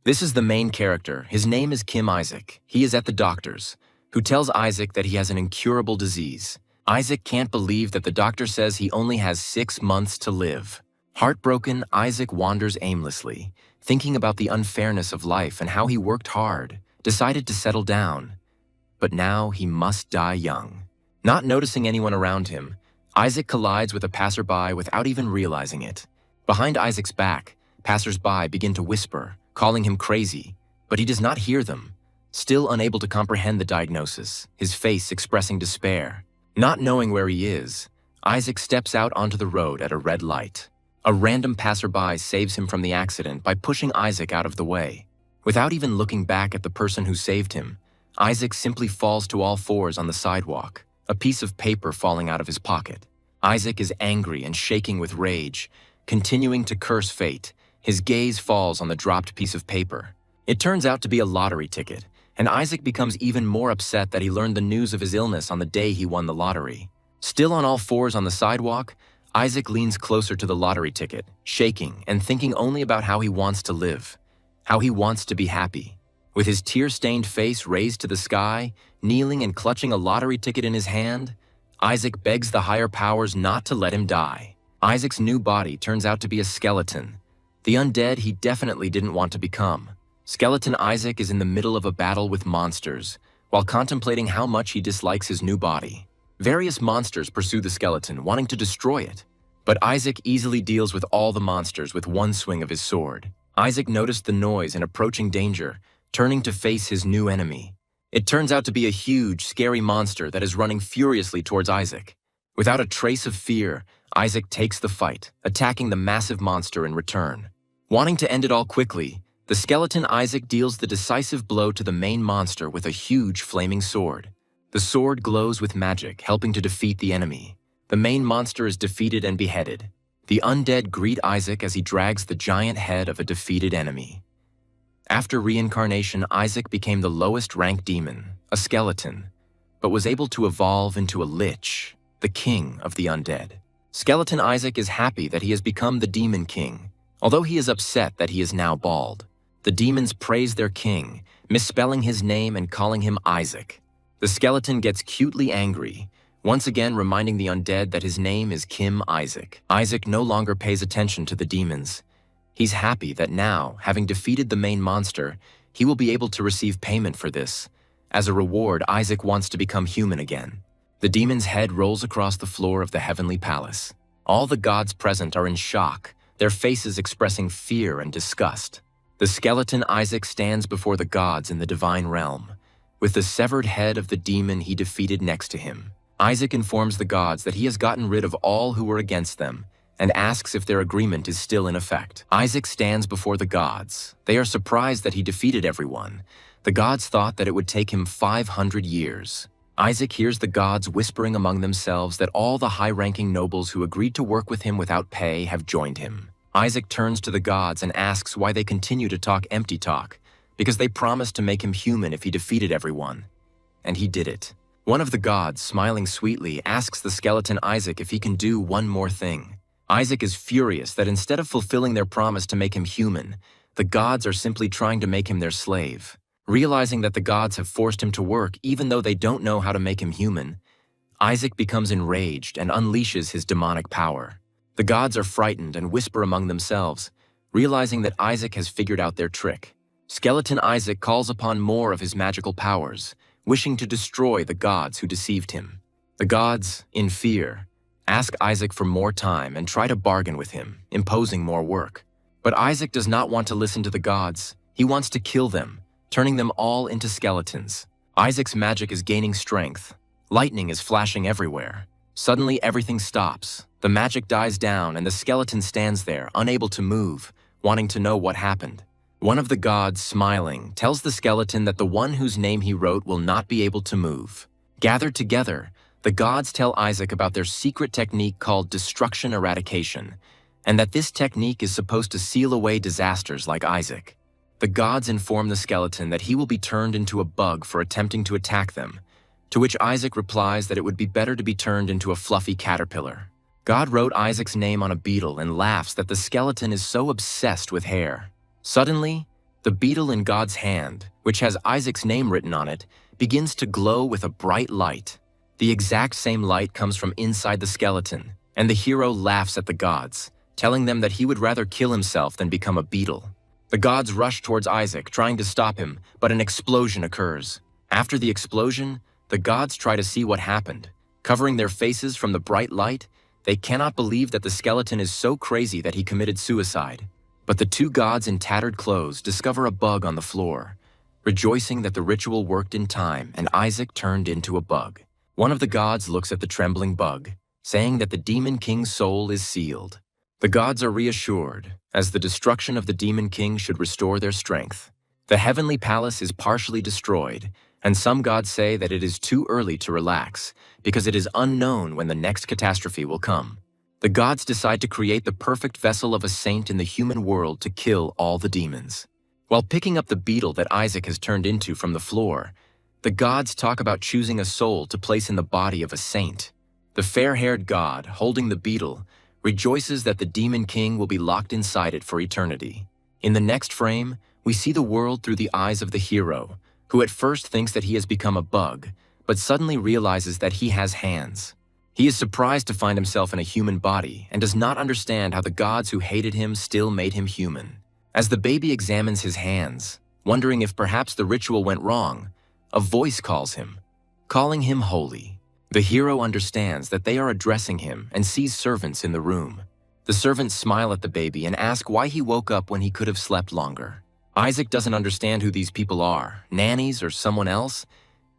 This is the main character. His name is Kim Isaac. He is at the doctor's, who tells Isaac that he has an incurable disease. Isaac can't believe that the doctor says he only has 6 months to live. Heartbroken, Isaac wanders aimlessly, thinking about the unfairness of life and how he worked hard, decided to settle down. But now he must die young. Not noticing anyone around him, Isaac collides with a passerby without even realizing it. Behind Isaac's back, passers-by begin to whisper, calling him crazy, but he does not hear them. Still unable to comprehend the diagnosis, his face expressing despair. Not knowing where he is, Isaac steps out onto the road at a red light. A random passerby saves him from the accident by pushing Isaac out of the way. Without even looking back at the person who saved him, Isaac simply falls to all fours on the sidewalk, a piece of paper falling out of his pocket. Isaac is angry and shaking with rage, continuing to curse fate. His gaze falls on the dropped piece of paper. It turns out to be a lottery ticket, and Isaac becomes even more upset that he learned the news of his illness on the day he won the lottery. Still on all fours on the sidewalk, Isaac leans closer to the lottery ticket, shaking and thinking only about how he wants to live, how he wants to be happy. With his tear-stained face raised to the sky, kneeling and clutching a lottery ticket in his hand, Isaac begs the higher powers not to let him die. Isaac's new body turns out to be a skeleton, the undead he definitely didn't want to become. Skeleton Isaac is in the middle of a battle with monsters, while contemplating how much he dislikes his new body. Various monsters pursue the skeleton, wanting to destroy it, but Isaac easily deals with all the monsters with one swing of his sword. Isaac noticed the noise and approaching danger, turning to face his new enemy. It turns out to be a huge, scary monster that is running furiously towards Isaac. Without a trace of fear, Isaac takes the fight, attacking the massive monster in return. Wanting to end it all quickly, the skeleton Isaac deals the decisive blow to the main monster with a huge flaming sword. The sword glows with magic, helping to defeat the enemy. The main monster is defeated and beheaded. The undead greet Isaac as he drags the giant head of a defeated enemy. After reincarnation, Isaac became the lowest-ranked demon, a skeleton, but was able to evolve into a lich, the king of the undead. Skeleton Isaac is happy that he has become the demon king, although he is upset that he is now bald. The demons praise their king, misspelling his name and calling him Isaac. The skeleton gets cutely angry, once again reminding the undead that his name is Kim Isaac. Isaac no longer pays attention to the demons. He's happy that now, having defeated the main monster, he will be able to receive payment for this. As a reward, Isaac wants to become human again. The demon's head rolls across the floor of the heavenly palace. All the gods present are in shock, their faces expressing fear and disgust. The skeleton Isaac stands before the gods in the divine realm, with the severed head of the demon he defeated next to him. Isaac informs the gods that he has gotten rid of all who were against them, and asks if their agreement is still in effect. Isaac stands before the gods. They are surprised that he defeated everyone. The gods thought that it would take him 500 years. Isaac hears the gods whispering among themselves that all the high-ranking nobles who agreed to work with him without pay have joined him. Isaac turns to the gods and asks why they continue to talk empty talk, because they promised to make him human if he defeated everyone. And he did it. One of the gods, smiling sweetly, asks the skeleton Isaac if he can do one more thing. Isaac is furious that instead of fulfilling their promise to make him human, the gods are simply trying to make him their slave. Realizing that the gods have forced him to work even though they don't know how to make him human, Isaac becomes enraged and unleashes his demonic power. The gods are frightened and whisper among themselves, realizing that Isaac has figured out their trick. Skeleton Isaac calls upon more of his magical powers, wishing to destroy the gods who deceived him. The gods, in fear, ask Isaac for more time and try to bargain with him, imposing more work. But Isaac does not want to listen to the gods. He wants to kill them, turning them all into skeletons. Isaac's magic is gaining strength. Lightning is flashing everywhere. Suddenly, everything stops. The magic dies down and the skeleton stands there, unable to move, wanting to know what happened. One of the gods, smiling, tells the skeleton that the one whose name he wrote will not be able to move. Gathered together, the gods tell Isaac about their secret technique called destruction eradication, and that this technique is supposed to seal away disasters like Isaac. The gods inform the skeleton that he will be turned into a bug for attempting to attack them, to which Isaac replies that it would be better to be turned into a fluffy caterpillar. God wrote Isaac's name on a beetle and laughs that the skeleton is so obsessed with hair. Suddenly, The beetle in God's hand, which has Isaac's name written on it, begins to glow with a bright light. The exact same light comes from inside the skeleton, and the hero laughs at the gods, telling them that he would rather kill himself than become a beetle. The gods rush towards Isaac, trying to stop him, but an explosion occurs. After the explosion, the gods try to see what happened. Covering their faces from the bright light, they cannot believe that the skeleton is so crazy that he committed suicide. But the two gods in tattered clothes discover a bug on the floor, rejoicing that the ritual worked in time and Isaac turned into a bug. One of the gods looks at the trembling bug, saying that the demon king's soul is sealed. The gods are reassured, as the destruction of the demon king should restore their strength. The heavenly palace is partially destroyed, and some gods say that it is too early to relax, because it is unknown when the next catastrophe will come. The gods decide to create the perfect vessel of a saint in the human world to kill all the demons. While picking up the beetle that Isaac has turned into from the floor, the gods talk about choosing a soul to place in the body of a saint. The fair-haired god, holding the beetle, rejoices that the demon king will be locked inside it for eternity. In the next frame, we see the world through the eyes of the hero, who at first thinks that he has become a bug, but suddenly realizes that he has hands. He is surprised to find himself in a human body and does not understand how the gods who hated him still made him human. As the baby examines his hands, wondering if perhaps the ritual went wrong, a voice calls him, calling him holy. The hero understands that they are addressing him and sees servants in the room. The servants smile at the baby and ask why he woke up when he could have slept longer. Isaac doesn't understand who these people are, nannies or someone else.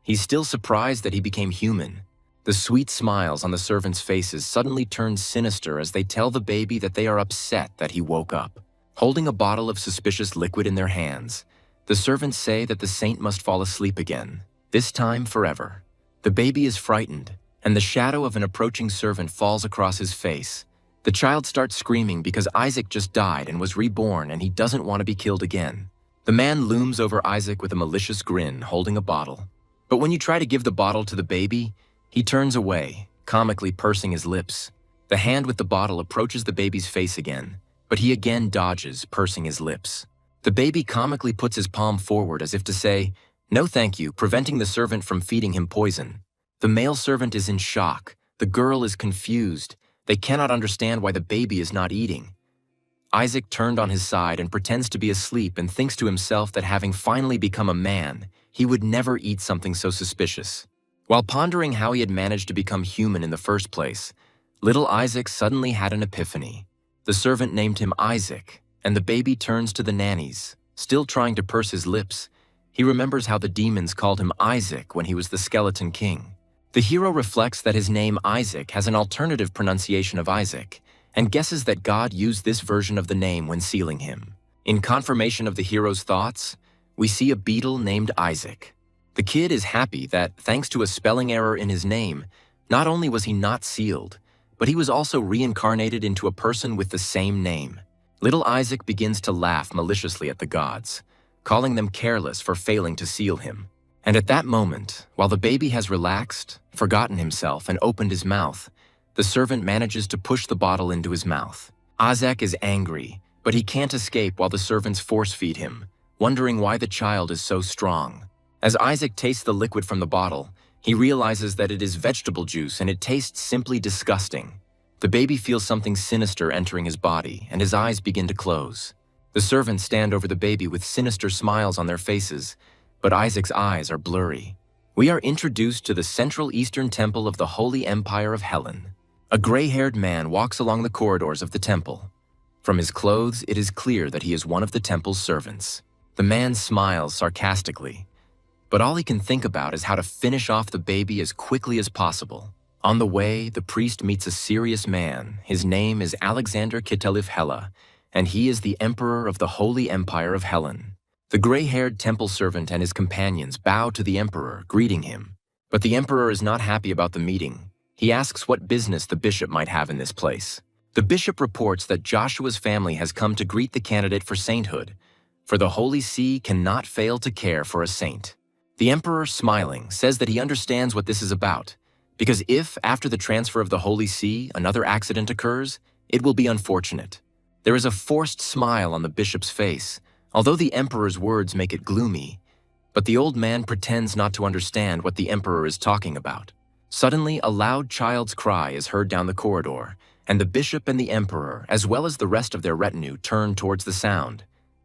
He's still surprised that he became human. The sweet smiles on the servants' faces suddenly turn sinister as they tell the baby that they are upset that he woke up. Holding a bottle of suspicious liquid in their hands, the servants say that the saint must fall asleep again, this time forever. The baby is frightened, and the shadow of an approaching servant falls across his face. The child starts screaming because Isaac just died and was reborn and he doesn't want to be killed again. The man looms over Isaac with a malicious grin, holding a bottle. But when you try to give the bottle to the baby, he turns away, comically pursing his lips. The hand with the bottle approaches the baby's face again, but he again dodges, pursing his lips. The baby comically puts his palm forward as if to say, "No thank you," preventing the servant from feeding him poison. The male servant is in shock. The girl is confused. They cannot understand why the baby is not eating. Isaac turned on his side and pretends to be asleep and thinks to himself that having finally become a man, he would never eat something so suspicious. While pondering how he had managed to become human in the first place, little Isaac suddenly had an epiphany. The servant named him Isaac, and the baby turns to the nannies. Still trying to purse his lips, he remembers how the demons called him Isaac when he was the skeleton king. The hero reflects that his name Isaac has an alternative pronunciation of Isaac, and guesses that God used this version of the name when sealing him. In confirmation of the hero's thoughts, we see a beetle named Isaac. The kid is happy that, thanks to a spelling error in his name, not only was he not sealed, but he was also reincarnated into a person with the same name. Little Isaac begins to laugh maliciously at the gods, calling them careless for failing to seal him. And at that moment, while the baby has relaxed, forgotten himself, and opened his mouth, the servant manages to push the bottle into his mouth. Isaac is angry, but he can't escape while the servants force-feed him, wondering why the child is so strong. As Isaac tastes the liquid from the bottle, he realizes that it is vegetable juice and it tastes simply disgusting. The baby feels something sinister entering his body, and his eyes begin to close. The servants stand over the baby with sinister smiles on their faces, but Isaac's eyes are blurry. We are introduced to the Central Eastern Temple of the Holy Empire of Helen. A gray-haired man walks along the corridors of the temple. From his clothes, it is clear that he is one of the temple's servants. The man smiles sarcastically, but all he can think about is how to finish off the baby as quickly as possible. On the way, the priest meets a serious man. His name is Alexander Kitalif Hela, and he is the emperor of the Holy Empire of Helen. The gray-haired temple servant and his companions bow to the emperor, greeting him. But the emperor is not happy about the meeting. He asks what business the bishop might have in this place. The bishop reports that Joshua's family has come to greet the candidate for sainthood, for the Holy See cannot fail to care for a saint. The emperor, smiling, says that he understands what this is about, because if, after the transfer of the Holy See, another accident occurs, it will be unfortunate. There is a forced smile on the bishop's face, although the emperor's words make it gloomy, but the old man pretends not to understand what the emperor is talking about. Suddenly, a loud child's cry is heard down the corridor, and the bishop and the emperor, as well as the rest of their retinue, turn towards the sound.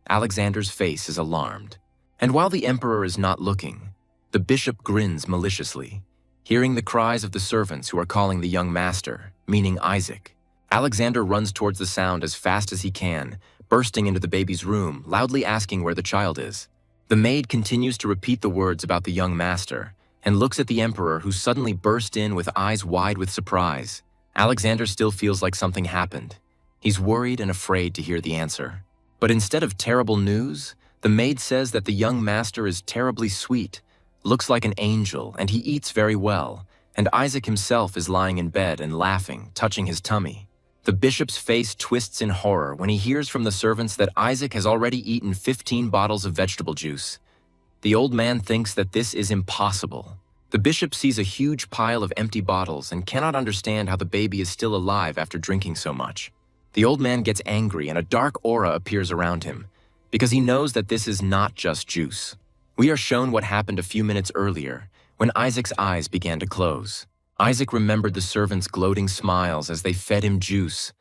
Alexander's face is alarmed. And while the emperor is not looking, the bishop grins maliciously, hearing the cries of the servants who are calling the young master, meaning Isaac. Alexander runs towards the sound as fast as he can, bursting into the baby's room, loudly asking where the child is. The maid continues to repeat the words about the young master, and looks at the emperor, who suddenly burst in with eyes wide with surprise. Alexander still feels like something happened. He's worried and afraid to hear the answer. But instead of terrible news, the maid says that the young master is terribly sweet, looks like an angel, and he eats very well, and Isaac himself is lying in bed and laughing, touching his tummy. The bishop's face twists in horror when he hears from the servants that Isaac has already eaten 15 bottles of vegetable juice. The old man thinks that this is impossible. The bishop sees a huge pile of empty bottles and cannot understand how the baby is still alive after drinking so much. The old man gets angry and a dark aura appears around him, because he knows that this is not just juice. We are shown what happened a few minutes earlier, when Isaac's eyes began to close. Isaac remembered the servants' gloating smiles as they fed him juice,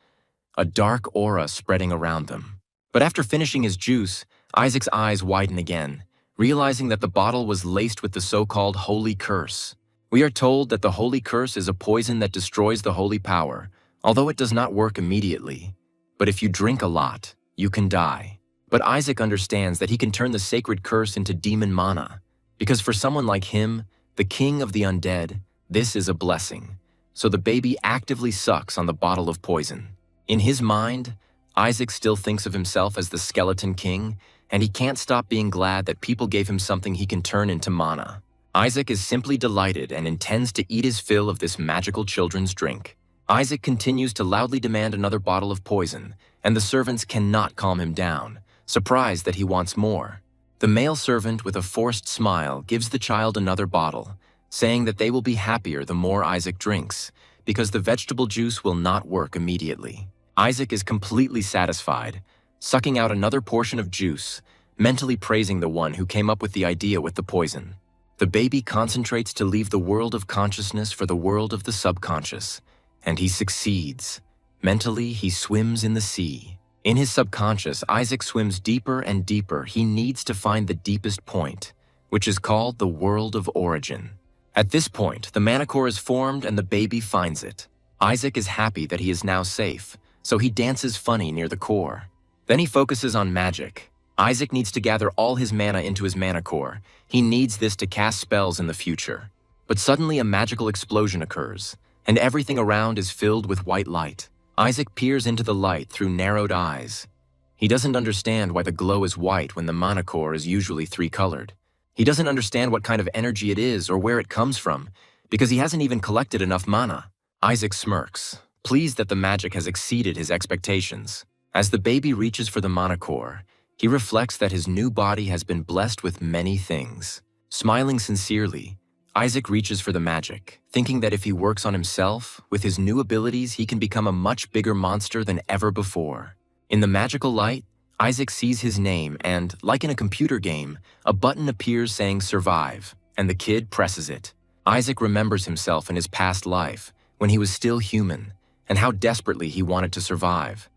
a dark aura spreading around them. But after finishing his juice, Isaac's eyes widen again, realizing that the bottle was laced with the so-called holy curse. We are told that the holy curse is a poison that destroys the holy power, although it does not work immediately. But if you drink a lot, you can die. But Isaac understands that he can turn the sacred curse into demon mana, because for someone like him, the king of the undead, this is a blessing. So the baby actively sucks on the bottle of poison. In his mind, Isaac still thinks of himself as the skeleton king, and he can't stop being glad that people gave him something he can turn into mana. Isaac is simply delighted and intends to eat his fill of this magical children's drink. Isaac continues to loudly demand another bottle of poison, and the servants cannot calm him down, surprised that he wants more. The male servant, with a forced smile, gives the child another bottle, saying that they will be happier the more Isaac drinks, because the vegetable juice will not work immediately. Isaac is completely satisfied, sucking out another portion of juice, mentally praising the one who came up with the idea with the poison. The baby concentrates to leave the world of consciousness for the world of the subconscious, and he succeeds. Mentally, he swims in the sea. In his subconscious, Isaac swims deeper and deeper. He needs to find the deepest point, which is called the world of origin. At this point, the manicore is formed and the baby finds it. Isaac is happy that he is now safe, so he dances funny near the core. Then he focuses on magic. Isaac needs to gather all his mana into his manicore. He needs this to cast spells in the future. But suddenly a magical explosion occurs, and everything around is filled with white light. Isaac peers into the light through narrowed eyes. He doesn't understand why the glow is white when the manicore is usually three-colored. He doesn't understand what kind of energy it is or where it comes from, because he hasn't even collected enough mana. Isaac smirks, pleased that the magic has exceeded his expectations. As the baby reaches for the manicore, he reflects that his new body has been blessed with many things. Smiling sincerely, Isaac reaches for the magic, thinking that if he works on himself, with his new abilities he can become a much bigger monster than ever before. In the magical light, Isaac sees his name and, like in a computer game, a button appears saying survive, and the kid presses it. Isaac remembers himself in his past life, when he was still human, and how desperately he wanted to survive.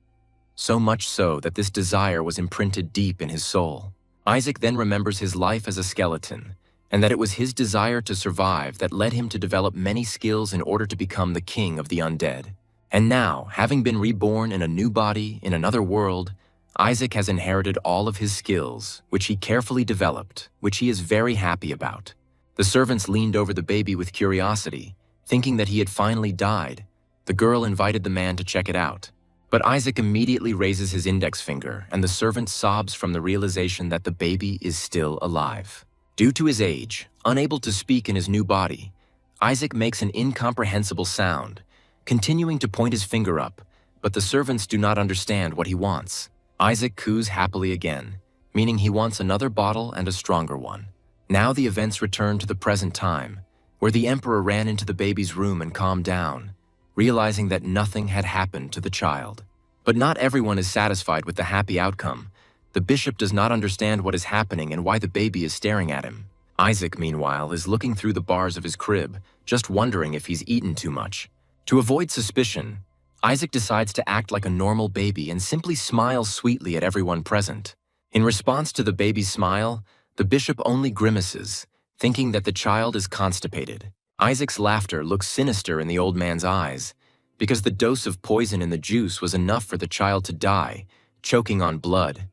So much so that this desire was imprinted deep in his soul. Isaac then remembers his life as a skeleton, and that it was his desire to survive that led him to develop many skills in order to become the king of the undead. And now, having been reborn in a new body, in another world, Isaac has inherited all of his skills, which he carefully developed, which he is very happy about. The servants leaned over the baby with curiosity, thinking that he had finally died. The girl invited the man to check it out. But Isaac immediately raises his index finger, and the servant sobs from the realization that the baby is still alive. Due to his age, unable to speak in his new body, Isaac makes an incomprehensible sound, continuing to point his finger up, but the servants do not understand what he wants. Isaac coos happily again, meaning he wants another bottle and a stronger one. Now the events return to the present time, where the emperor ran into the baby's room and calmed down, realizing that nothing had happened to the child. But not everyone is satisfied with the happy outcome. The bishop does not understand what is happening and why the baby is staring at him. Isaac, meanwhile, is looking through the bars of his crib, just wondering if he's eaten too much. To avoid suspicion, Isaac decides to act like a normal baby and simply smiles sweetly at everyone present. In response to the baby's smile, the bishop only grimaces, thinking that the child is constipated. Isaac's laughter looks sinister in the old man's eyes, because the dose of poison in the juice was enough for the child to die, choking on blood.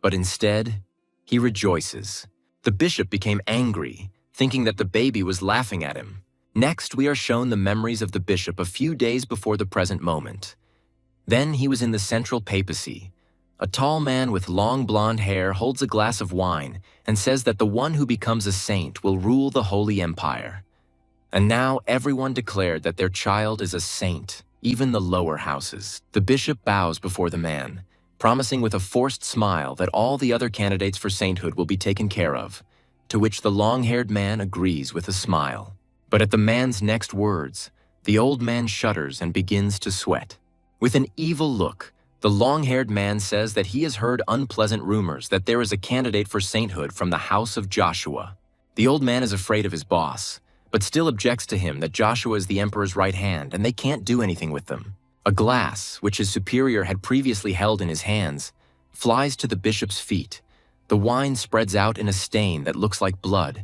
But instead, he rejoices. The bishop became angry, thinking that the baby was laughing at him. Next, we are shown the memories of the bishop a few days before the present moment. Then he was in the central papacy. A tall man with long blonde hair holds a glass of wine and says that the one who becomes a saint will rule the Holy Empire. And now everyone declared that their child is a saint, even the lower houses. The bishop bows before the man, promising with a forced smile that all the other candidates for sainthood will be taken care of, to which the long-haired man agrees with a smile. But at the man's next words, the old man shudders and begins to sweat. With an evil look, the long-haired man says that he has heard unpleasant rumors that there is a candidate for sainthood from the house of Joshua. The old man is afraid of his boss, but still objects to him that Joshua is the emperor's right hand and they can't do anything with them. A glass, which his superior had previously held in his hands, flies to the bishop's feet. The wine spreads out in a stain that looks like blood,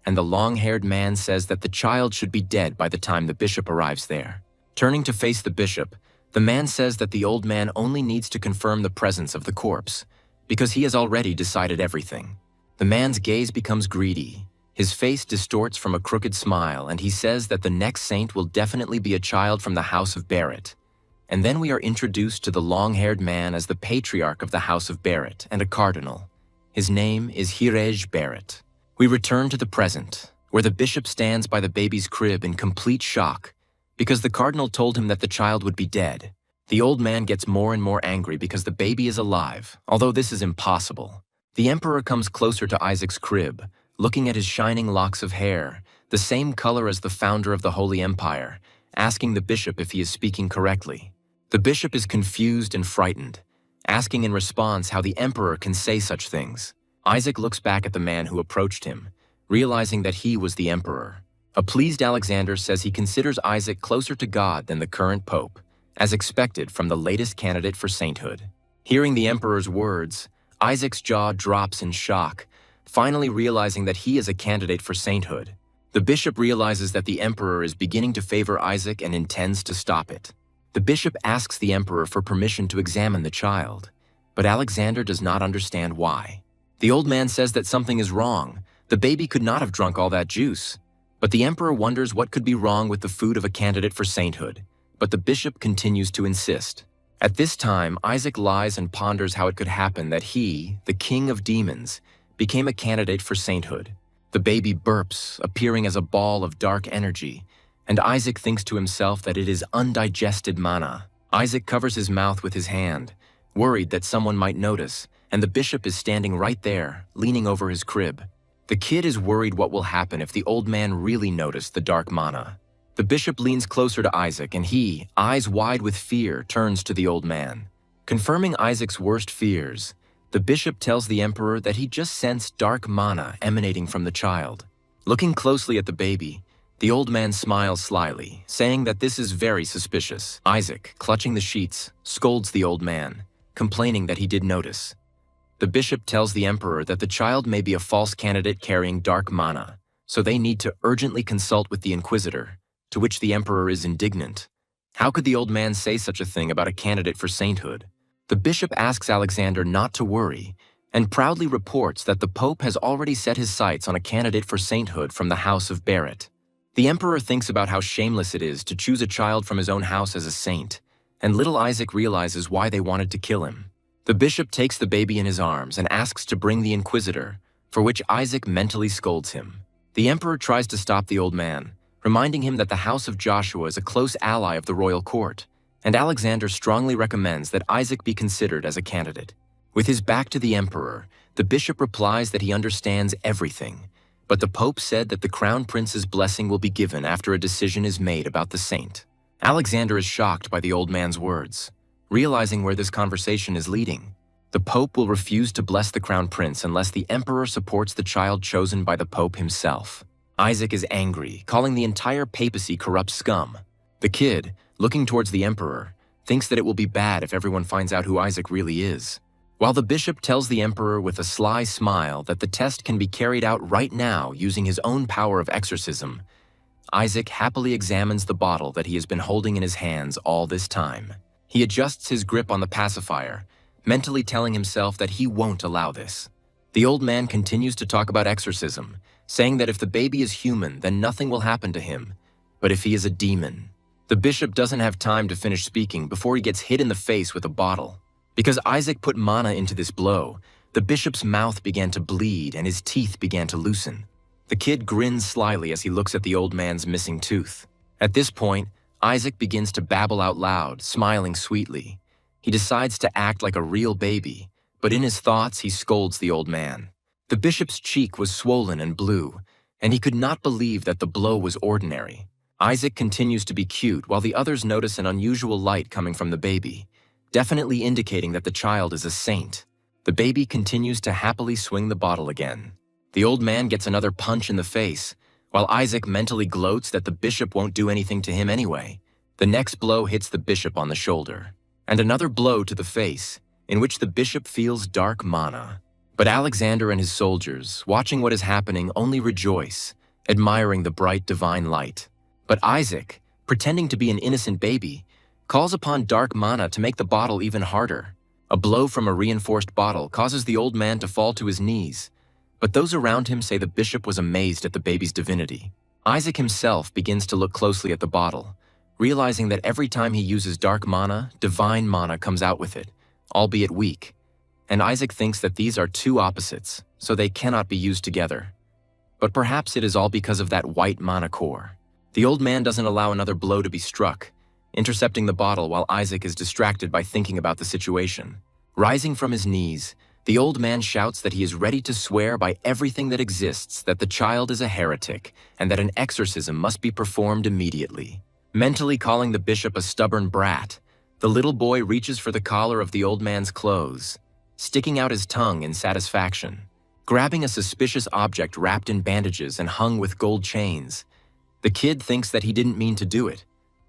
and the long-haired man says that the child should be dead by the time the bishop arrives there. Turning to face the bishop, the man says that the old man only needs to confirm the presence of the corpse, because he has already decided everything. The man's gaze becomes greedy. His face distorts from a crooked smile, and he says that the next saint will definitely be a child from the house of Barrett. And then we are introduced to the long-haired man as the patriarch of the house of Barrett and a cardinal. His name is Hirej Barrett. We return to the present, where the bishop stands by the baby's crib in complete shock, because the cardinal told him that the child would be dead. The old man gets more and more angry because the baby is alive, although this is impossible. The emperor comes closer to Isaac's crib, looking at his shining locks of hair, the same color as the founder of the Holy Empire, asking the bishop if he is speaking correctly. The bishop is confused and frightened, asking in response how the emperor can say such things. Isaac looks back at the man who approached him, realizing that he was the emperor. A pleased Alexander says he considers Isaac closer to God than the current pope, as expected from the latest candidate for sainthood. Hearing the emperor's words, Isaac's jaw drops in shock, finally realizing that he is a candidate for sainthood. The bishop realizes that the emperor is beginning to favor Isaac and intends to stop it. The bishop asks the emperor for permission to examine the child, but Alexander does not understand why. The old man says that something is wrong. The baby could not have drunk all that juice. But the emperor wonders what could be wrong with the food of a candidate for sainthood, but the bishop continues to insist. At this time, Isaac lies and ponders how it could happen that he, the king of demons, became a candidate for sainthood. The baby burps, appearing as a ball of dark energy, and Isaac thinks to himself that it is undigested mana. Isaac covers his mouth with his hand, worried that someone might notice, and the bishop is standing right there, leaning over his crib. The kid is worried what will happen if the old man really noticed the dark mana. The bishop leans closer to Isaac and he, eyes wide with fear, turns to the old man. Confirming Isaac's worst fears, the bishop tells the emperor that he just sensed dark mana emanating from the child. Looking closely at the baby, the old man smiles slyly, saying that this is very suspicious. Isaac, clutching the sheets, scolds the old man, complaining that he did notice. The bishop tells the emperor that the child may be a false candidate carrying dark mana, so they need to urgently consult with the inquisitor, to which the emperor is indignant. How could the old man say such a thing about a candidate for sainthood? The bishop asks Alexander not to worry, and proudly reports that the pope has already set his sights on a candidate for sainthood from the house of Barrett. The emperor thinks about how shameless it is to choose a child from his own house as a saint, and little Isaac realizes why they wanted to kill him. The bishop takes the baby in his arms and asks to bring the inquisitor, for which Isaac mentally scolds him. The emperor tries to stop the old man, reminding him that the house of Joshua is a close ally of the royal court, and Alexander strongly recommends that Isaac be considered as a candidate. With his back to the emperor, the bishop replies that he understands everything, but the pope said that the crown prince's blessing will be given after a decision is made about the saint. Alexander is shocked by the old man's words, realizing where this conversation is leading. The Pope will refuse to bless the crown prince unless the emperor supports the child chosen by the Pope himself. Isaac is angry, calling the entire papacy corrupt scum. The kid, looking towards the emperor, thinks that it will be bad if everyone finds out who Isaac really is. While the bishop tells the emperor with a sly smile that the test can be carried out right now using his own power of exorcism, Isaac happily examines the bottle that he has been holding in his hands all this time. He adjusts his grip on the pacifier, mentally telling himself that he won't allow this. The old man continues to talk about exorcism, saying that if the baby is human, then nothing will happen to him, but if he is a demon. The bishop doesn't have time to finish speaking before he gets hit in the face with a bottle. Because Isaac put mana into this blow, the bishop's mouth began to bleed and his teeth began to loosen. The kid grins slyly as he looks at the old man's missing tooth. At this point, Isaac begins to babble out loud, smiling sweetly. He decides to act like a real baby, but in his thoughts he scolds the old man. The bishop's cheek was swollen and blue, and he could not believe that the blow was ordinary. Isaac continues to be cute while the others notice an unusual light coming from the baby, definitely indicating that the child is a saint. The baby continues to happily swing the bottle again. The old man gets another punch in the face, while Isaac mentally gloats that the bishop won't do anything to him anyway. The next blow hits the bishop on the shoulder, and another blow to the face, in which the bishop feels dark mana. But Alexander and his soldiers, watching what is happening, only rejoice, admiring the bright divine light. But Isaac, pretending to be an innocent baby, calls upon dark mana to make the bottle even harder. A blow from a reinforced bottle causes the old man to fall to his knees, but those around him say the bishop was amazed at the baby's divinity. Isaac himself begins to look closely at the bottle, realizing that every time he uses dark mana, divine mana comes out with it, albeit weak. And Isaac thinks that these are two opposites, so they cannot be used together. But perhaps it is all because of that white mana core. The old man doesn't allow another blow to be struck, intercepting the bottle while Isaac is distracted by thinking about the situation. Rising from his knees, the old man shouts that he is ready to swear by everything that exists that the child is a heretic and that an exorcism must be performed immediately. Mentally calling the bishop a stubborn brat, the little boy reaches for the collar of the old man's clothes, sticking out his tongue in satisfaction. Grabbing a suspicious object wrapped in bandages and hung with gold chains, the kid thinks that he didn't mean to do it,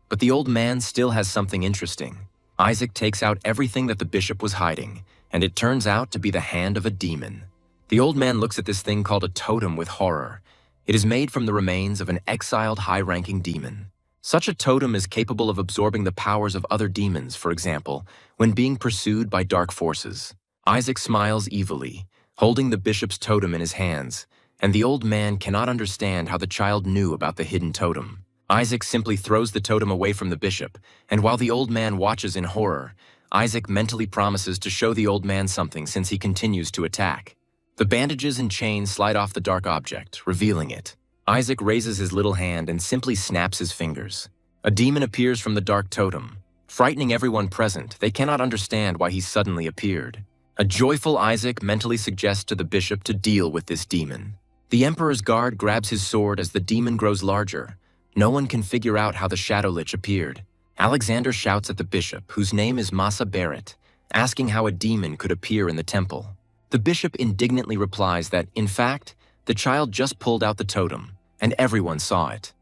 but the old man still has something interesting. Isaac takes out everything that the bishop was hiding, and it turns out to be the hand of a demon. The old man looks at this thing called a totem with horror. It is made from the remains of an exiled high-ranking demon. Such a totem is capable of absorbing the powers of other demons, for example, when being pursued by dark forces. Isaac smiles evilly, holding the bishop's totem in his hands, and the old man cannot understand how the child knew about the hidden totem. Isaac simply throws the totem away from the bishop, and while the old man watches in horror, Isaac mentally promises to show the old man something since he continues to attack. The bandages and chains slide off the dark object, revealing it. Isaac raises his little hand and simply snaps his fingers. A demon appears from the dark totem. Frightening everyone present, they cannot understand why he suddenly appeared. A joyful Isaac mentally suggests to the bishop to deal with this demon. The emperor's guard grabs his sword as the demon grows larger. No one can figure out how the Shadow Lich appeared. Alexander shouts at the bishop, whose name is Masa Barrett, asking how a demon could appear in the temple. The bishop indignantly replies that, in fact, the child just pulled out the totem, and everyone saw it.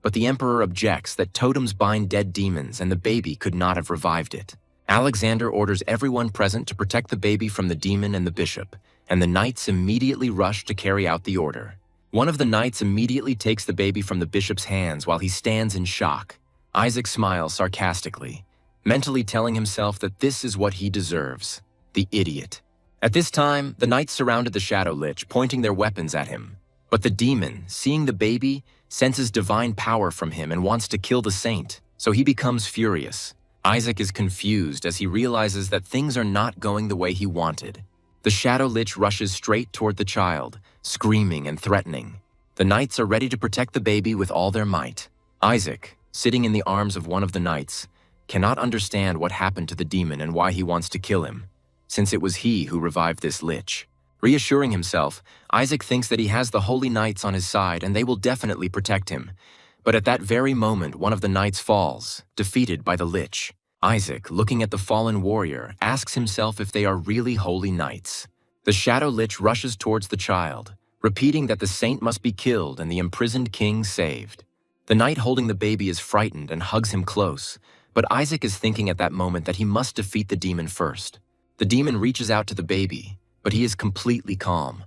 But the emperor objects that totems bind dead demons and the baby could not have revived it. Alexander orders everyone present to protect the baby from the demon and the bishop, and the knights immediately rush to carry out the order. One of the knights immediately takes the baby from the bishop's hands while he stands in shock. Isaac smiles sarcastically, mentally telling himself that this is what he deserves. The idiot. At this time, the knights surrounded the Shadow Lich, pointing their weapons at him. But the demon, seeing the baby, senses divine power from him and wants to kill the saint, so he becomes furious. Isaac is confused as he realizes that things are not going the way he wanted. The Shadow Lich rushes straight toward the child, screaming and threatening. The knights are ready to protect the baby with all their might. Isaac, sitting in the arms of one of the knights, cannot understand what happened to the demon and why he wants to kill him, since it was he who revived this lich. Reassuring himself, Isaac thinks that he has the holy knights on his side and they will definitely protect him. But at that very moment, one of the knights falls, defeated by the lich. Isaac, looking at the fallen warrior, asks himself if they are really holy knights. The Shadow Lich rushes towards the child, repeating that the saint must be killed and the imprisoned king saved. The knight holding the baby is frightened and hugs him close, but Isaac is thinking at that moment that he must defeat the demon first. The demon reaches out to the baby, but he is completely calm.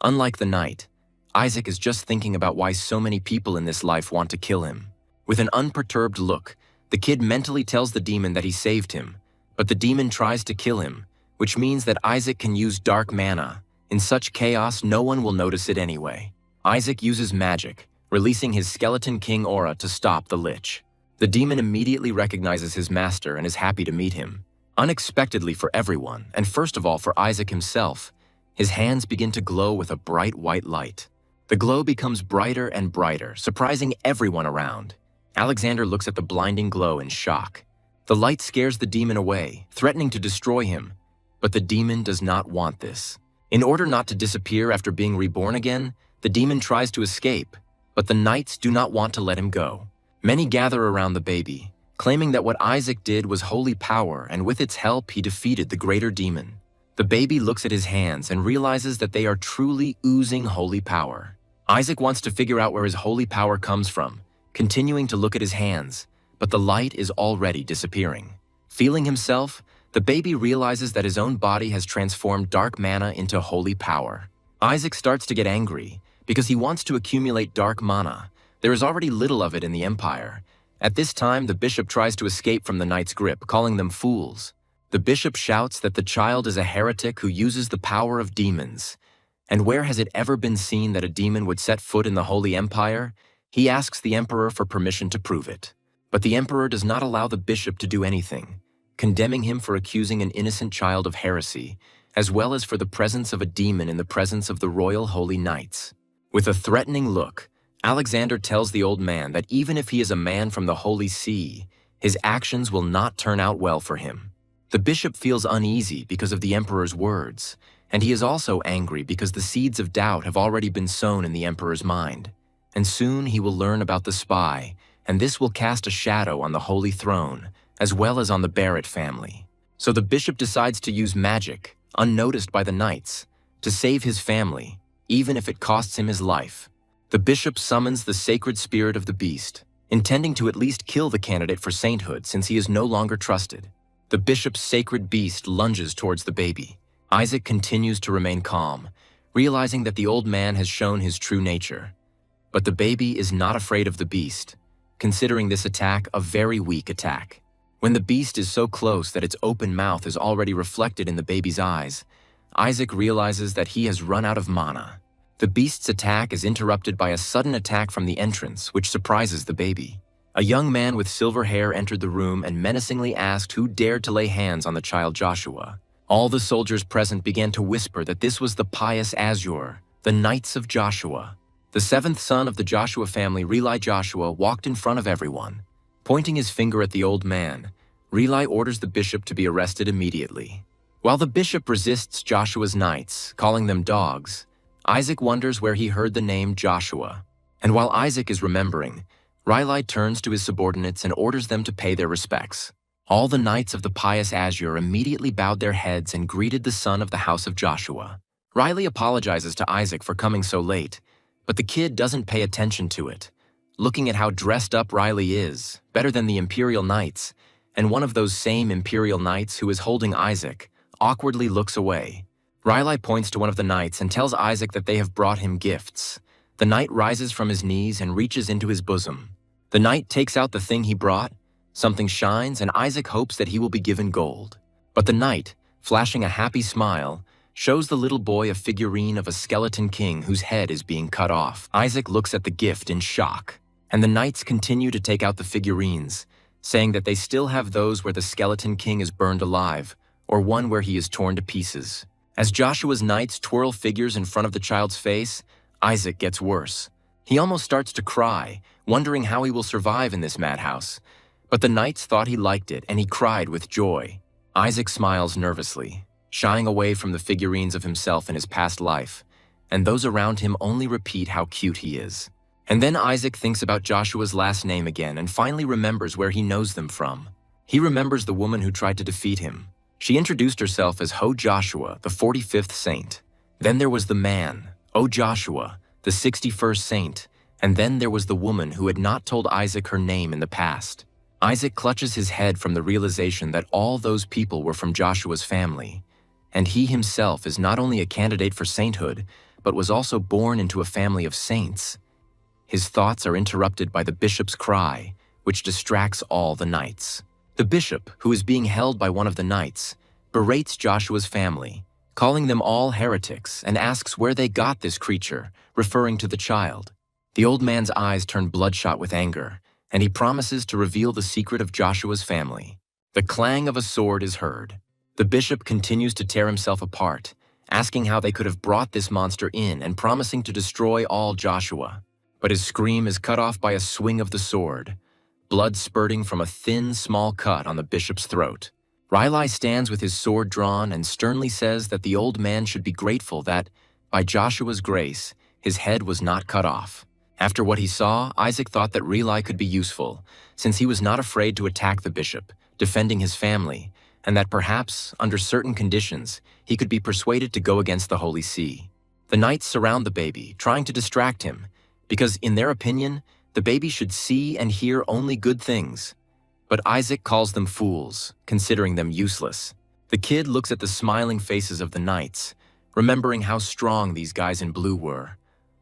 Unlike the knight, Isaac is just thinking about why so many people in this life want to kill him. With an unperturbed look, the kid mentally tells the demon that he saved him, but the demon tries to kill him, which means that Isaac can use dark mana. In such chaos, no one will notice it anyway. Isaac uses magic, releasing his Skeleton King aura to stop the Lich. The demon immediately recognizes his master and is happy to meet him. Unexpectedly for everyone, and first of all for Isaac himself, his hands begin to glow with a bright white light. The glow becomes brighter and brighter, surprising everyone around. Alexander looks at the blinding glow in shock. The light scares the demon away, threatening to destroy him. But the demon does not want this. In order not to disappear after being reborn again, the demon tries to escape, but the knights do not want to let him go. Many gather around the baby, claiming that what Isaac did was holy power, and with its help he defeated the greater demon. The baby looks at his hands and realizes that they are truly oozing holy power. Isaac wants to figure out where his holy power comes from, continuing to look at his hands, but the light is already disappearing. Feeling himself, the baby realizes that his own body has transformed dark mana into holy power. Isaac starts to get angry because he wants to accumulate dark mana. There is already little of it in the Empire. At this time, the bishop tries to escape from the knight's grip, calling them fools. The bishop shouts that the child is a heretic who uses the power of demons. And where has it ever been seen that a demon would set foot in the Holy Empire? He asks the emperor for permission to prove it. But the emperor does not allow the bishop to do anything, condemning him for accusing an innocent child of heresy, as well as for the presence of a demon in the presence of the royal holy knights. With a threatening look, Alexander tells the old man that even if he is a man from the Holy See, his actions will not turn out well for him. The bishop feels uneasy because of the emperor's words, and he is also angry because the seeds of doubt have already been sown in the emperor's mind. And soon he will learn about the spy, and this will cast a shadow on the Holy Throne, as well as on the Barrett family. So the bishop decides to use magic, unnoticed by the knights, to save his family, even if it costs him his life. The bishop summons the sacred spirit of the beast, intending to at least kill the candidate for sainthood since he is no longer trusted. The bishop's sacred beast lunges towards the baby. Isaac continues to remain calm, realizing that the old man has shown his true nature. But the baby is not afraid of the beast, considering this attack a very weak attack. When the beast is so close that its open mouth is already reflected in the baby's eyes, Isaac realizes that he has run out of mana. The beast's attack is interrupted by a sudden attack from the entrance, which surprises the baby. A young man with silver hair entered the room and menacingly asked who dared to lay hands on the child Joshua. All the soldiers present began to whisper that this was the pious Azure, the Knights of Joshua. The seventh son of the Joshua family, Relai Joshua, walked in front of everyone. Pointing his finger at the old man, Relai orders the bishop to be arrested immediately. While the bishop resists Joshua's knights, calling them dogs, Isaac wonders where he heard the name Joshua. And while Isaac is remembering, Relai turns to his subordinates and orders them to pay their respects. All the knights of the pious Azure immediately bowed their heads and greeted the son of the house of Joshua. Riley apologizes to Isaac for coming so late, but the kid doesn't pay attention to it. Looking at how dressed up Riley is, better than the Imperial Knights, and one of those same Imperial Knights who is holding Isaac, awkwardly looks away. Riley points to one of the knights and tells Isaac that they have brought him gifts. The knight rises from his knees and reaches into his bosom. The knight takes out the thing he brought, something shines, and Isaac hopes that he will be given gold. But the knight, flashing a happy smile, shows the little boy a figurine of a skeleton king whose head is being cut off. Isaac looks at the gift in shock, and the knights continue to take out the figurines, saying that they still have those where the skeleton king is burned alive, or one where he is torn to pieces. As Joshua's knights twirl figures in front of the child's face, Isaac gets worse. He almost starts to cry, wondering how he will survive in this madhouse. But the knights thought he liked it, and he cried with joy. Isaac smiles nervously, shying away from the figurines of himself in his past life, and those around him only repeat how cute he is. And then Isaac thinks about Joshua's last name again and finally remembers where he knows them from. He remembers the woman who tried to defeat him. She introduced herself as Ho Joshua, the 45th saint. Then there was the man, O Joshua, the 61st saint, and then there was the woman who had not told Isaac her name in the past. Isaac clutches his head from the realization that all those people were from Joshua's family, and he himself is not only a candidate for sainthood, but was also born into a family of saints. His thoughts are interrupted by the bishop's cry, which distracts all the knights. The bishop, who is being held by one of the knights, berates Joshua's family, calling them all heretics, and asks where they got this creature, referring to the child. The old man's eyes turn bloodshot with anger, and he promises to reveal the secret of Joshua's family. The clang of a sword is heard. The bishop continues to tear himself apart, asking how they could have brought this monster in and promising to destroy all Joshua. But his scream is cut off by a swing of the sword, blood spurting from a thin, small cut on the bishop's throat. Riley stands with his sword drawn and sternly says that the old man should be grateful that, by Joshua's grace, his head was not cut off. After what he saw, Isaac thought that Riley could be useful, since he was not afraid to attack the bishop, defending his family, and that perhaps, under certain conditions, he could be persuaded to go against the Holy See. The knights surround the baby, trying to distract him, because, in their opinion, the baby should see and hear only good things. But Isaac calls them fools, considering them useless. The kid looks at the smiling faces of the knights, remembering how strong these guys in blue were.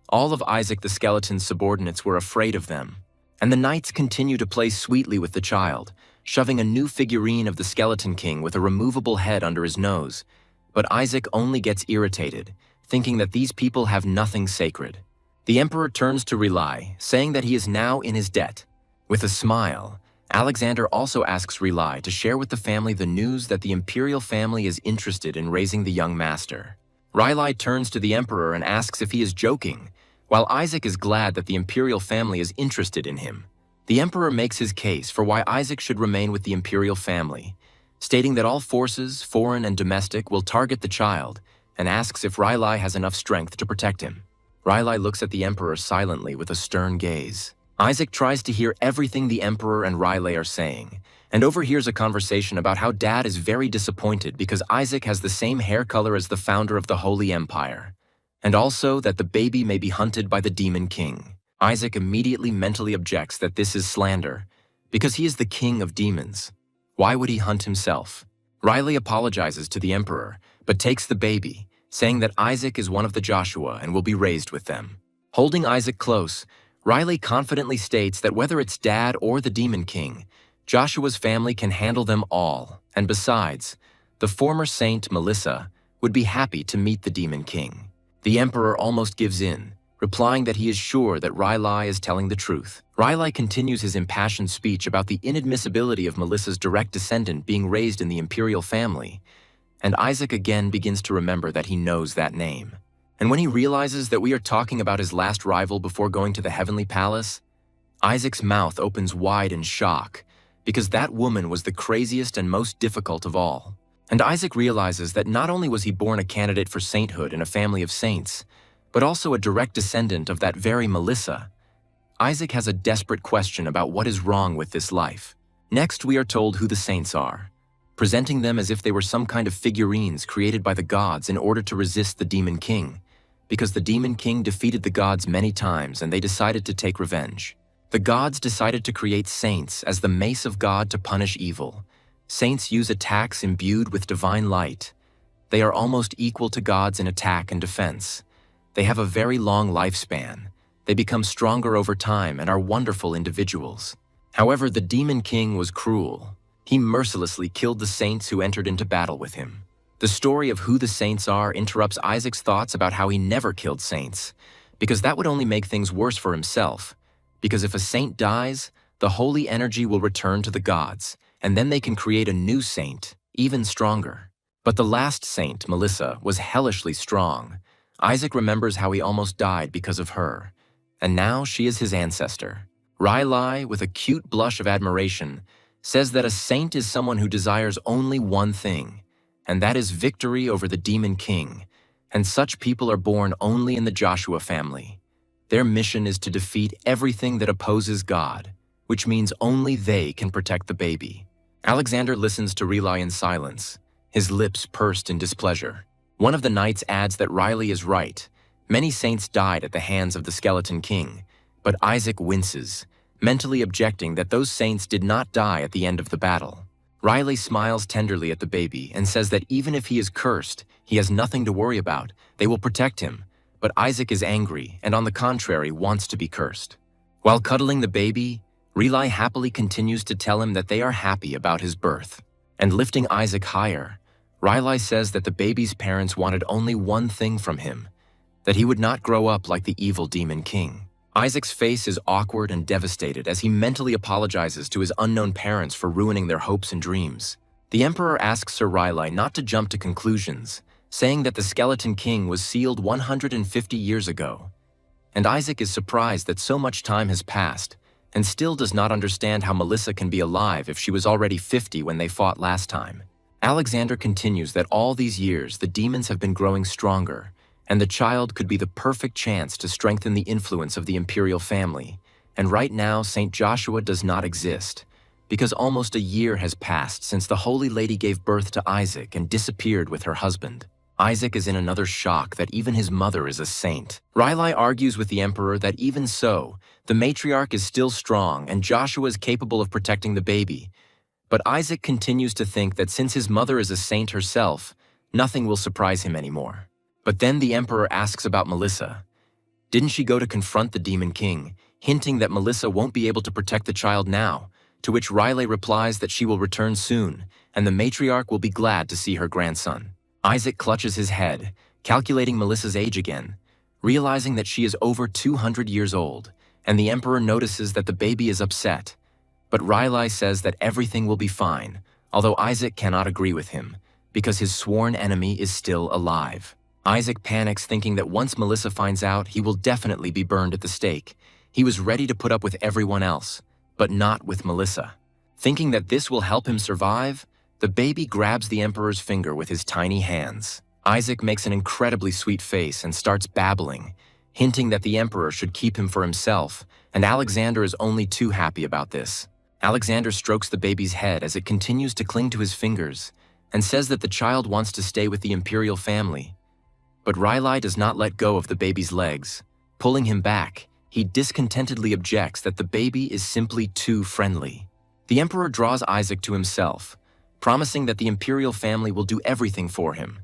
All of Isaac the skeleton's subordinates were afraid of them, and the knights continue to play sweetly with the child, shoving a new figurine of the skeleton king with a removable head under his nose. But Isaac only gets irritated, thinking that these people have nothing sacred. The emperor turns to Riley, saying that he is now in his debt. With a smile, Alexander also asks Riley to share with the family the news that the imperial family is interested in raising the young master. Riley turns to the emperor and asks if he is joking, while Isaac is glad that the imperial family is interested in him. The emperor makes his case for why Isaac should remain with the imperial family, stating that all forces, foreign and domestic, will target the child, and asks if Riley has enough strength to protect him. Riley looks at the emperor silently with a stern gaze. Isaac tries to hear everything the emperor and Riley are saying, and overhears a conversation about how Dad is very disappointed because Isaac has the same hair color as the founder of the Holy Empire, and also that the baby may be hunted by the Demon King. Isaac immediately mentally objects that this is slander, because he is the king of demons. Why would he hunt himself? Riley apologizes to the emperor, but takes the baby, saying that Isaac is one of the Joshua and will be raised with them. Holding Isaac close, Riley confidently states that whether it's Dad or the Demon King, Joshua's family can handle them all, and besides, the former saint, Melissa, would be happy to meet the Demon King. The emperor almost gives in, replying that he is sure that Riley is telling the truth. Riley continues his impassioned speech about the inadmissibility of Melissa's direct descendant being raised in the imperial family, and Isaac again begins to remember that he knows that name. And when he realizes that we are talking about his last rival before going to the heavenly palace, Isaac's mouth opens wide in shock, because that woman was the craziest and most difficult of all. And Isaac realizes that not only was he born a candidate for sainthood in a family of saints, but also a direct descendant of that very Melissa. Isaac has a desperate question about what is wrong with this life. Next, we are told who the saints are, presenting them as if they were some kind of figurines created by the gods in order to resist the Demon King, because the Demon King defeated the gods many times and they decided to take revenge. The gods decided to create saints as the mace of God to punish evil. Saints use attacks imbued with divine light. They are almost equal to gods in attack and defense. They have a very long lifespan. They become stronger over time and are wonderful individuals. However, the Demon King was cruel. He mercilessly killed the saints who entered into battle with him. The story of who the saints are interrupts Isaac's thoughts about how he never killed saints, because that would only make things worse for himself. Because if a saint dies, the holy energy will return to the gods, and then they can create a new saint, even stronger. But the last saint, Melissa, was hellishly strong. Isaac remembers how he almost died because of her, and now she is his ancestor. Riley, with a cute blush of admiration, says that a saint is someone who desires only one thing, and that is victory over the Demon King, and such people are born only in the Joshua family. Their mission is to defeat everything that opposes God, which means only they can protect the baby. Alexander listens to Riley in silence, his lips pursed in displeasure. One of the knights adds that Riley is right. Many saints died at the hands of the Skeleton King, but Isaac winces, mentally objecting that those saints did not die at the end of the battle. Riley smiles tenderly at the baby and says that even if he is cursed, he has nothing to worry about. They will protect him. But Isaac is angry and, on the contrary, wants to be cursed. While cuddling the baby, Riley happily continues to tell him that they are happy about his birth. And lifting Isaac higher, Riley says that the baby's parents wanted only one thing from him, that he would not grow up like the evil demon king. Isaac's face is awkward and devastated as he mentally apologizes to his unknown parents for ruining their hopes and dreams. The Emperor asks Sir Riley not to jump to conclusions, saying that the Skeleton King was sealed 150 years ago. And Isaac is surprised that so much time has passed and still does not understand how Melissa can be alive if she was already 50 when they fought last time. Alexander continues that all these years the demons have been growing stronger, and the child could be the perfect chance to strengthen the influence of the imperial family. And right now, Saint Joshua does not exist, because almost a year has passed since the Holy Lady gave birth to Isaac and disappeared with her husband. Isaac is in another shock that even his mother is a saint. Riley argues with the Emperor that even so, the matriarch is still strong and Joshua is capable of protecting the baby. But Isaac continues to think that since his mother is a saint herself, nothing will surprise him anymore. But then the Emperor asks about Melissa. Didn't she go to confront the Demon King, hinting that Melissa won't be able to protect the child now, to which Riley replies that she will return soon, and the matriarch will be glad to see her grandson. Isaac clutches his head, calculating Melissa's age again, realizing that she is over 200 years old, and the Emperor notices that the baby is upset. But Riley says that everything will be fine, although Isaac cannot agree with him, because his sworn enemy is still alive. Isaac panics, thinking that once Melissa finds out, he will definitely be burned at the stake. He was ready to put up with everyone else, but not with Melissa. Thinking that this will help him survive, the baby grabs the Emperor's finger with his tiny hands. Isaac makes an incredibly sweet face and starts babbling, hinting that the Emperor should keep him for himself, and Alexander is only too happy about this. Alexander strokes the baby's head as it continues to cling to his fingers, and says that the child wants to stay with the imperial family. But Riley does not let go of the baby's legs. Pulling him back, he discontentedly objects that the baby is simply too friendly. The Emperor draws Isaac to himself, promising that the imperial family will do everything for him,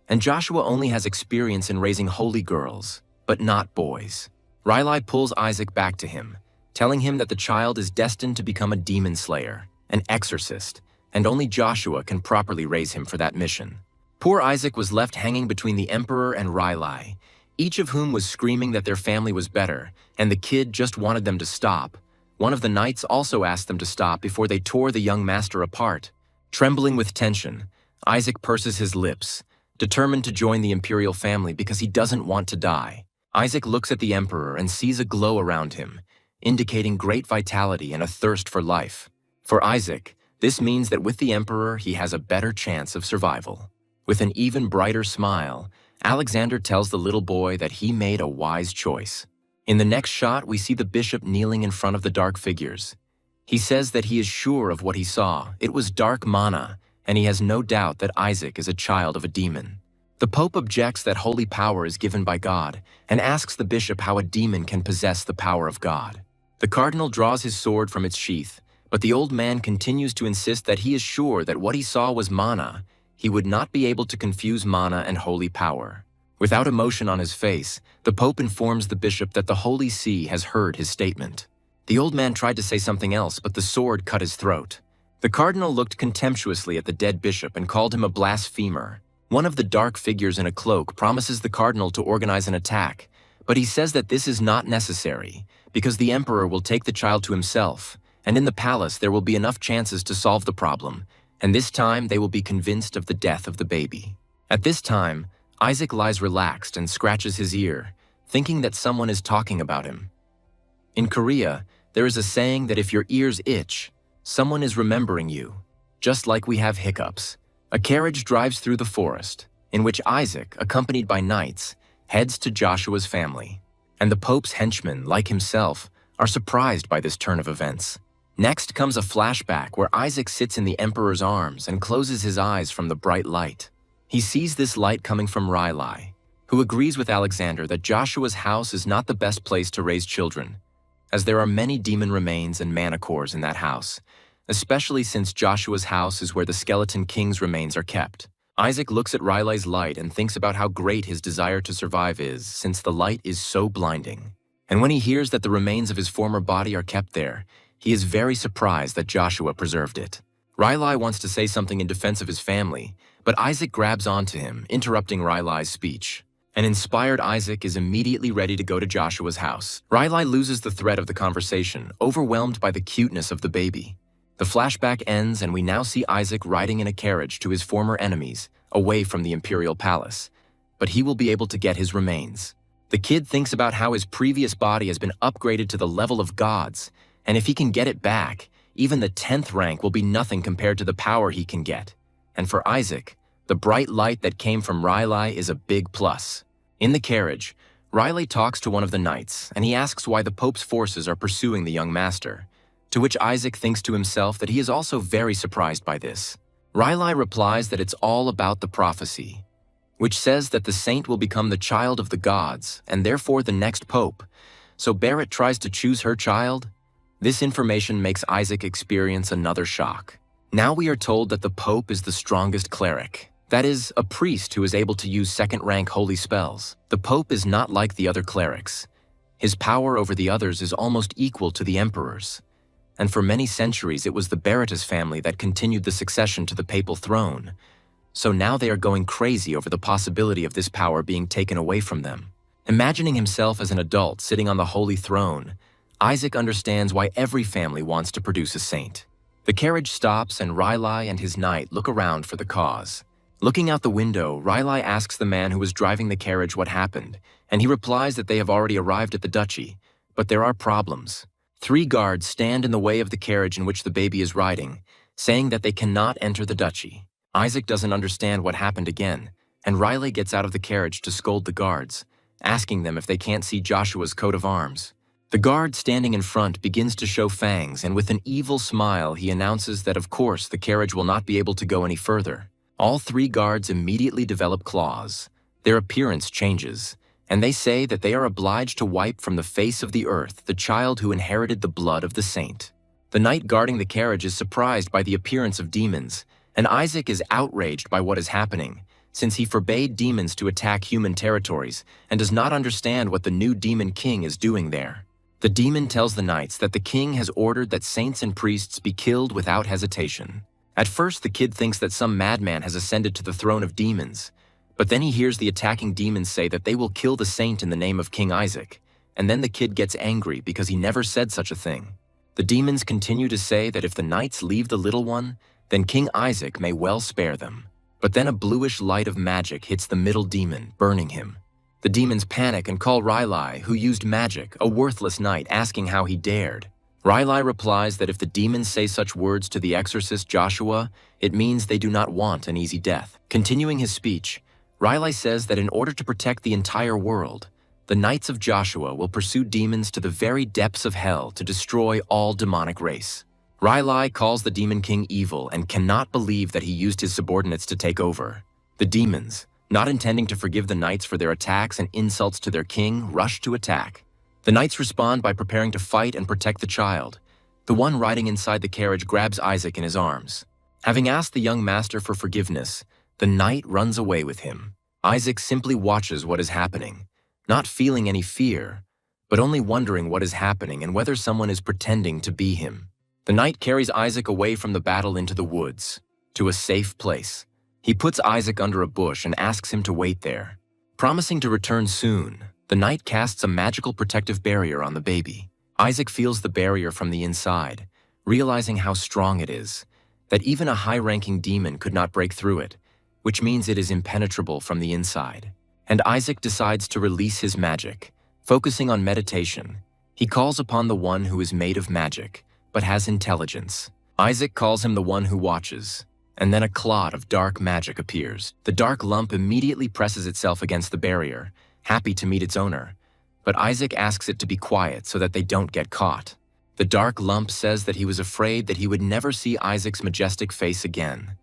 and Joshua only has experience in raising holy girls, but not boys. Riley pulls Isaac back to him, telling him that the child is destined to become a demon slayer, an exorcist, and only Joshua can properly raise him for that mission. Poor Isaac was left hanging between the Emperor and Riley, each of whom was screaming that their family was better, and the kid just wanted them to stop. One of the knights also asked them to stop before they tore the young master apart. Trembling with tension, Isaac purses his lips, determined to join the imperial family because he doesn't want to die. Isaac looks at the Emperor and sees a glow around him, indicating great vitality and a thirst for life. For Isaac, this means that with the Emperor, he has a better chance of survival. With an even brighter smile, Alexander tells the little boy that he made a wise choice. In the next shot, we see the bishop kneeling in front of the dark figures. He says that he is sure of what he saw. It was dark mana, and he has no doubt that Isaac is a child of a demon. The Pope objects that holy power is given by God and asks the bishop how a demon can possess the power of God. The cardinal draws his sword from its sheath, but the old man continues to insist that he is sure that what he saw was mana. He would not be able to confuse mana and holy power. Without emotion on his face, the Pope informs the bishop that the Holy See has heard his statement. The old man tried to say something else, but the sword cut his throat. The cardinal looked contemptuously at the dead bishop and called him a blasphemer. One of the dark figures in a cloak promises the cardinal to organize an attack, but he says that this is not necessary, because the Emperor will take the child to himself, and in the palace there will be enough chances to solve the problem, and this time they will be convinced of the death of the baby. At this time, Isaac lies relaxed and scratches his ear, thinking that someone is talking about him. In Korea, there is a saying that if your ears itch, someone is remembering you, just like we have hiccups. A carriage drives through the forest, in which Isaac, accompanied by knights, heads to Joshua's family. And the Pope's henchmen, like himself, are surprised by this turn of events. Next comes a flashback where Isaac sits in the Emperor's arms and closes his eyes from the bright light. He sees this light coming from Riley, who agrees with Alexander that Joshua's house is not the best place to raise children, as there are many demon remains and manacores in that house, especially since Joshua's house is where the skeleton king's remains are kept. Isaac looks at Riley's light and thinks about how great his desire to survive is, since the light is so blinding. And when he hears that the remains of his former body are kept there, he is very surprised that Joshua preserved it. Riley wants to say something in defense of his family, but Isaac grabs onto him, interrupting Riley's speech. An inspired Isaac is immediately ready to go to Joshua's house. Riley loses the thread of the conversation, overwhelmed by the cuteness of the baby. The flashback ends and we now see Isaac riding in a carriage to his former enemies, away from the imperial palace. But he will be able to get his remains. The kid thinks about how his previous body has been upgraded to the level of gods, and if he can get it back, even the 10th rank will be nothing compared to the power he can get. And for Isaac, the bright light that came from Riley is a big plus. In the carriage, Riley talks to one of the knights, and he asks why the Pope's forces are pursuing the young master, to which Isaac thinks to himself that he is also very surprised by this. Riley replies that it's all about the prophecy, which says that the saint will become the child of the gods, and therefore the next pope. So Barrett tries to choose her child. This information makes Isaac experience another shock. Now we are told that the Pope is the strongest cleric. That is, a priest who is able to use second-rank holy spells. The Pope is not like the other clerics. His power over the others is almost equal to the Emperor's. And for many centuries it was the Barrettus family that continued the succession to the papal throne. So now they are going crazy over the possibility of this power being taken away from them. Imagining himself as an adult sitting on the holy throne, Isaac understands why every family wants to produce a saint. The carriage stops and Riley and his knight look around for the cause. Looking out the window, Riley asks the man who was driving the carriage what happened, and he replies that they have already arrived at the duchy, but there are problems. 3 guards stand in the way of the carriage in which the baby is riding, saying that they cannot enter the duchy. Isaac doesn't understand what happened again, and Riley gets out of the carriage to scold the guards, asking them if they can't see Joshua's coat of arms. The guard standing in front begins to show fangs, and with an evil smile he announces that of course the carriage will not be able to go any further. All 3 guards immediately develop claws. Their appearance changes, and they say that they are obliged to wipe from the face of the earth the child who inherited the blood of the saint. The knight guarding the carriage is surprised by the appearance of demons, and Isaac is outraged by what is happening, since he forbade demons to attack human territories and does not understand what the new demon king is doing there. The demon tells the knights that the king has ordered that saints and priests be killed without hesitation. At first, the kid thinks that some madman has ascended to the throne of demons, but then he hears the attacking demons say that they will kill the saint in the name of King Isaac, and then the kid gets angry because he never said such a thing. The demons continue to say that if the knights leave the little one, then King Isaac may well spare them. But then a bluish light of magic hits the middle demon, burning him. The demons panic and call Riley, who used magic, a worthless knight, asking how he dared. Riley replies that if the demons say such words to the exorcist Joshua, it means they do not want an easy death. Continuing his speech, Riley says that in order to protect the entire world, the Knights of Joshua will pursue demons to the very depths of hell to destroy all demonic race. Riley calls the Demon King evil and cannot believe that he used his subordinates to take over. The demons, not intending to forgive the knights for their attacks and insults to their king, rush to attack. The knights respond by preparing to fight and protect the child. The one riding inside the carriage grabs Isaac in his arms. Having asked the young master for forgiveness, the knight runs away with him. Isaac simply watches what is happening, not feeling any fear, but only wondering what is happening and whether someone is pretending to be him. The knight carries Isaac away from the battle into the woods, to a safe place. He puts Isaac under a bush and asks him to wait there. Promising to return soon, the knight casts a magical protective barrier on the baby. Isaac feels the barrier from the inside, realizing how strong it is, that even a high-ranking demon could not break through it, which means it is impenetrable from the inside. And Isaac decides to release his magic, focusing on meditation. He calls upon the one who is made of magic, but has intelligence. Isaac calls him the one who watches, and then a clod of dark magic appears. The dark lump immediately presses itself against the barrier, happy to meet its owner, but Isaac asks it to be quiet so that they don't get caught. The dark lump says that he was afraid that he would never see Isaac's majestic face again.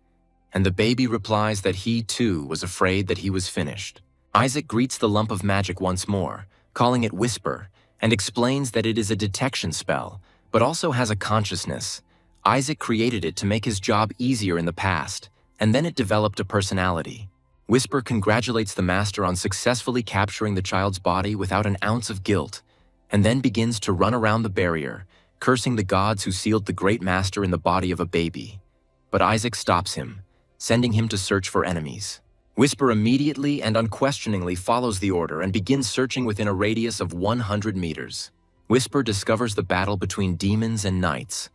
And the baby replies that he, too, was afraid that he was finished. Isaac greets the lump of magic once more, calling it Whisper, and explains that it is a detection spell, but also has a consciousness. Isaac created it to make his job easier in the past, and then it developed a personality. Whisper congratulates the master on successfully capturing the child's body without an ounce of guilt, and then begins to run around the barrier, cursing the gods who sealed the great master in the body of a baby. But Isaac stops him, sending him to search for enemies. Whisper immediately and unquestioningly follows the order and begins searching within a radius of 100 meters. Whisper discovers the battle between demons and knights,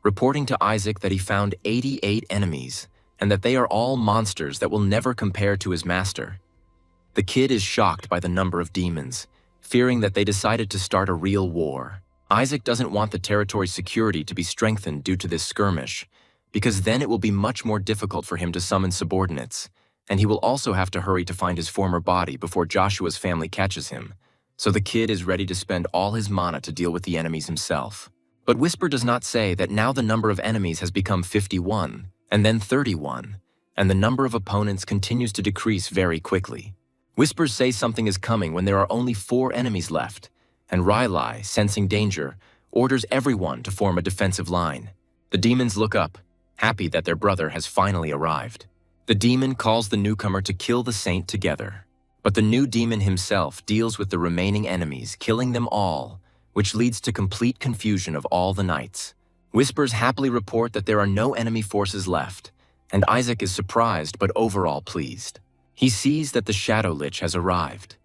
reporting to Isaac that he found 88 enemies, and that they are all monsters that will never compare to his master. The kid is shocked by the number of demons, fearing that they decided to start a real war. Isaac doesn't want the territory's security to be strengthened due to this skirmish, because then it will be much more difficult for him to summon subordinates, and he will also have to hurry to find his former body before Joshua's family catches him, so the kid is ready to spend all his mana to deal with the enemies himself. But Whisper does not say that now the number of enemies has become 51, and then 31, and the number of opponents continues to decrease very quickly. Whispers say something is coming when there are only 4 enemies left, and Riley, sensing danger, orders everyone to form a defensive line. The demons look up, happy that their brother has finally arrived. The demon calls the newcomer to kill the saint together, but the new demon himself deals with the remaining enemies, killing them all, which leads to complete confusion of all the knights. Whispers happily report that there are no enemy forces left, and Isaac is surprised but overall pleased. He sees that the Shadow Lich has arrived,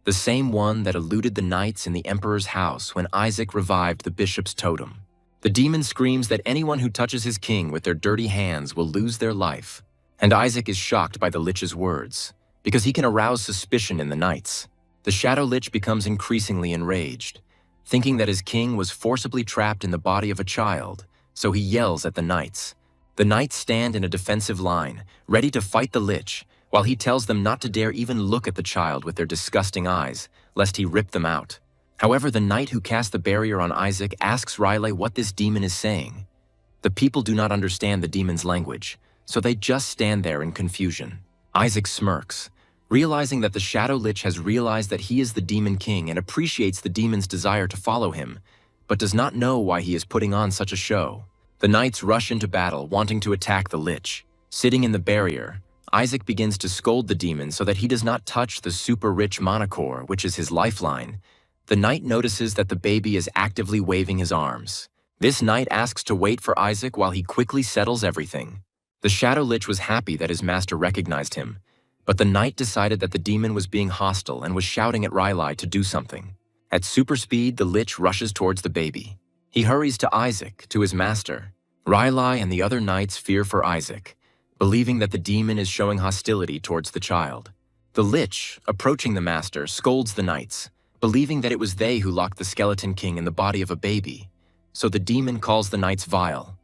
the same one that eluded the knights in the Emperor's house when Isaac revived the bishop's totem. The demon screams that anyone who touches his king with their dirty hands will lose their life, and Isaac is shocked by the Lich's words, because he can arouse suspicion in the knights. The Shadow Lich becomes increasingly enraged, thinking that his king was forcibly trapped in the body of a child, so he yells at the knights. The knights stand in a defensive line, ready to fight the Lich, while he tells them not to dare even look at the child with their disgusting eyes, lest he rip them out. However, the knight who cast the barrier on Isaac asks Riley what this demon is saying. The people do not understand the demon's language, so they just stand there in confusion. Isaac smirks, realizing that the Shadow Lich has realized that he is the Demon King and appreciates the demon's desire to follow him, but does not know why he is putting on such a show. The knights rush into battle, wanting to attack the Lich. Sitting in the barrier, Isaac begins to scold the demon so that he does not touch the super-rich mana core, which is his lifeline. The knight notices that the baby is actively waving his arms. This knight asks to wait for Isaac while he quickly settles everything. The Shadow Lich was happy that his master recognized him, but the knight decided that the demon was being hostile and was shouting at Riley to do something. At super speed, the Lich rushes towards the baby. He hurries to Isaac, to his master. Riley and the other knights fear for Isaac, believing that the demon is showing hostility towards the child. The Lich, approaching the master, scolds the knights, believing that it was they who locked the Skeleton King in the body of a baby, so the demon calls the knights vile.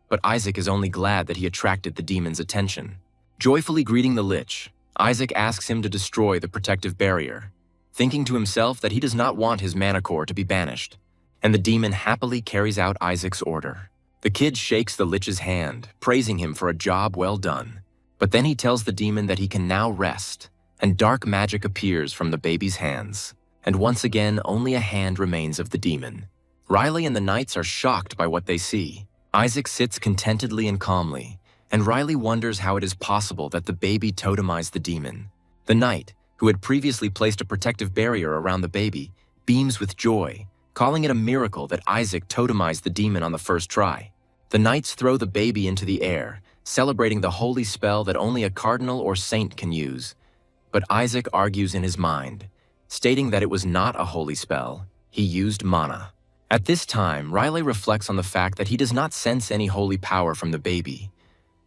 But Isaac is only glad that he attracted the demon's attention. Joyfully greeting the Lich, Isaac asks him to destroy the protective barrier, thinking to himself that he does not want his mana core to be banished, and the demon happily carries out Isaac's order. The kid shakes the Lich's hand, praising him for a job well done, but then he tells the demon that he can now rest, and dark magic appears from the baby's hands. And once again, only a hand remains of the demon. Riley and the knights are shocked by what they see. Isaac sits contentedly and calmly, and Riley wonders how it is possible that the baby totemized the demon. The knight, who had previously placed a protective barrier around the baby, beams with joy, calling it a miracle that Isaac totemized the demon on the first try. The knights throw the baby into the air, celebrating the holy spell that only a cardinal or saint can use. But Isaac argues in his mind, stating that it was not a holy spell, he used mana. At this time, Riley reflects on the fact that he does not sense any holy power from the baby,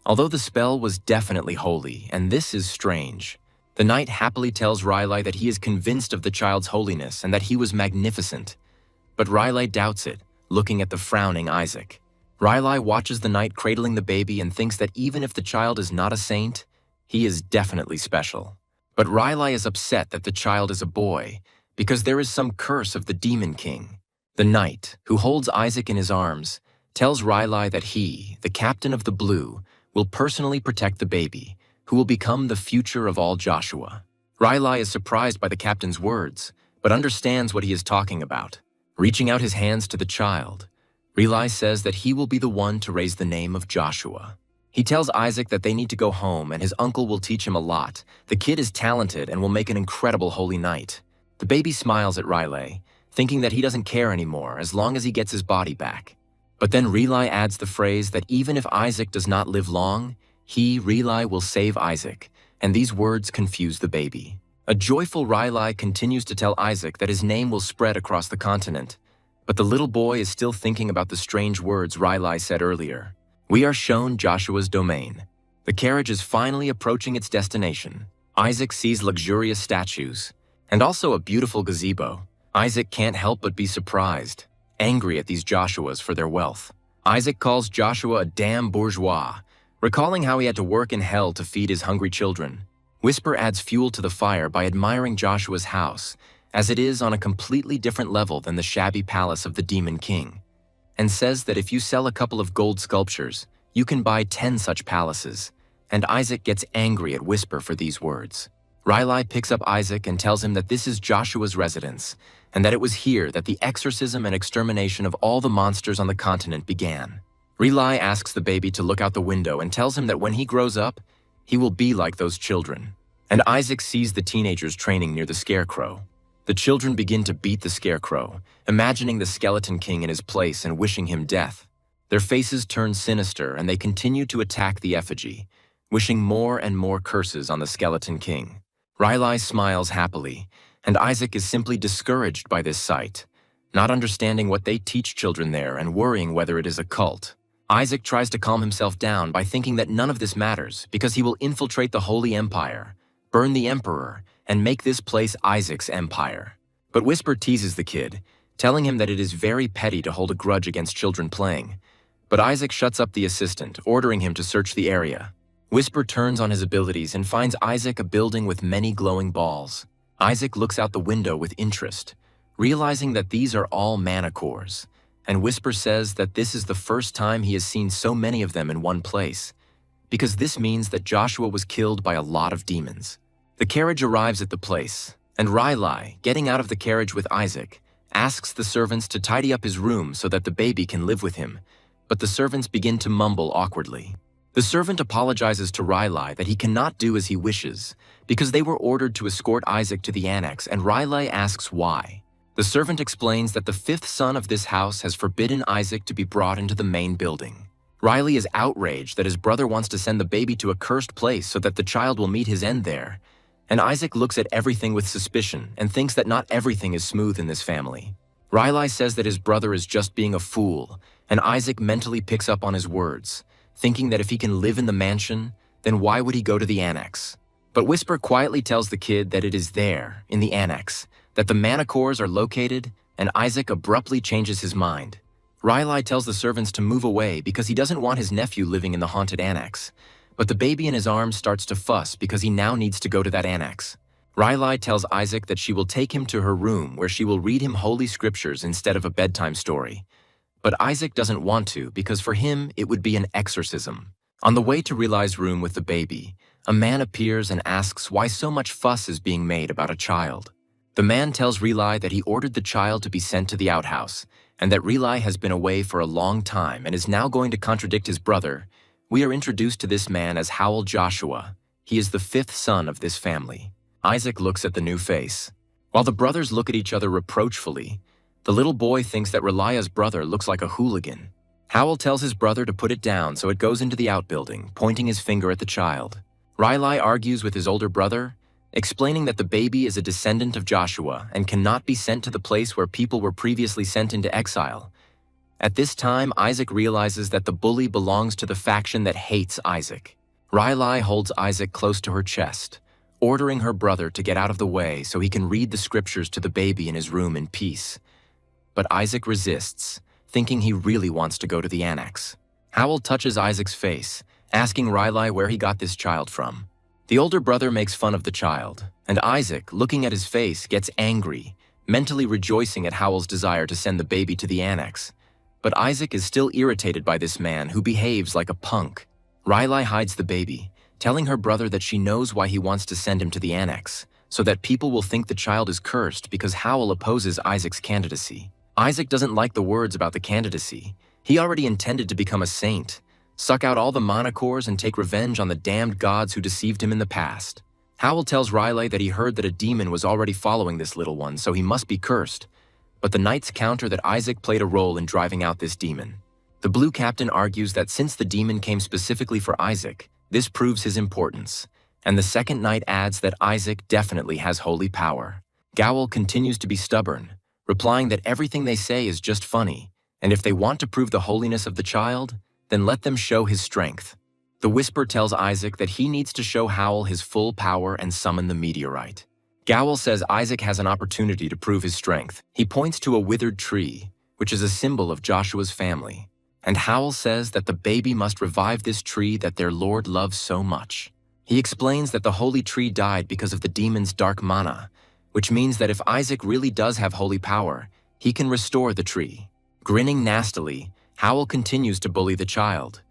although the spell was definitely holy, and this is strange. The knight happily tells Riley that he is convinced of the child's holiness and that he was magnificent, but Riley doubts it, looking at the frowning Isaac. Riley watches the knight cradling the baby and thinks that even if the child is not a saint, he is definitely special. But Riley is upset that the child is a boy, because there is some curse of the Demon King. The knight, who holds Isaac in his arms, tells Riley that he, the captain of the Blue, will personally protect the baby, who will become the future of all Joshua. Riley is surprised by the captain's words, but understands what he is talking about. Reaching out his hands to the child, Riley says that he will be the one to raise the name of Joshua. He tells Isaac that they need to go home and his uncle will teach him a lot. The kid is talented and will make an incredible holy knight. The baby smiles at Riley, thinking that he doesn't care anymore as long as he gets his body back. But then Riley adds the phrase that even if Isaac does not live long, he, Riley, will save Isaac, and these words confuse the baby. A joyful Riley continues to tell Isaac that his name will spread across the continent, but the little boy is still thinking about the strange words Riley said earlier. We are shown Joshua's domain. The carriage is finally approaching its destination. Isaac sees luxurious statues, and also a beautiful gazebo. Isaac can't help but be surprised, angry at these Joshuas for their wealth. Isaac calls Joshua a damn bourgeois, recalling how he had to work in hell to feed his hungry children. Whisper adds fuel to the fire by admiring Joshua's house, as it is on a completely different level than the shabby palace of the Demon King, and says that if you sell a couple of gold sculptures, you can buy 10 such palaces, and Isaac gets angry at Whisper for these words. Riley picks up Isaac and tells him that this is Joshua's residence, and that it was here that the exorcism and extermination of all the monsters on the continent began. Riley asks the baby to look out the window and tells him that when he grows up, he will be like those children. And Isaac sees the teenagers training near the scarecrow. The children begin to beat the scarecrow, imagining the Skeleton King in his place and wishing him death. Their faces turn sinister and they continue to attack the effigy, wishing more and more curses on the Skeleton King. Riley smiles happily, and Isaac is simply discouraged by this sight, not understanding what they teach children there and worrying whether it is a cult. Isaac tries to calm himself down by thinking that none of this matters because he will infiltrate the Holy Empire, burn the Emperor, and make this place Isaac's empire. But Whisper teases the kid, telling him that it is very petty to hold a grudge against children playing. But Isaac shuts up the assistant, ordering him to search the area. Whisper turns on his abilities and finds Isaac a building with many glowing balls. Isaac looks out the window with interest, realizing that these are all mana cores, and Whisper says that this is the first time he has seen so many of them in one place, because this means that Joshua was killed by a lot of demons. The carriage arrives at the place, and Riley, getting out of the carriage with Isaac, asks the servants to tidy up his room so that the baby can live with him, but the servants begin to mumble awkwardly. The servant apologizes to Riley that he cannot do as he wishes, because they were ordered to escort Isaac to the annex, and Riley asks why. The servant explains that the fifth son of this house has forbidden Isaac to be brought into the main building. Riley is outraged that his brother wants to send the baby to a cursed place so that the child will meet his end there, and Isaac looks at everything with suspicion and thinks that not everything is smooth in this family. Riley says that his brother is just being a fool, and Isaac mentally picks up on his words, thinking that if he can live in the mansion, then why would he go to the annex? But Whisper quietly tells the kid that it is there, in the annex, that the mana cores are located, and Isaac abruptly changes his mind. Riley tells the servants to move away because he doesn't want his nephew living in the haunted annex, but the baby in his arms starts to fuss because he now needs to go to that annex. Riley tells Isaac that she will take him to her room where she will read him holy scriptures instead of a bedtime story. But Isaac doesn't want to because for him it would be an exorcism. On the way to Riley's room with the baby, a man appears and asks why so much fuss is being made about a child. The man tells Riley that he ordered the child to be sent to the outhouse, and that Riley has been away for a long time and is now going to contradict his brother. We are introduced to this man as Howell Joshua. He is the fifth son of this family. Isaac looks at the new face. While the brothers look at each other reproachfully, the little boy thinks that Relia's brother looks like a hooligan. Howell tells his brother to put it down, so it goes into the outbuilding, pointing his finger at the child. Riley argues with his older brother, explaining that the baby is a descendant of Joshua and cannot be sent to the place where people were previously sent into exile. At this time, Isaac realizes that the bully belongs to the faction that hates Isaac. Riley holds Isaac close to her chest, ordering her brother to get out of the way so he can read the scriptures to the baby in his room in peace. But Isaac resists, thinking he really wants to go to the annex. Howell touches Isaac's face, asking Riley where he got this child from. The older brother makes fun of the child, and Isaac, looking at his face, gets angry, mentally rejoicing at Howell's desire to send the baby to the annex. But Isaac is still irritated by this man who behaves like a punk. Riley hides the baby, telling her brother that she knows why he wants to send him to the annex, so that people will think the child is cursed because Howell opposes Isaac's candidacy. Isaac doesn't like the words about the candidacy. He already intended to become a saint, suck out all the mana cores and take revenge on the damned gods who deceived him in the past. Howell tells Riley that he heard that a demon was already following this little one, so he must be cursed. But the knights counter that Isaac played a role in driving out this demon. The Blue Captain argues that since the demon came specifically for Isaac, this proves his importance. And the second knight adds that Isaac definitely has holy power. Gowl continues to be stubborn, replying that everything they say is just funny, and if they want to prove the holiness of the child, then let them show his strength. The Whisper tells Isaac that he needs to show Howl his full power and summon the meteorite. Gowl says Isaac has an opportunity to prove his strength. He points to a withered tree, which is a symbol of Joshua's family. And Howl says that the baby must revive this tree that their Lord loves so much. He explains that the holy tree died because of the demon's dark mana, which means that if Isaac really does have holy power, he can restore the tree. Grinning nastily, Howl continues to bully the child.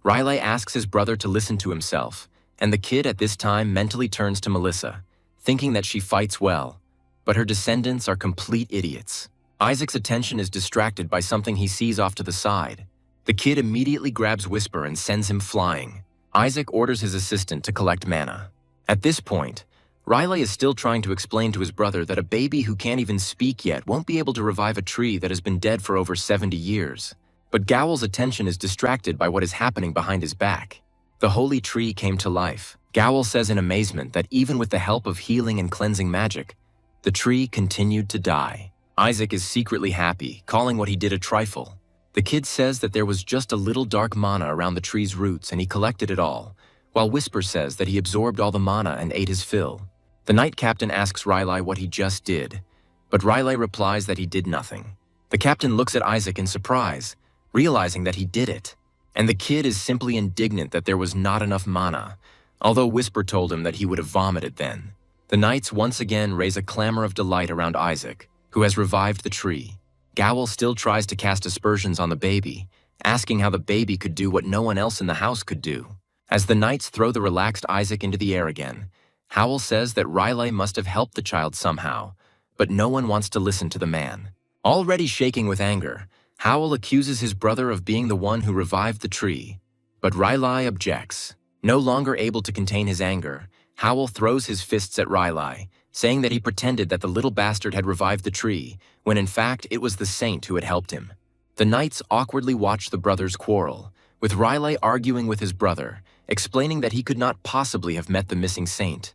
Riley asks his brother to listen to himself, and the kid at this time mentally turns to Melissa, thinking that she fights well, but her descendants are complete idiots. Isaac's attention is distracted by something he sees off to the side. The kid immediately grabs Whisper and sends him flying. Isaac orders his assistant to collect mana. At this point, Riley is still trying to explain to his brother that a baby who can't even speak yet won't be able to revive a tree that has been dead for over 70 years. But Gowl's attention is distracted by what is happening behind his back. The holy tree came to life. Gowl says in amazement that even with the help of healing and cleansing magic, the tree continued to die. Isaac is secretly happy, calling what he did a trifle. The kid says that there was just a little dark mana around the tree's roots and he collected it all, while Whisper says that he absorbed all the mana and ate his fill. The knight captain asks Riley what he just did, but Riley replies that he did nothing. The captain looks at Isaac in surprise, realizing that he did it, and the kid is simply indignant that there was not enough mana, although Whisper told him that he would have vomited then. The knights once again raise a clamor of delight around Isaac, who has revived the tree. Gowl still tries to cast aspersions on the baby, asking how the baby could do what no one else in the house could do. As the knights throw the relaxed Isaac into the air again, Howl says that Riley must have helped the child somehow, but no one wants to listen to the man. Already shaking with anger, Howl accuses his brother of being the one who revived the tree, but Riley objects. No longer able to contain his anger, Howl throws his fists at Riley, saying that he pretended that the little bastard had revived the tree, when in fact it was the saint who had helped him. The knights awkwardly watch the brothers quarrel, with Riley arguing with his brother, explaining that he could not possibly have met the missing saint,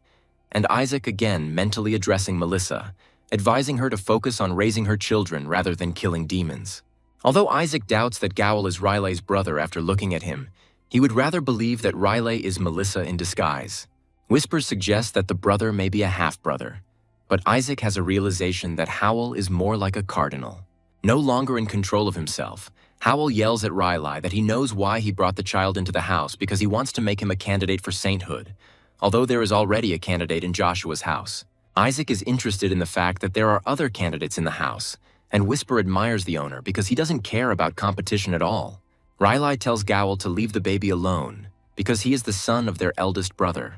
and Isaac again mentally addressing Melissa, advising her to focus on raising her children rather than killing demons. Although Isaac doubts that Gowl is Riley's brother after looking at him, he would rather believe that Riley is Melissa in disguise. Whispers suggest that the brother may be a half-brother, but Isaac has a realization that Howl is more like a cardinal. No longer in control of himself, Howl yells at Riley that he knows why he brought the child into the house because he wants to make him a candidate for sainthood, although there is already a candidate in Joshua's house. Isaac is interested in the fact that there are other candidates in the house, and Whisper admires the owner because he doesn't care about competition at all. Riley tells Gowl to leave the baby alone because he is the son of their eldest brother,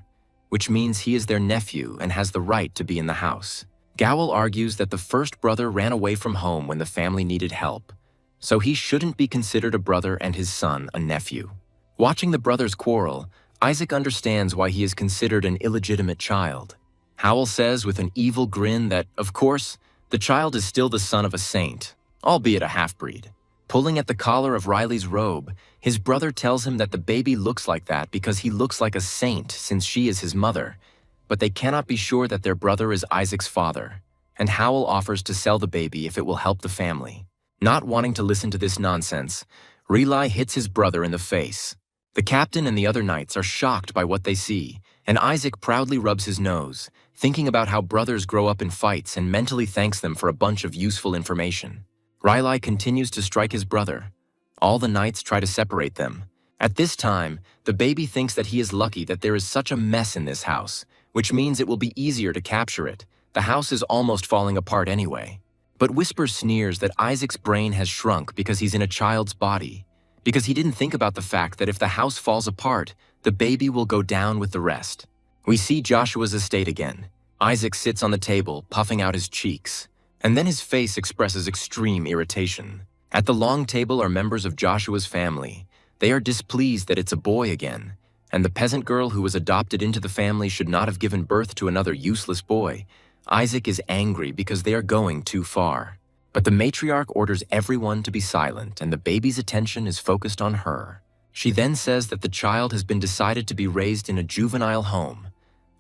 which means he is their nephew and has the right to be in the house. Gowl argues that the first brother ran away from home when the family needed help, so he shouldn't be considered a brother and his son a nephew. Watching the brothers quarrel, Isaac understands why he is considered an illegitimate child. Howl says with an evil grin that, of course, the child is still the son of a saint, albeit a half-breed. Pulling at the collar of Riley's robe, his brother tells him that the baby looks like that because he looks like a saint since she is his mother, but they cannot be sure that their brother is Isaac's father, and Howl offers to sell the baby if it will help the family. Not wanting to listen to this nonsense, Riley hits his brother in the face. The captain and the other knights are shocked by what they see, and Isaac proudly rubs his nose, thinking about how brothers grow up in fights and mentally thanks them for a bunch of useful information. Riley continues to strike his brother. All the knights try to separate them. At this time, the baby thinks that he is lucky that there is such a mess in this house, which means it will be easier to capture it, The house is almost falling apart anyway. But Whisper sneers that Isaac's brain has shrunk because he's in a child's body, because he didn't think about the fact that if the house falls apart, the baby will go down with the rest. We see Joshua's estate again. Isaac sits on the table, puffing out his cheeks, and then his face expresses extreme irritation. At the long table are members of Joshua's family. They are displeased that it's a boy again, and the peasant girl who was adopted into the family should not have given birth to another useless boy. Isaac is angry because they are going too far. But the matriarch orders everyone to be silent, and the baby's attention is focused on her. She then says that the child has been decided to be raised in a juvenile home,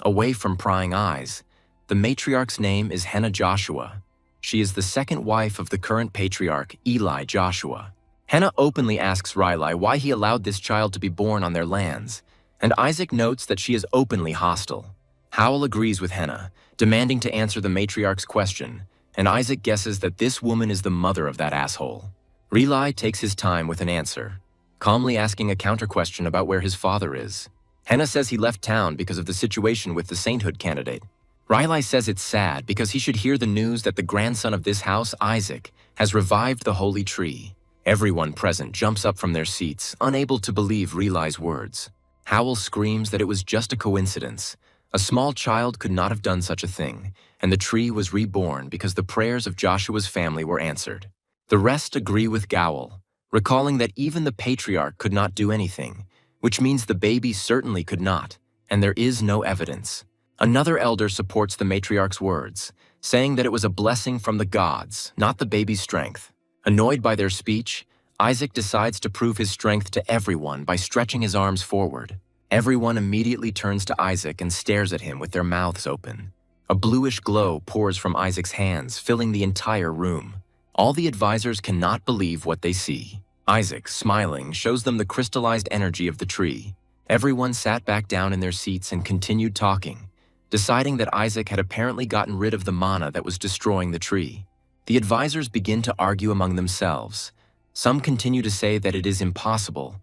away from prying eyes. The matriarch's name is Henna Joshua. She is the second wife of the current patriarch, Eli Joshua. Henna openly asks Riley why he allowed this child to be born on their lands, and Isaac notes that she is openly hostile. Howell agrees with Henna, demanding to answer the matriarch's question, and Isaac guesses that this woman is the mother of that asshole. Riley takes his time with an answer, calmly asking a counter-question about where his father is. Henna says he left town because of the situation with the sainthood candidate. Riley says it's sad because he should hear the news that the grandson of this house, Isaac, has revived the holy tree. Everyone present jumps up from their seats, unable to believe Riley's words. Howell screams that it was just a coincidence. A small child could not have done such a thing, and the tree was reborn because the prayers of Joshua's family were answered. The rest agree with Gowell, recalling that even the patriarch could not do anything, which means the baby certainly could not, and there is no evidence. Another elder supports the matriarch's words, saying that it was a blessing from the gods, not the baby's strength. Annoyed by their speech, Isaac decides to prove his strength to everyone by stretching his arms forward. Everyone immediately turns to Isaac and stares at him with their mouths open. A bluish glow pours from Isaac's hands, filling the entire room. All the advisors cannot believe what they see. Isaac, smiling, shows them the crystallized energy of the tree. Everyone sat back down in their seats and continued talking, deciding that Isaac had apparently gotten rid of the mana that was destroying the tree. The advisors begin to argue among themselves. Some continue to say that it is impossible,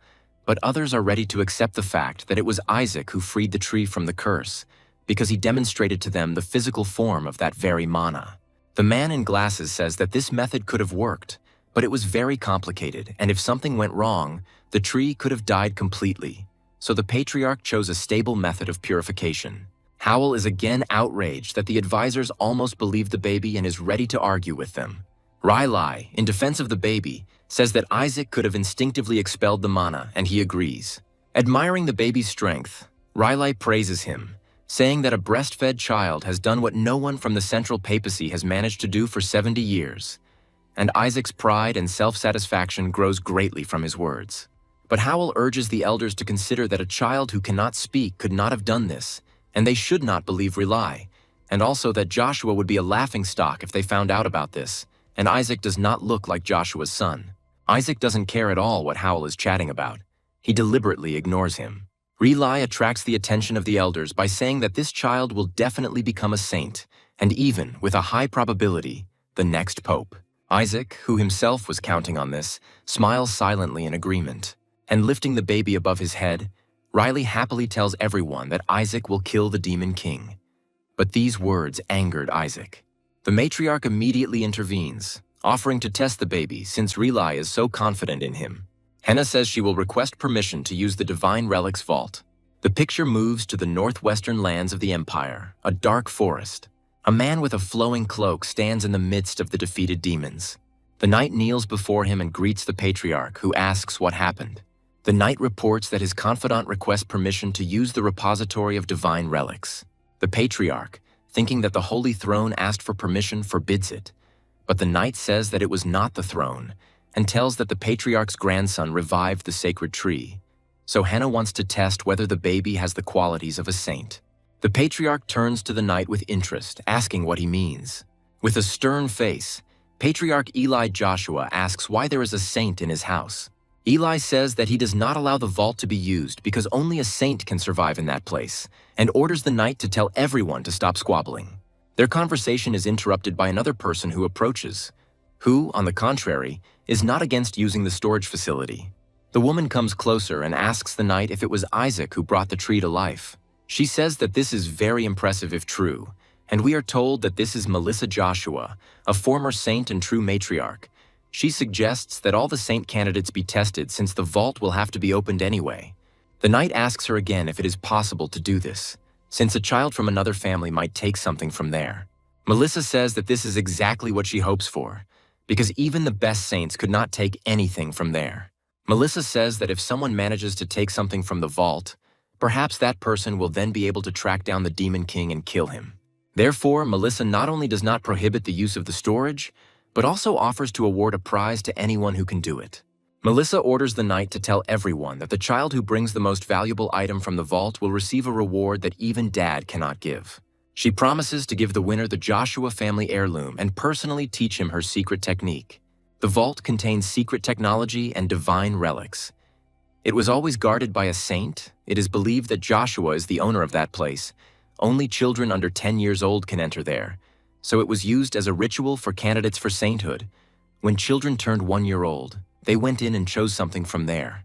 but others are ready to accept the fact that it was Isaac who freed the tree from the curse, because he demonstrated to them the physical form of that very mana. The man in glasses says that this method could have worked, but it was very complicated, and if something went wrong, the tree could have died completely. So the patriarch chose a stable method of purification. Howell is again outraged that the advisors almost believe the baby and is ready to argue with them. Riley, in defense of the baby, says that Isaac could have instinctively expelled the mana, and he agrees. Admiring the baby's strength, Riley praises him, saying that a breastfed child has done what no one from the central papacy has managed to do for 70 years. And Isaac's pride and self-satisfaction grows greatly from his words. But Howell urges the elders to consider that a child who cannot speak could not have done this, and they should not believe Riley, and also that Joshua would be a laughingstock if they found out about this, and Isaac does not look like Joshua's son. Isaac doesn't care at all what Howell is chatting about. He deliberately ignores him. Riley attracts the attention of the elders by saying that this child will definitely become a saint, and even, with a high probability, the next pope. Isaac, who himself was counting on this, smiles silently in agreement, and lifting the baby above his head, Riley happily tells everyone that Isaac will kill the demon king. But these words angered Isaac. The matriarch immediately intervenes, offering to test the baby since Riley is so confident in him. Henna says she will request permission to use the divine relics vault. The picture moves to the northwestern lands of the empire, a dark forest. A man with a flowing cloak stands in the midst of the defeated demons. The knight kneels before him and greets the patriarch, who asks what happened. The knight reports that his confidant requests permission to use the repository of divine relics. The patriarch, thinking that the Holy Throne asked for permission, forbids it. But the knight says that it was not the throne, and tells that the patriarch's grandson revived the sacred tree. So Henna wants to test whether the baby has the qualities of a saint. The patriarch turns to the knight with interest, asking what he means. With a stern face, Patriarch Eli Joshua asks why there is a saint in his house. Eli says that he does not allow the vault to be used because only a saint can survive in that place, and orders the knight to tell everyone to stop squabbling. Their conversation is interrupted by another person who approaches, who, on the contrary, is not against using the storage facility. The woman comes closer and asks the knight if it was Isaac who brought the tree to life. She says that this is very impressive if true, and we are told that this is Melissa Joshua, a former saint and true matriarch. She suggests that all the saint candidates be tested since the vault will have to be opened anyway. The knight asks her again if it is possible to do this, since a child from another family might take something from there. Melissa says that this is exactly what she hopes for, because even the best saints could not take anything from there. Melissa says that if someone manages to take something from the vault, perhaps that person will then be able to track down the Demon King and kill him. Therefore, Melissa not only does not prohibit the use of the storage, but also offers to award a prize to anyone who can do it. Melissa orders the knight to tell everyone that the child who brings the most valuable item from the vault will receive a reward that even Dad cannot give. She promises to give the winner the Joshua family heirloom and personally teach him her secret technique. The vault contains secret technology and divine relics. It was always guarded by a saint. It is believed that Joshua is the owner of that place. Only children under 10 years old can enter there, so it was used as a ritual for candidates for sainthood. When children turned 1 year old, they went in and chose something from there.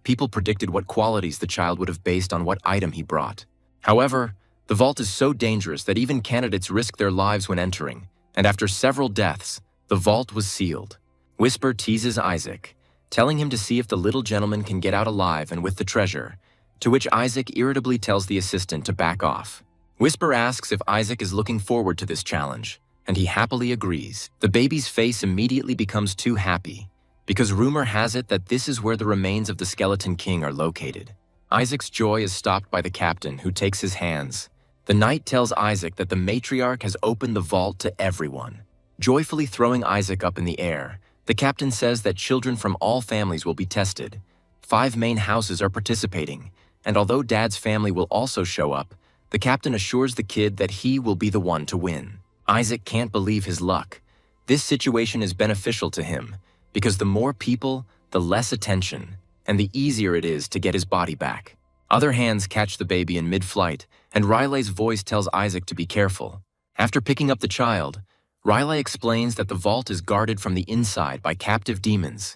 People predicted what qualities the child would have based on what item he brought. However, the vault is so dangerous that even candidates risk their lives when entering, and after several deaths, the vault was sealed. Whisper teases Isaac, telling him to see if the little gentleman can get out alive and with the treasure, to which Isaac irritably tells the assistant to back off. Whisper asks if Isaac is looking forward to this challenge, and he happily agrees. The baby's face immediately becomes too happy, because rumor has it that this is where the remains of the Skeleton King are located. Isaac's joy is stopped by the captain, who takes his hands. The knight tells Isaac that the matriarch has opened the vault to everyone. Joyfully throwing Isaac up in the air, the captain says that children from all families will be tested. 5 main houses are participating, and although Dad's family will also show up, the captain assures the kid that he will be the one to win. Isaac can't believe his luck. This situation is beneficial to him, because the more people, the less attention, and the easier it is to get his body back. Other hands catch the baby in mid-flight, and Riley's voice tells Isaac to be careful. After picking up the child, Riley explains that the vault is guarded from the inside by captive demons,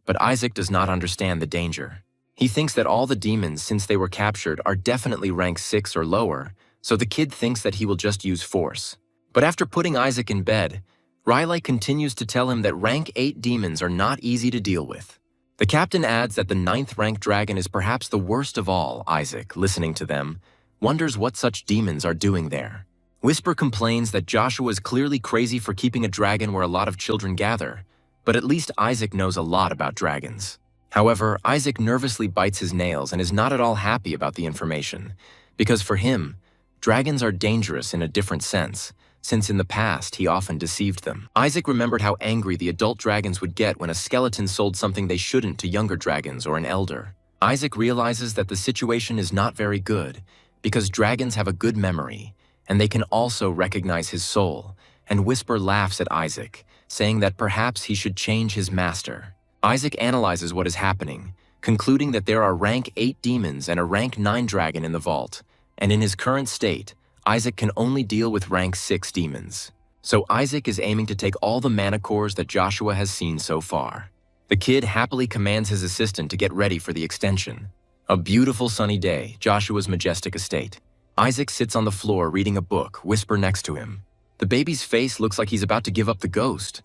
but Isaac does not understand the danger. He thinks that all the demons, since they were captured, are definitely rank 6 or lower, so the kid thinks that he will just use force. But after putting Isaac in bed, Riley continues to tell him that rank 8 demons are not easy to deal with. The captain adds that the 9th rank dragon is perhaps the worst of all. Isaac, listening to them, wonders what such demons are doing there. Whisper complains that Joshua is clearly crazy for keeping a dragon where a lot of children gather, but at least Isaac knows a lot about dragons. However, Isaac nervously bites his nails and is not at all happy about the information, because for him, dragons are dangerous in a different sense, since in the past he often deceived them. Isaac remembered how angry the adult dragons would get when a skeleton sold something they shouldn't to younger dragons or an elder. Isaac realizes that the situation is not very good, because dragons have a good memory, and they can also recognize his soul, and Whisper laughs at Isaac, saying that perhaps he should change his master. Isaac analyzes what is happening, concluding that there are rank 8 demons and a rank 9 dragon in the vault, and in his current state, Isaac can only deal with rank 6 demons. So Isaac is aiming to take all the mana cores that Joshua has seen so far. The kid happily commands his assistant to get ready for the extension. A beautiful sunny day, Joshua's majestic estate. Isaac sits on the floor reading a book, Whisper next to him. The baby's face looks like he's about to give up the ghost.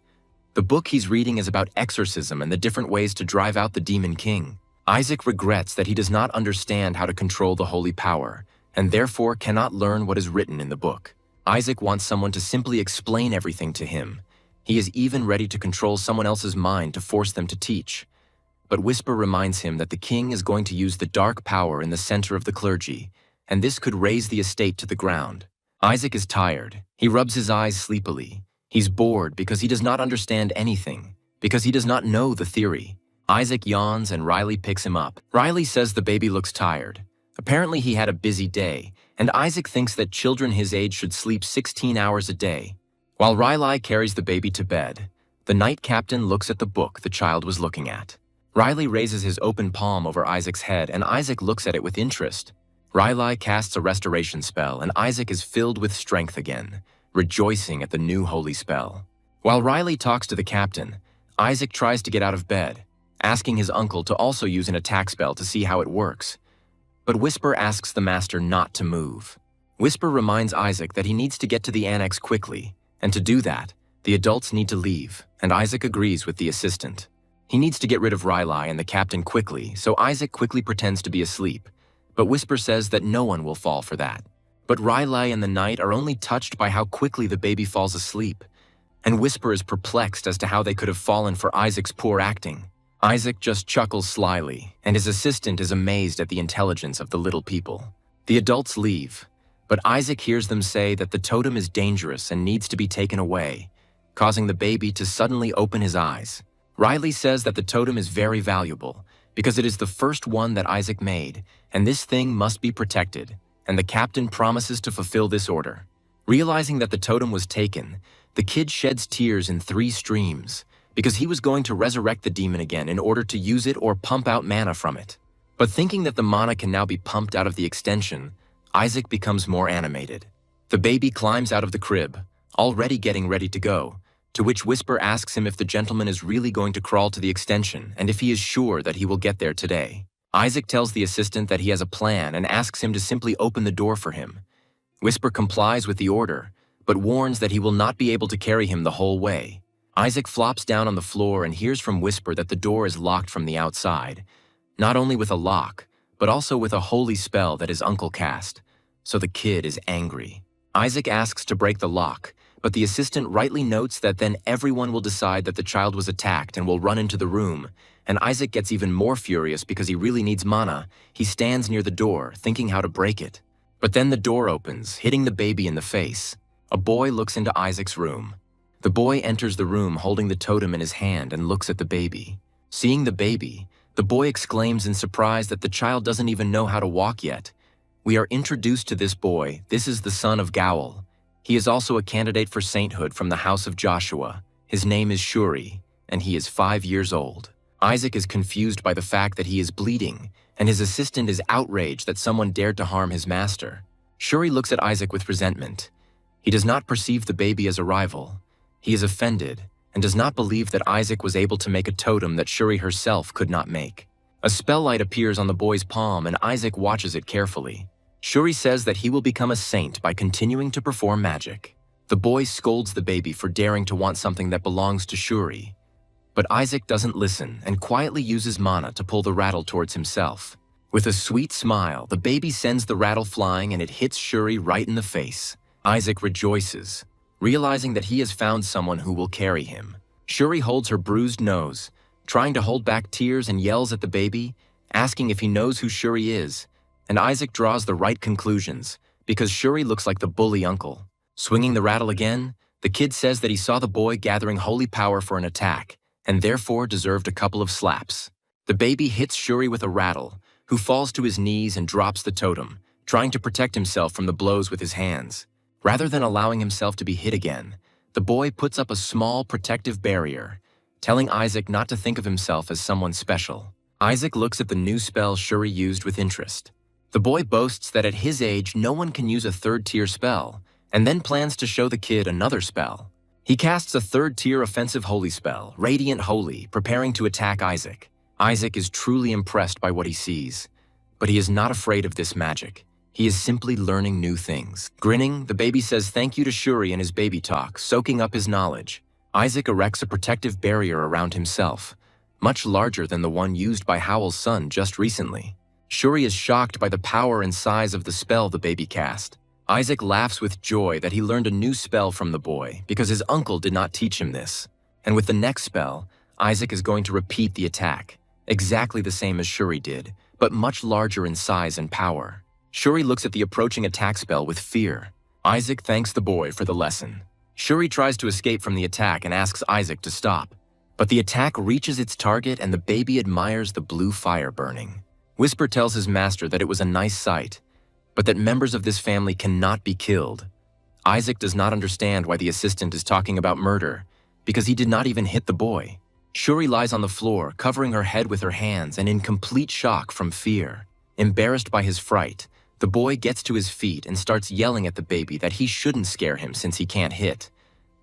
The book he's reading is about exorcism and the different ways to drive out the Demon King. Isaac regrets that he does not understand how to control the holy power, and therefore cannot learn what is written in the book. Isaac wants someone to simply explain everything to him. He is even ready to control someone else's mind to force them to teach. But Whisper reminds him that the king is going to use the dark power in the center of the clergy, and this could raise the estate to the ground. Isaac is tired. He rubs his eyes sleepily. He's bored because he does not understand anything, because he does not know the theory. Isaac yawns and Riley picks him up. Riley says the baby looks tired. Apparently he had a busy day, and Isaac thinks that children his age should sleep 16 hours a day. While Riley carries the baby to bed, the night captain looks at the book the child was looking at. Riley raises his open palm over Isaac's head, and Isaac looks at it with interest. Riley casts a restoration spell, and Isaac is filled with strength again, rejoicing at the new holy spell. While Riley talks to the captain, Isaac tries to get out of bed, asking his uncle to also use an attack spell to see how it works. But Whisper asks the master not to move. Whisper reminds Isaac that he needs to get to the annex quickly, and to do that, the adults need to leave, and Isaac agrees with the assistant. He needs to get rid of Riley and the captain quickly, so Isaac quickly pretends to be asleep, but Whisper says that no one will fall for that. But Riley and the knight are only touched by how quickly the baby falls asleep, and Whisper is perplexed as to how they could have fallen for Isaac's poor acting. Isaac just chuckles slyly, and his assistant is amazed at the intelligence of the little people. The adults leave, but Isaac hears them say that the totem is dangerous and needs to be taken away, causing the baby to suddenly open his eyes. Riley says that the totem is very valuable because it is the first one that Isaac made, and this thing must be protected, and the captain promises to fulfill this order. Realizing that the totem was taken, the kid sheds tears in 3 streams because he was going to resurrect the demon again in order to use it or pump out mana from it. But thinking that the mana can now be pumped out of the extension, Isaac becomes more animated. The baby climbs out of the crib, already getting ready to go, to which Whisper asks him if the gentleman is really going to crawl to the extension and if he is sure that he will get there today. Isaac tells the assistant that he has a plan and asks him to simply open the door for him. Whisper complies with the order, but warns that he will not be able to carry him the whole way. Isaac flops down on the floor and hears from Whisper that the door is locked from the outside, not only with a lock, but also with a holy spell that his uncle cast, so the kid is angry. Isaac asks to break the lock, but the assistant rightly notes that then everyone will decide that the child was attacked and will run into the room, and Isaac gets even more furious because he really needs mana. He stands near the door, thinking how to break it. But then the door opens, hitting the baby in the face. A boy looks into Isaac's room. The boy enters the room holding the totem in his hand and looks at the baby. Seeing the baby, the boy exclaims in surprise that the child doesn't even know how to walk yet. We are introduced to this boy. This is the son of Gowl. He is also a candidate for sainthood from the house of Joshua. His name is Shuri, and he is 5 years old. Isaac is confused by the fact that he is bleeding, and his assistant is outraged that someone dared to harm his master. Shuri looks at Isaac with resentment. He does not perceive the baby as a rival. He is offended, and does not believe that Isaac was able to make a totem that Shuri herself could not make. A spell light appears on the boy's palm, and Isaac watches it carefully. Shuri says that he will become a saint by continuing to perform magic. The boy scolds the baby for daring to want something that belongs to Shuri. But Isaac doesn't listen and quietly uses mana to pull the rattle towards himself. With a sweet smile, the baby sends the rattle flying and it hits Shuri right in the face. Isaac rejoices, realizing that he has found someone who will carry him. Shuri holds her bruised nose, trying to hold back tears, and yells at the baby, asking if he knows who Shuri is. And Isaac draws the right conclusions, because Shuri looks like the bully uncle. Swinging the rattle again, the kid says that he saw the boy gathering holy power for an attack, and therefore deserved a couple of slaps. The baby hits Shuri with a rattle, who falls to his knees and drops the totem, trying to protect himself from the blows with his hands. Rather than allowing himself to be hit again, the boy puts up a small protective barrier, telling Isaac not to think of himself as someone special. Isaac looks at the new spell Shuri used with interest. The boy boasts that at his age no one can use a 3rd-tier spell, and then plans to show the kid another spell. He casts a 3rd-tier offensive holy spell, Radiant Holy, preparing to attack Isaac. Isaac is truly impressed by what he sees, but he is not afraid of this magic. He is simply learning new things. Grinning, the baby says thank you to Shuri in his baby talk, soaking up his knowledge. Isaac erects a protective barrier around himself, much larger than the one used by Howl's son just recently. Shuri is shocked by the power and size of the spell the baby cast. Isaac laughs with joy that he learned a new spell from the boy because his uncle did not teach him this. And with the next spell, Isaac is going to repeat the attack, exactly the same as Shuri did, but much larger in size and power. Shuri looks at the approaching attack spell with fear. Isaac thanks the boy for the lesson. Shuri tries to escape from the attack and asks Isaac to stop. But the attack reaches its target and the baby admires the blue fire burning. Whisper tells his master that it was a nice sight, but that members of this family cannot be killed. Isaac does not understand why the assistant is talking about murder, because he did not even hit the boy. Shuri lies on the floor, covering her head with her hands and in complete shock from fear. Embarrassed by his fright, the boy gets to his feet and starts yelling at the baby that he shouldn't scare him since he can't hit.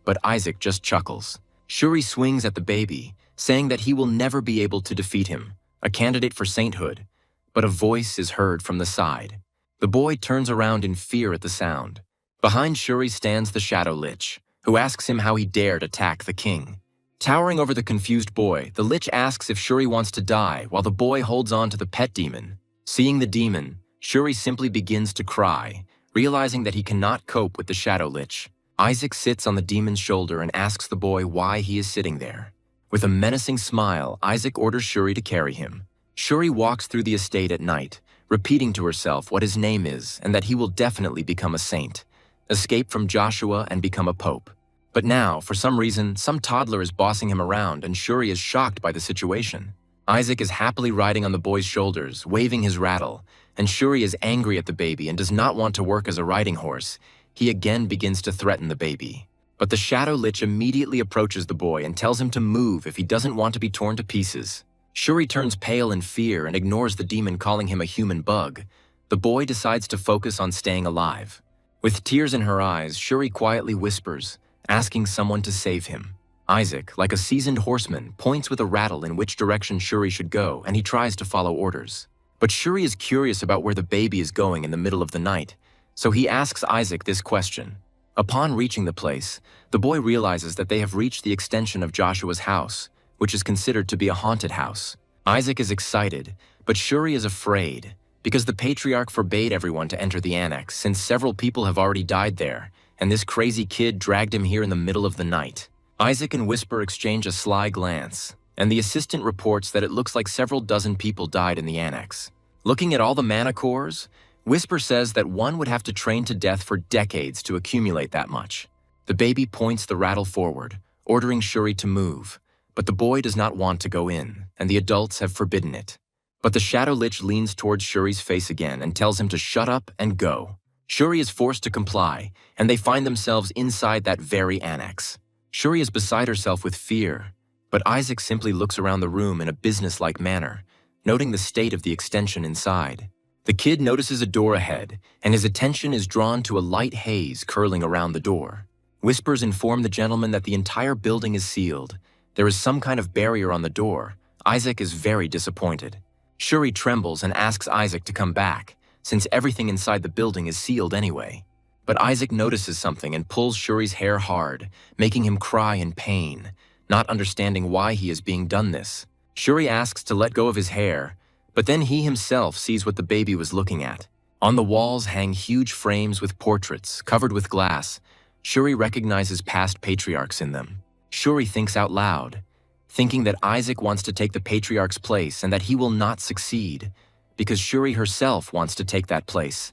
But Isaac just chuckles. Shuri swings at the baby, saying that he will never be able to defeat him, a candidate for sainthood. But a voice is heard from the side. The boy turns around in fear at the sound. Behind Shuri stands the Shadow Lich, who asks him how he dared attack the king. Towering over the confused boy, the Lich asks if Shuri wants to die while the boy holds on to the pet demon. Seeing the demon, Shuri simply begins to cry, realizing that he cannot cope with the Shadow Lich. Isaac sits on the demon's shoulder and asks the boy why he is sitting there. With a menacing smile, Isaac orders Shuri to carry him. Shuri walks through the estate at night, repeating to herself what his name is and that he will definitely become a saint, escape from Joshua and become a pope. But now, for some reason, some toddler is bossing him around and Shuri is shocked by the situation. Isaac is happily riding on the boy's shoulders, waving his rattle, and Shuri is angry at the baby and does not want to work as a riding horse. He again begins to threaten the baby. But the Shadow Lich immediately approaches the boy and tells him to move if he doesn't want to be torn to pieces. Shuri turns pale in fear and ignores the demon calling him a human bug. The boy decides to focus on staying alive. With tears in her eyes, Shuri quietly whispers, asking someone to save him. Isaac, like a seasoned horseman, points with a rattle in which direction Shuri should go, and he tries to follow orders. But Shuri is curious about where the baby is going in the middle of the night, so he asks Isaac this question. Upon reaching the place, the boy realizes that they have reached the extension of Joshua's house, which is considered to be a haunted house. Isaac is excited, but Shuri is afraid, because the patriarch forbade everyone to enter the annex since several people have already died there, and this crazy kid dragged him here in the middle of the night. Isaac and Whisper exchange a sly glance, and the assistant reports that it looks like several dozen people died in the annex. Looking at all the mana cores, Whisper says that one would have to train to death for decades to accumulate that much. The baby points the rattle forward, ordering Shuri to move, but the boy does not want to go in, and the adults have forbidden it. But the Shadow Lich leans towards Shuri's face again and tells him to shut up and go. Shuri is forced to comply, and they find themselves inside that very annex. Shuri is beside herself with fear, but Isaac simply looks around the room in a businesslike manner, noting the state of the extension inside. The kid notices a door ahead, and his attention is drawn to a light haze curling around the door. Whispers inform the gentleman that the entire building is sealed. There is some kind of barrier on the door. Isaac is very disappointed. Shuri trembles and asks Isaac to come back, since everything inside the building is sealed anyway. But Isaac notices something and pulls Shuri's hair hard, making him cry in pain, not understanding why he is being done this. Shuri asks to let go of his hair, but then he himself sees what the baby was looking at. On the walls hang huge frames with portraits, covered with glass. Shuri recognizes past patriarchs in them. Shuri thinks out loud, thinking that Isaac wants to take the patriarch's place and that he will not succeed, because Shuri herself wants to take that place.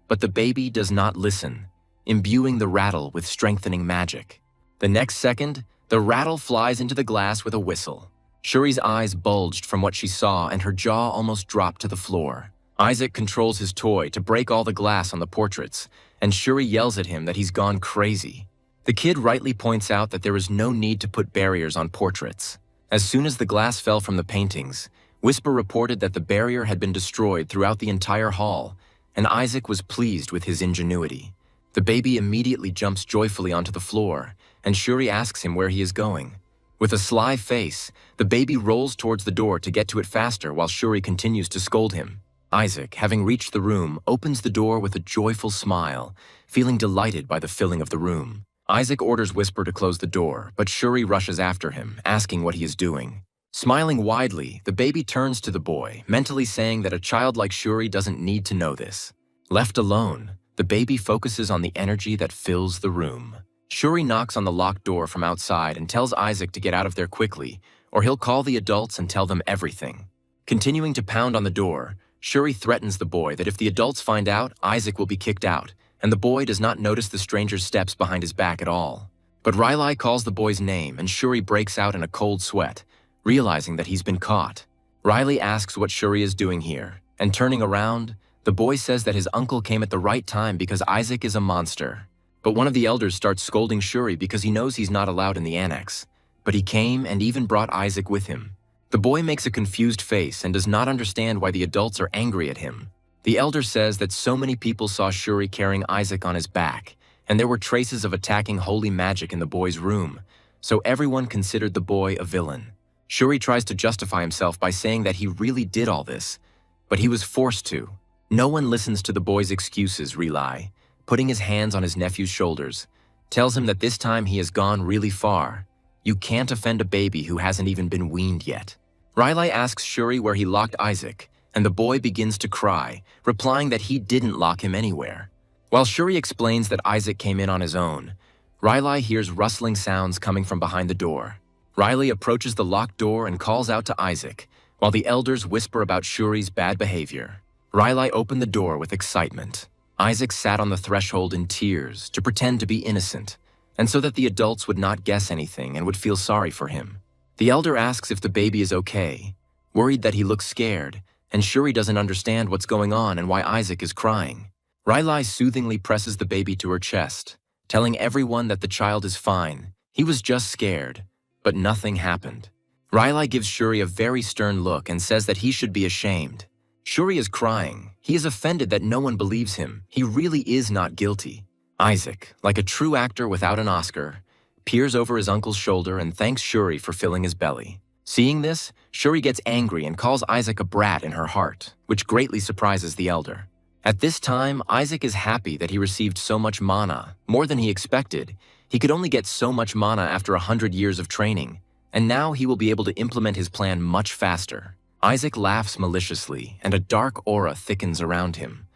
But the baby does not listen, imbuing the rattle with strengthening magic. The next second, the rattle flies into the glass with a whistle. Shuri's eyes bulged from what she saw and her jaw almost dropped to the floor. Isaac controls his toy to break all the glass on the portraits, and Shuri yells at him that he's gone crazy. The kid rightly points out that there is no need to put barriers on portraits. As soon as the glass fell from the paintings, Whisper reported that the barrier had been destroyed throughout the entire hall, and Isaac was pleased with his ingenuity. The baby immediately jumps joyfully onto the floor, and Shuri asks him where he is going. With a sly face, the baby rolls towards the door to get to it faster while Shuri continues to scold him. Isaac, having reached the room, opens the door with a joyful smile, feeling delighted by the filling of the room. Isaac orders Whisper to close the door, but Shuri rushes after him, asking what he is doing. Smiling widely, the baby turns to the boy, mentally saying that a child like Shuri doesn't need to know this. Left alone, the baby focuses on the energy that fills the room. Shuri knocks on the locked door from outside and tells Isaac to get out of there quickly, or he'll call the adults and tell them everything. Continuing to pound on the door, Shuri threatens the boy that if the adults find out, Isaac will be kicked out, and the boy does not notice the stranger's steps behind his back at all. But Riley calls the boy's name and Shuri breaks out in a cold sweat, realizing that he's been caught. Riley asks what Shuri is doing here, and turning around, the boy says that his uncle came at the right time because Isaac is a monster. But one of the elders starts scolding Shuri because he knows he's not allowed in the annex. But he came and even brought Isaac with him. The boy makes a confused face and does not understand why the adults are angry at him. The elder says that so many people saw Shuri carrying Isaac on his back, and there were traces of attacking holy magic in the boy's room, so everyone considered the boy a villain. Shuri tries to justify himself by saying that he really did all this, but he was forced to. No one listens to the boy's excuses, Rely, putting his hands on his nephew's shoulders, tells him that this time he has gone really far. You can't offend a baby who hasn't even been weaned yet. Riley asks Shuri where he locked Isaac, and the boy begins to cry, replying that he didn't lock him anywhere. While Shuri explains that Isaac came in on his own, Riley hears rustling sounds coming from behind the door. Riley approaches the locked door and calls out to Isaac, while the elders whisper about Shuri's bad behavior. Riley opened the door with excitement. Isaac sat on the threshold in tears to pretend to be innocent, and so that the adults would not guess anything and would feel sorry for him. The elder asks if the baby is okay, worried that he looks scared, and Shuri doesn't understand what's going on and why Isaac is crying. Riley soothingly presses the baby to her chest, telling everyone that the child is fine. He was just scared, but nothing happened. Riley gives Shuri a very stern look and says that he should be ashamed. Shuri is crying. He is offended that no one believes him. He really is not guilty. Isaac, like a true actor without an Oscar, peers over his uncle's shoulder and thanks Shuri for filling his belly. Seeing this, Shuri gets angry and calls Isaac a brat in her heart, which greatly surprises the elder. At this time, Isaac is happy that he received so much mana, more than he expected. He could only get so much mana after 100 years of training, and now he will be able to implement his plan much faster. Isaac laughs maliciously, and a dark aura thickens around him.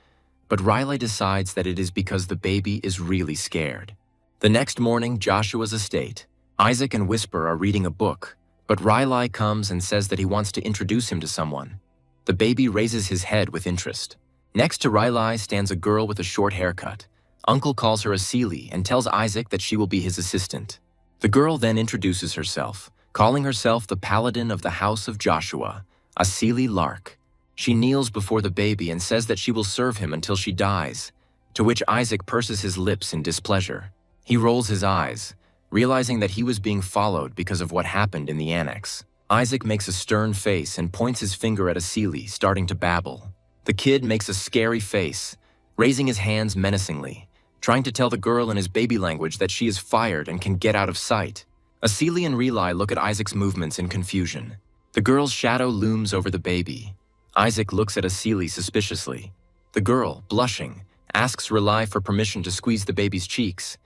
But Riley decides that it is because the baby is really scared. The next morning, Joshua's estate. Isaac and Whisper are reading a book, but Riley comes and says that he wants to introduce him to someone. The baby raises his head with interest. Next to Riley stands a girl with a short haircut. Uncle calls her a Seelie and tells Isaac that she will be his assistant. The girl then introduces herself, calling herself the Paladin of the House of Joshua, a Seelie Lark. She kneels before the baby and says that she will serve him until she dies, to which Isaac purses his lips in displeasure. He rolls his eyes, realizing that he was being followed because of what happened in the annex. Isaac makes a stern face and points his finger at a Seelie, starting to babble. The kid makes a scary face, raising his hands menacingly, trying to tell the girl in his baby language that she is fired and can get out of sight. A Seelie and Rely look at Isaac's movements in confusion. The girl's shadow looms over the baby. Isaac looks at a Seelie suspiciously. The girl, blushing, asks Rely for permission to squeeze the baby's cheeks.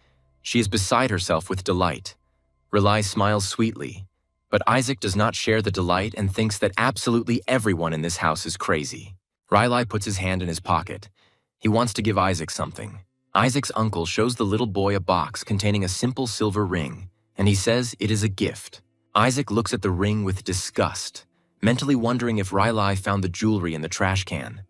She is beside herself with delight. Rely smiles sweetly, but Isaac does not share the delight and thinks that absolutely everyone in this house is crazy. Riley puts his hand in his pocket. He wants to give Isaac something. Isaac's uncle shows the little boy a box containing a simple silver ring, and he says it is a gift. Isaac looks at the ring with disgust, mentally wondering if Riley found the jewelry in the trash can.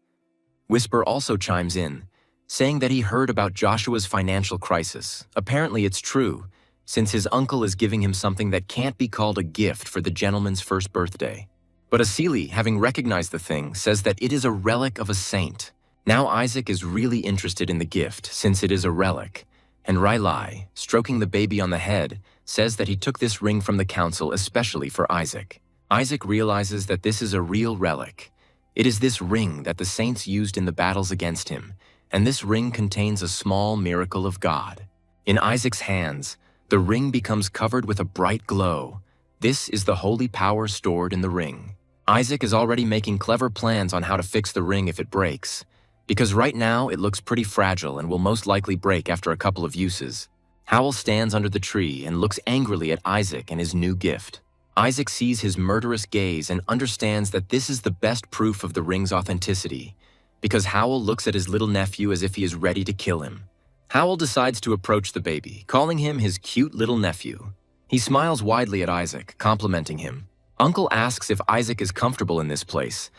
Whisper also chimes in, saying that he heard about Joshua's financial crisis. Apparently it's true, since his uncle is giving him something that can't be called a gift for the gentleman's first birthday. But a Seelie, having recognized the thing, says that it is a relic of a saint. Now Isaac is really interested in the gift, since it is a relic, and Riley, stroking the baby on the head, says that he took this ring from the council especially for Isaac. Isaac realizes that this is a real relic. It is this ring that the saints used in the battles against him, and this ring contains a small miracle of God. In Isaac's hands, the ring becomes covered with a bright glow. This is the holy power stored in the ring. Isaac is already making clever plans on how to fix the ring if it breaks, because right now it looks pretty fragile and will most likely break after a couple of uses. Howl stands under the tree and looks angrily at Isaac and his new gift. Isaac sees his murderous gaze and understands that this is the best proof of the ring's authenticity, because Howl looks at his little nephew as if he is ready to kill him. Howl decides to approach the baby, calling him his cute little nephew. He smiles widely at Isaac, complimenting him. Uncle asks if Isaac is comfortable in this place,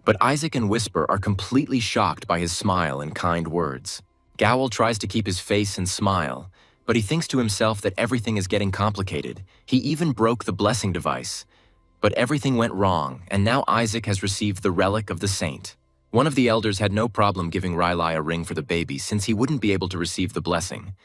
but Isaac and Whisper are completely shocked by his smile and kind words. Gowl tries to keep his face and smile, but he thinks to himself that everything is getting complicated. He even broke the blessing device. But everything went wrong, and now Isaac has received the relic of the saint. One of the elders had no problem giving Riley a ring for the baby since he wouldn't be able to receive the blessing,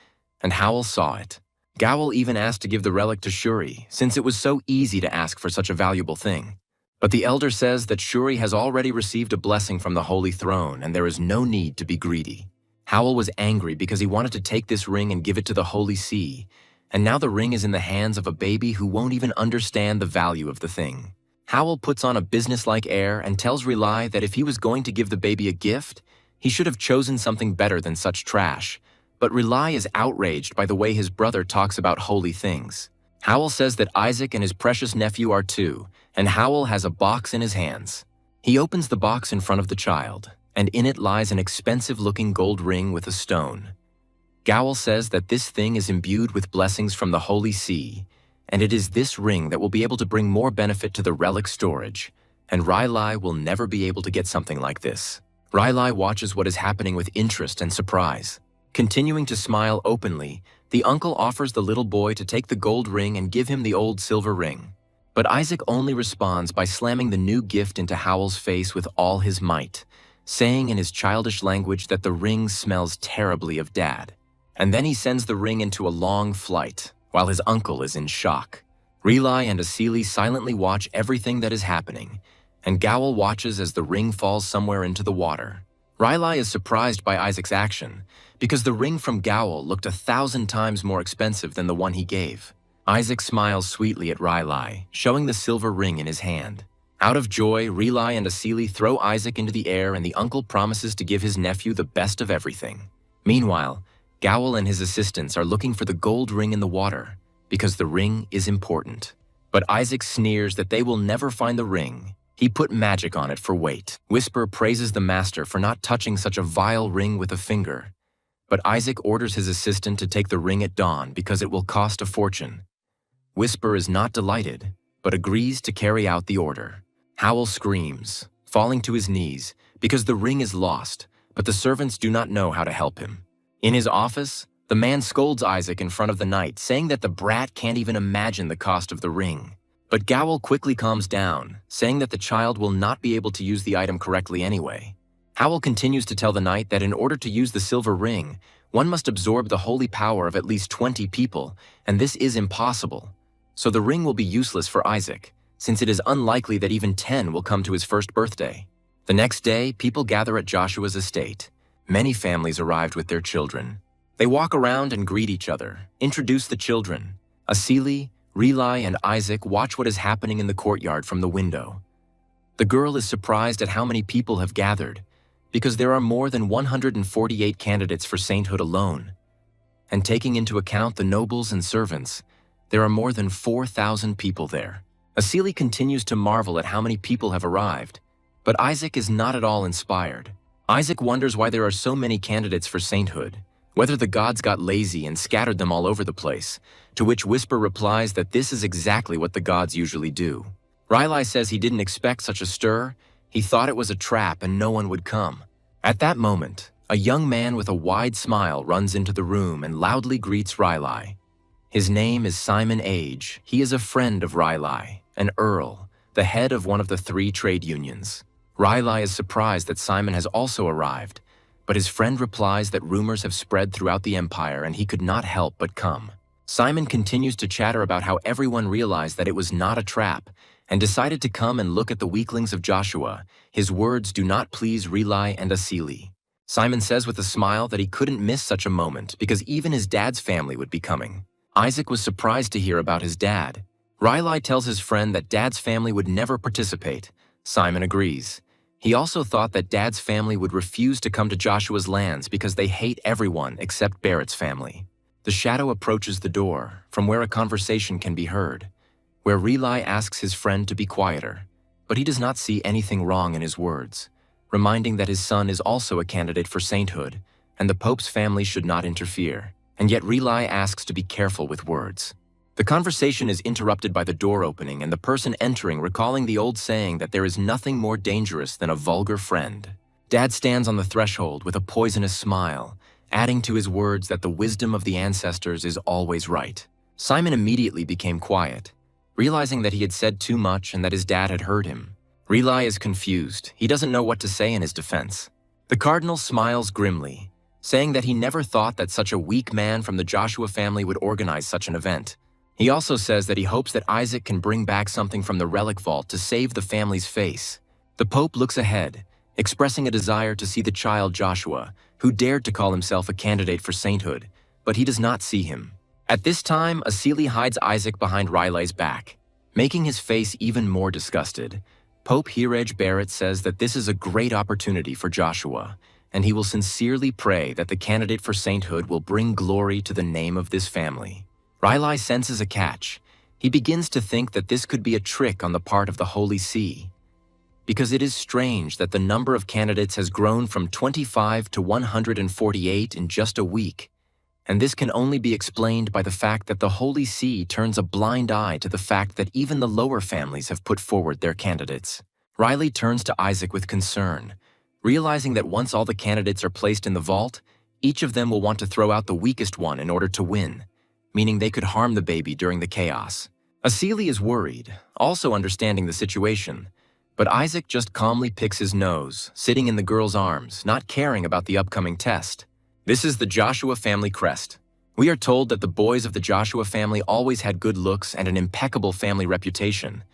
and Howl saw it. Gowl even asked to give the relic to Shuri, since it was so easy to ask for such a valuable thing. But the elder says that Shuri has already received a blessing from the Holy Throne and there is no need to be greedy. Howl was angry because he wanted to take this ring and give it to the Holy See, and now the ring is in the hands of a baby who won't even understand the value of the thing. Howl puts on a businesslike air and tells Rely that if he was going to give the baby a gift, He should have chosen something better than such trash, but Rely is outraged by the way his brother talks about holy things. Howl says that Isaac and his precious nephew are too, and Howl has a box in his hands. He opens the box in front of the child, and in it lies an expensive-looking gold ring with a stone. Gowl says that this thing is imbued with blessings from the Holy See, and it is this ring that will be able to bring more benefit to the relic storage, and Rylai will never be able to get something like this. Rylai watches what is happening with interest and surprise. Continuing to smile openly, the uncle offers the little boy to take the gold ring and give him the old silver ring. But Isaac only responds by slamming the new gift into Howl's face with all his might, saying in his childish language that the ring smells terribly of Dad. And then he sends the ring into a long flight, while his uncle is in shock. Rely and Asili silently watch everything that is happening, and Gowl watches as the ring falls somewhere into the water. Rylai is surprised by Isaac's action, because the ring from Gowl looked 1,000 times more expensive than the one he gave. Isaac smiles sweetly at Rylai, showing the silver ring in his hand. Out of joy, Rely and Asili throw Isaac into the air, and the uncle promises to give his nephew the best of everything. Meanwhile, Gowl and his assistants are looking for the gold ring in the water, because the ring is important. But Isaac sneers that they will never find the ring. He put magic on it for weight. Whisper praises the master for not touching such a vile ring with a finger. But Isaac orders his assistant to take the ring at dawn because it will cost a fortune. Whisper is not delighted, but agrees to carry out the order. Howl screams, falling to his knees, because the ring is lost, but the servants do not know how to help him. In his office, the man scolds Isaac in front of the knight, saying that the brat can't even imagine the cost of the ring. But Gowl quickly calms down, saying that the child will not be able to use the item correctly anyway. Howl continues to tell the knight that in order to use the silver ring, one must absorb the holy power of at least 20 people, and this is impossible. So the ring will be useless for Isaac, since it is unlikely that even 10 will come to his first birthday. The next day, people gather at Joshua's estate. Many families arrived with their children. They walk around and greet each other, introduce the children. Asili, Rely, and Isaac watch what is happening in the courtyard from the window. The girl is surprised at how many people have gathered, because there are more than 148 candidates for sainthood alone. And taking into account the nobles and servants, there are more than 4,000 people there. Asili continues to marvel at how many people have arrived, but Isaac is not at all inspired. Isaac wonders why there are so many candidates for sainthood, whether the gods got lazy and scattered them all over the place, to which Whisper replies that this is exactly what the gods usually do. Rylai says he didn't expect such a stir. He thought it was a trap and no one would come. At that moment, a young man with a wide smile runs into the room and loudly greets Rylai. His name is Simon Age. He is a friend of Rylai, an earl, the head of one of the 3 trade unions. Rylai is surprised that Simon has also arrived, but his friend replies that rumors have spread throughout the empire and he could not help but come. Simon continues to chatter about how everyone realized that it was not a trap and decided to come and look at the weaklings of Joshua. His words do not please Rely and Asili. Simon says with a smile that he couldn't miss such a moment because even his dad's family would be coming. Isaac was surprised to hear about his dad. Rylai tells his friend that Dad's family would never participate. Simon agrees. He also thought that Dad's family would refuse to come to Joshua's lands because they hate everyone except Barrett's family. The shadow approaches the door, from where a conversation can be heard, where Rely asks his friend to be quieter, but he does not see anything wrong in his words, reminding that his son is also a candidate for sainthood, and the Pope's family should not interfere. And yet Rely asks to be careful with words. The conversation is interrupted by the door opening and the person entering recalling the old saying that there is nothing more dangerous than a vulgar friend. Dad stands on the threshold with a poisonous smile, adding to his words that the wisdom of the ancestors is always right. Simon immediately became quiet, realizing that he had said too much and that his dad had heard him. Rely is confused. He doesn't know what to say in his defense. The cardinal smiles grimly, saying that he never thought that such a weak man from the Joshua family would organize such an event. He also says that he hopes that Isaac can bring back something from the relic vault to save the family's face. The Pope looks ahead, expressing a desire to see the child Joshua, who dared to call himself a candidate for sainthood, but he does not see him. At this time, Asili hides Isaac behind Rylai's back, making his face even more disgusted. Pope Hirej Barrett says that this is a great opportunity for Joshua, and he will sincerely pray that the candidate for sainthood will bring glory to the name of this family. Riley senses a catch. He begins to think that this could be a trick on the part of the Holy See, because it is strange that the number of candidates has grown from 25 to 148 in just a week, and this can only be explained by the fact that the Holy See turns a blind eye to the fact that even the lower families have put forward their candidates. Riley turns to Isaac with concern, realizing that once all the candidates are placed in the vault, each of them will want to throw out the weakest one in order to win, meaning they could harm the baby during the chaos. Asili is worried, also understanding the situation, but Isaac just calmly picks his nose, sitting in the girl's arms, not caring about the upcoming test. This is the Joshua family crest. We are told that the boys of the Joshua family always had good looks and an impeccable family reputation,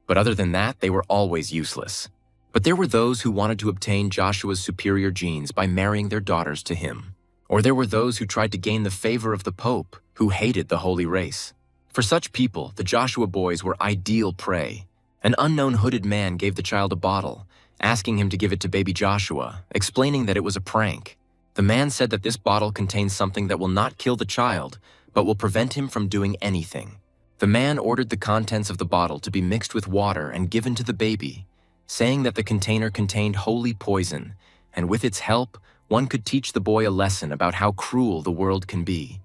but other than that, they were always useless. But there were those who wanted to obtain Joshua's superior genes by marrying their daughters to him. Or there were those who tried to gain the favor of the Pope, who hated the holy race. For such people, the Joshua boys were ideal prey. An unknown hooded man gave the child a bottle, asking him to give it to baby Joshua, explaining that it was a prank. The man said that this bottle contains something that will not kill the child, but will prevent him from doing anything. The man ordered the contents of the bottle to be mixed with water and given to the baby, saying that the container contained holy poison, and with its help, one could teach the boy a lesson about how cruel the world can be.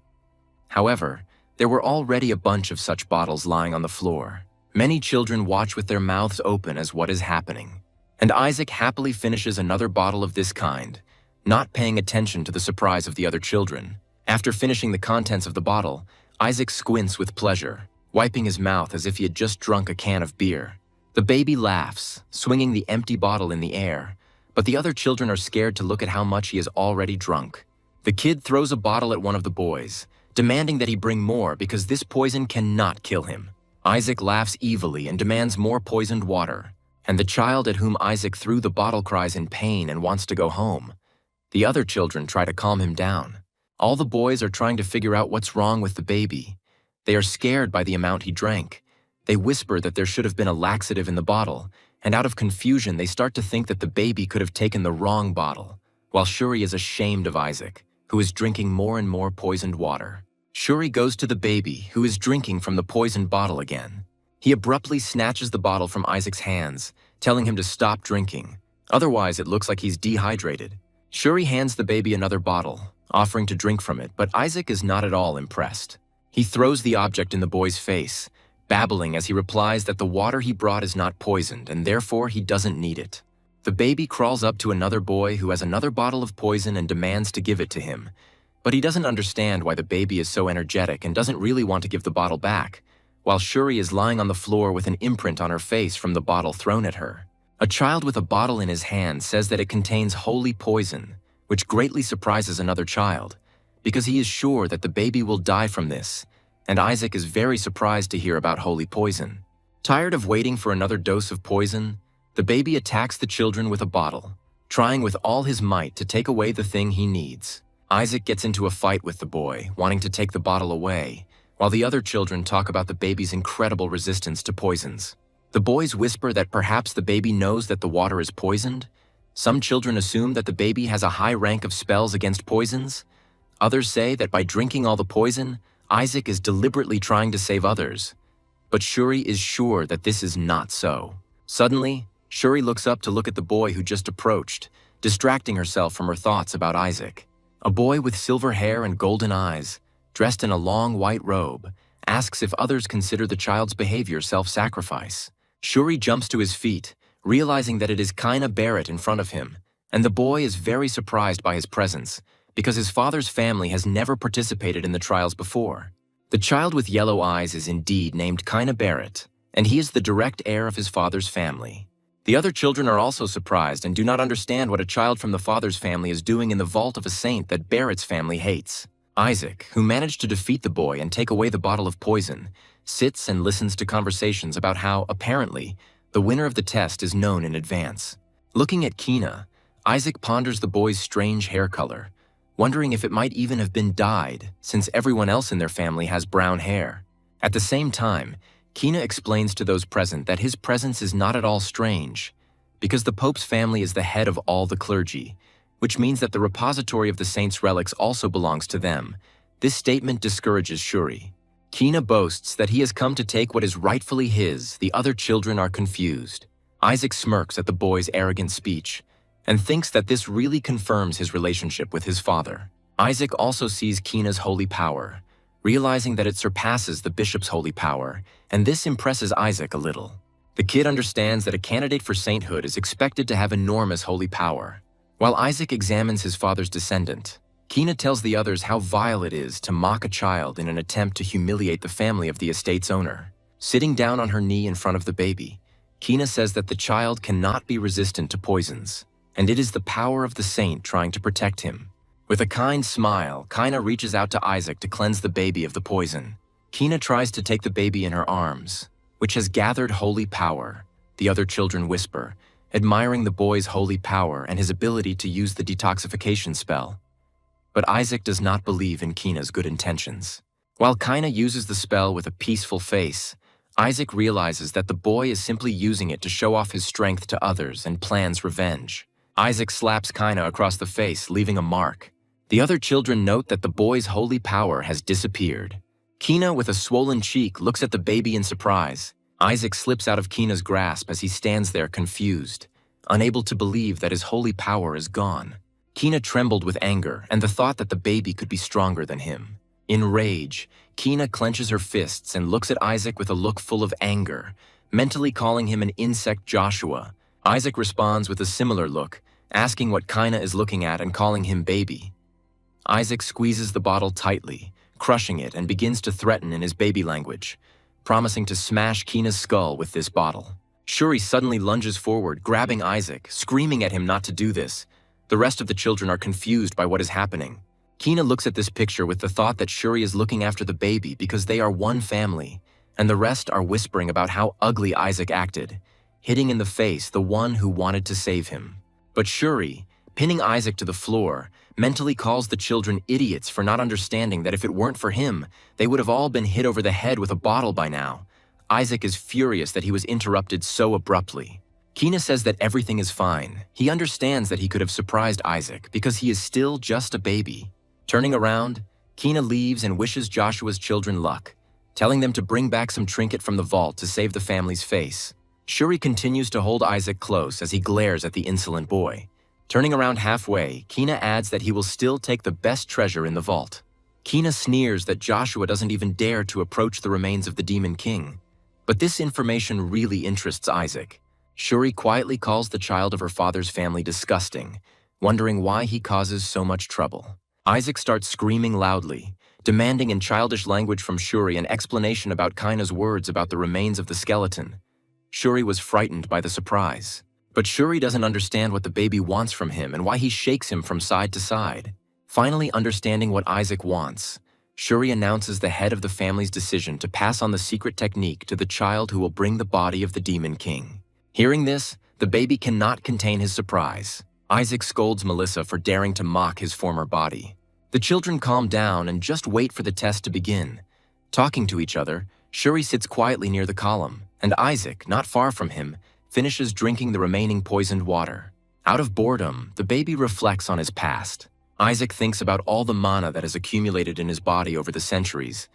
However, there were already a bunch of such bottles lying on the floor. Many children watch with their mouths open as what is happening, and Isaac happily finishes another bottle of this kind, not paying attention to the surprise of the other children. After finishing the contents of the bottle, Isaac squints with pleasure, wiping his mouth as if he had just drunk a can of beer. The baby laughs, swinging the empty bottle in the air, but the other children are scared to look at how much he has already drunk. The kid throws a bottle at one of the boys, demanding that he bring more because this poison cannot kill him. Isaac laughs evilly and demands more poisoned water, and the child at whom Isaac threw the bottle cries in pain and wants to go home. The other children try to calm him down. All the boys are trying to figure out what's wrong with the baby. They are scared by the amount he drank. They whisper that there should have been a laxative in the bottle, and out of confusion they start to think that the baby could have taken the wrong bottle, while Shuri is ashamed of Isaac, who is drinking more and more poisoned water. Shuri goes to the baby, who is drinking from the poisoned bottle again. He abruptly snatches the bottle from Isaac's hands, telling him to stop drinking. Otherwise, it looks like he's dehydrated. Shuri hands the baby another bottle, offering to drink from it, but Isaac is not at all impressed. He throws the object in the boy's face, babbling as he replies that the water he brought is not poisoned and therefore he doesn't need it. The baby crawls up to another boy who has another bottle of poison and demands to give it to him. But he doesn't understand why the baby is so energetic and doesn't really want to give the bottle back, while Shuri is lying on the floor with an imprint on her face from the bottle thrown at her. A child with a bottle in his hand says that it contains holy poison, which greatly surprises another child, because he is sure that the baby will die from this, and Isaac is very surprised to hear about holy poison. Tired of waiting for another dose of poison, the baby attacks the children with a bottle, trying with all his might to take away the thing he needs. Isaac gets into a fight with the boy, wanting to take the bottle away, while the other children talk about the baby's incredible resistance to poisons. The boys whisper that perhaps the baby knows that the water is poisoned. Some children assume that the baby has a high rank of spells against poisons. Others say that by drinking all the poison, Isaac is deliberately trying to save others. But Shuri is sure that this is not so. Suddenly, Shuri looks up to look at the boy who just approached, distracting herself from her thoughts about Isaac. A boy with silver hair and golden eyes, dressed in a long white robe, asks if others consider the child's behavior self-sacrifice. Shuri jumps to his feet, realizing that it is Kaina Barrett in front of him, and the boy is very surprised by his presence, because his father's family has never participated in the trials before. The child with yellow eyes is indeed named Kaina Barrett, and he is the direct heir of his father's family. The other children are also surprised and do not understand what a child from the father's family is doing in the vault of a saint that Barrett's family hates. Isaac, who managed to defeat the boy and take away the bottle of poison, sits and listens to conversations about how, apparently, the winner of the test is known in advance. Looking at Kina, Isaac ponders the boy's strange hair color, wondering if it might even have been dyed, since everyone else in their family has brown hair. At the same time, Kina explains to those present that his presence is not at all strange, because the Pope's family is the head of all the clergy, which means that the repository of the saints' relics also belongs to them. This statement discourages Shuri. Kina boasts that he has come to take what is rightfully his. The other children are confused. Isaac smirks at the boy's arrogant speech and thinks that this really confirms his relationship with his father. Isaac also sees Kina's holy power, realizing that it surpasses the bishop's holy power, and this impresses Isaac a little. The kid understands that a candidate for sainthood is expected to have enormous holy power. While Isaac examines his father's descendant, Kina tells the others how vile it is to mock a child in an attempt to humiliate the family of the estate's owner. Sitting down on her knee in front of the baby, Kina says that the child cannot be resistant to poisons, and it is the power of the saint trying to protect him. With a kind smile, Kina reaches out to Isaac to cleanse the baby of the poison. Kina tries to take the baby in her arms, which has gathered holy power, the other children whisper, admiring the boy's holy power and his ability to use the detoxification spell. But Isaac does not believe in Kina's good intentions. While Kina uses the spell with a peaceful face, Isaac realizes that the boy is simply using it to show off his strength to others and plans revenge. Isaac slaps Kina across the face, leaving a mark. The other children note that the boy's holy power has disappeared. Kina, with a swollen cheek, looks at the baby in surprise. Isaac slips out of Kina's grasp as he stands there confused, unable to believe that his holy power is gone. Kina trembled with anger and the thought that the baby could be stronger than him. In rage, Kina clenches her fists and looks at Isaac with a look full of anger, mentally calling him an insect Joshua. Isaac responds with a similar look, asking what Kina is looking at and calling him baby. Isaac squeezes the bottle tightly, crushing it, and begins to threaten in his baby language, promising to smash Kina's skull with this bottle. Shuri suddenly lunges forward, grabbing Isaac, screaming at him not to do this. The rest of the children are confused by what is happening. Kina looks at this picture with the thought that Shuri is looking after the baby because they are one family, and the rest are whispering about how ugly Isaac acted, hitting in the face the one who wanted to save him. But Shuri, pinning Isaac to the floor, mentally calls the children idiots for not understanding that if it weren't for him, they would have all been hit over the head with a bottle by now. Isaac is furious that he was interrupted so abruptly. Kina says that everything is fine. He understands that he could have surprised Isaac because he is still just a baby. Turning around, Kina leaves and wishes Joshua's children luck, telling them to bring back some trinket from the vault to save the family's face. Shuri continues to hold Isaac close as he glares at the insolent boy. Turning around halfway, Kina adds that he will still take the best treasure in the vault. Kina sneers that Joshua doesn't even dare to approach the remains of the Demon King. But this information really interests Isaac. Shuri quietly calls the child of her father's family disgusting, wondering why he causes so much trouble. Isaac starts screaming loudly, demanding in childish language from Shuri an explanation about Kina's words about the remains of the skeleton. Shuri was frightened by the surprise. But Shuri doesn't understand what the baby wants from him and why he shakes him from side to side. Finally understanding what Isaac wants, Shuri announces the head of the family's decision to pass on the secret technique to the child who will bring the body of the Demon King. Hearing this, the baby cannot contain his surprise. Isaac scolds Melissa for daring to mock his former body. The children calm down and just wait for the test to begin. Talking to each other, Shuri sits quietly near the column, and Isaac, not far from him, finishes drinking the remaining poisoned water. Out of boredom, the baby reflects on his past. Isaac thinks about all the mana that has accumulated in his body over the centuries,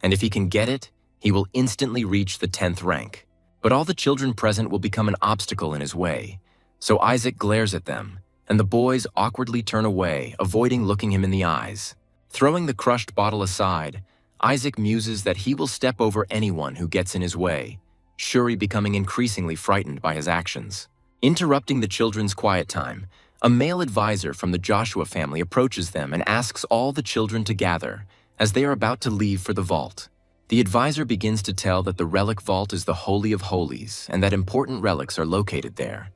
and if he can get it, he will instantly reach the 10th rank. But all the children present will become an obstacle in his way, so Isaac glares at them, and the boys awkwardly turn away, avoiding looking him in the eyes. Throwing the crushed bottle aside, Isaac muses that he will step over anyone who gets in his way, Shuri becoming increasingly frightened by his actions. Interrupting the children's quiet time, a male advisor from the Joshua family approaches them and asks all the children to gather as they are about to leave for the vault. The advisor begins to tell that the relic vault is the Holy of Holies and that important relics are located there.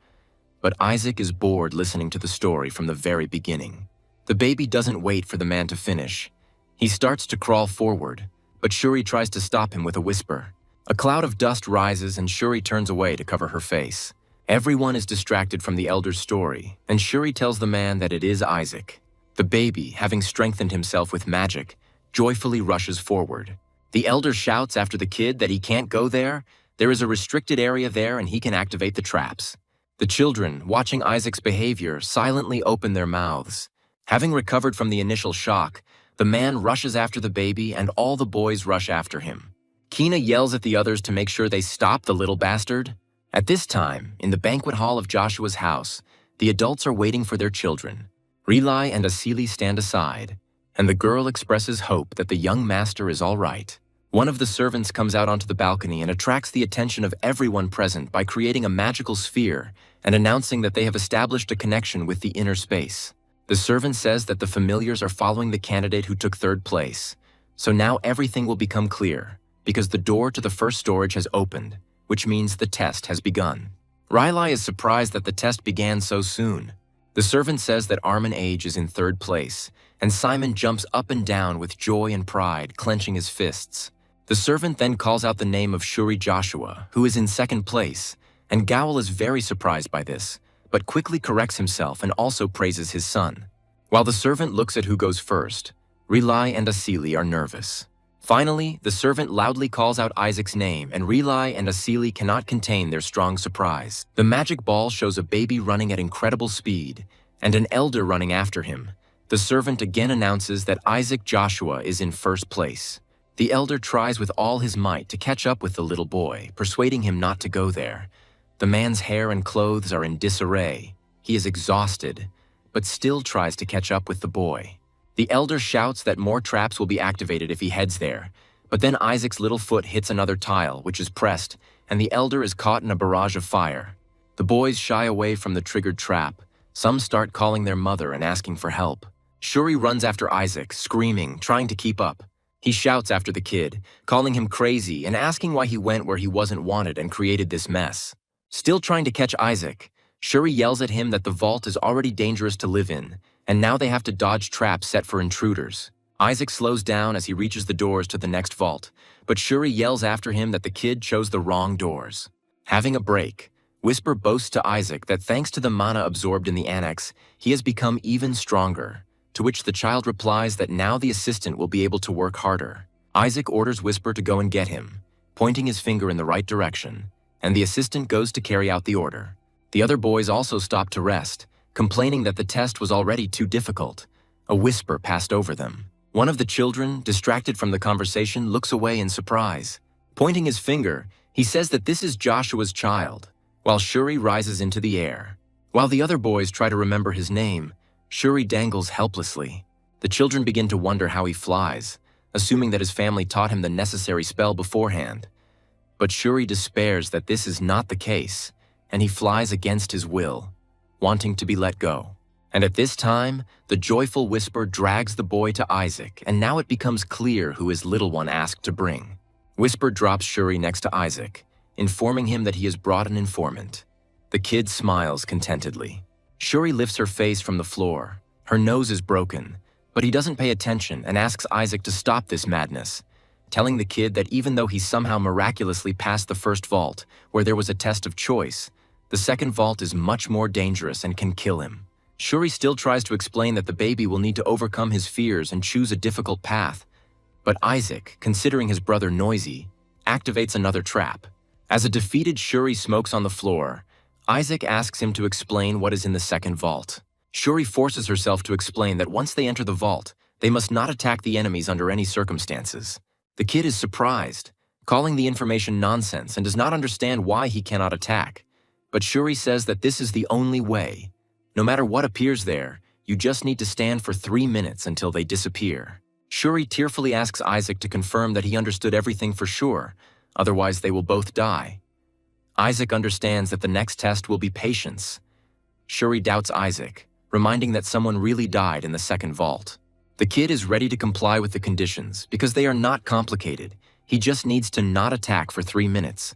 But Isaac is bored listening to the story from the very beginning. The baby doesn't wait for the man to finish. He starts to crawl forward, but Shuri tries to stop him with a whisper. A cloud of dust rises and Shuri turns away to cover her face. Everyone is distracted from the elder's story, and Shuri tells the man that it is Isaac. The baby, having strengthened himself with magic, joyfully rushes forward. The elder shouts after the kid that he can't go there. There is a restricted area there and he can activate the traps. The children, watching Isaac's behavior, silently open their mouths. Having recovered from the initial shock, the man rushes after the baby and all the boys rush after him. Kina yells at the others to make sure they stop the little bastard. At this time, in the banquet hall of Joshua's house, the adults are waiting for their children. Rilai and Asili stand aside, and the girl expresses hope that the young master is all right. One of the servants comes out onto the balcony and attracts the attention of everyone present by creating a magical sphere and announcing that they have established a connection with the inner space. The servant says that the familiars are following the candidate who took third place, so now everything will become clear, because the door to the first storage has opened, which means the test has begun. Rilai is surprised that the test began so soon. The servant says that Armin Age is in third place, and Simon jumps up and down with joy and pride, clenching his fists. The servant then calls out the name of Shuri Joshua, who is in second place, and Gowel is very surprised by this, but quickly corrects himself and also praises his son. While the servant looks at who goes first, Rilai and Asili are nervous. Finally, the servant loudly calls out Isaac's name, and Rilai and Asili cannot contain their strong surprise. The magic ball shows a baby running at incredible speed, and an elder running after him. The servant again announces that Isaac Joshua is in first place. The elder tries with all his might to catch up with the little boy, persuading him not to go there. The man's hair and clothes are in disarray. He is exhausted, but still tries to catch up with the boy. The elder shouts that more traps will be activated if he heads there, but then Isaac's little foot hits another tile, which is pressed, and the elder is caught in a barrage of fire. The boys shy away from the triggered trap. Some start calling their mother and asking for help. Shuri runs after Isaac, screaming, trying to keep up. He shouts after the kid, calling him crazy and asking why he went where he wasn't wanted and created this mess. Still trying to catch Isaac, Shuri yells at him that the vault is already dangerous to live in, and now they have to dodge traps set for intruders. Isaac slows down as he reaches the doors to the next vault, but Shuri yells after him that the kid chose the wrong doors. Having a break, Whisper boasts to Isaac that thanks to the mana absorbed in the annex, he has become even stronger, to which the child replies that now the assistant will be able to work harder. Isaac orders Whisper to go and get him, pointing his finger in the right direction, and the assistant goes to carry out the order. The other boys also stop to rest, complaining that the test was already too difficult. A whisper passed over them. One of the children, distracted from the conversation, looks away in surprise. Pointing his finger, he says that this is Joshua's child, while Shuri rises into the air. While the other boys try to remember his name, Shuri dangles helplessly. The children begin to wonder how he flies, assuming that his family taught him the necessary spell beforehand. But Shuri despairs that this is not the case, and he flies against his will, wanting to be let go. And at this time, the joyful Whisper drags the boy to Isaac, and now it becomes clear who his little one asked to bring. Whisper drops Shuri next to Isaac, informing him that he has brought an informant. The kid smiles contentedly. Shuri lifts her face from the floor. Her nose is broken, but he doesn't pay attention and asks Isaac to stop this madness, telling the kid that even though he somehow miraculously passed the first vault, where there was a test of choice, the second vault is much more dangerous and can kill him. Shuri still tries to explain that the baby will need to overcome his fears and choose a difficult path, but Isaac, considering his brother noisy, activates another trap. As a defeated Shuri smokes on the floor, Isaac asks him to explain what is in the second vault. Shuri forces herself to explain that once they enter the vault, they must not attack the enemies under any circumstances. The kid is surprised, calling the information nonsense and does not understand why he cannot attack. But Shuri says that this is the only way. No matter what appears there, you just need to stand for 3 minutes until they disappear. Shuri tearfully asks Isaac to confirm that he understood everything for sure, otherwise they will both die. Isaac understands that the next test will be patience. Shuri doubts Isaac, reminding that someone really died in the second vault. The kid is ready to comply with the conditions because they are not complicated. He just needs to not attack for 3 minutes.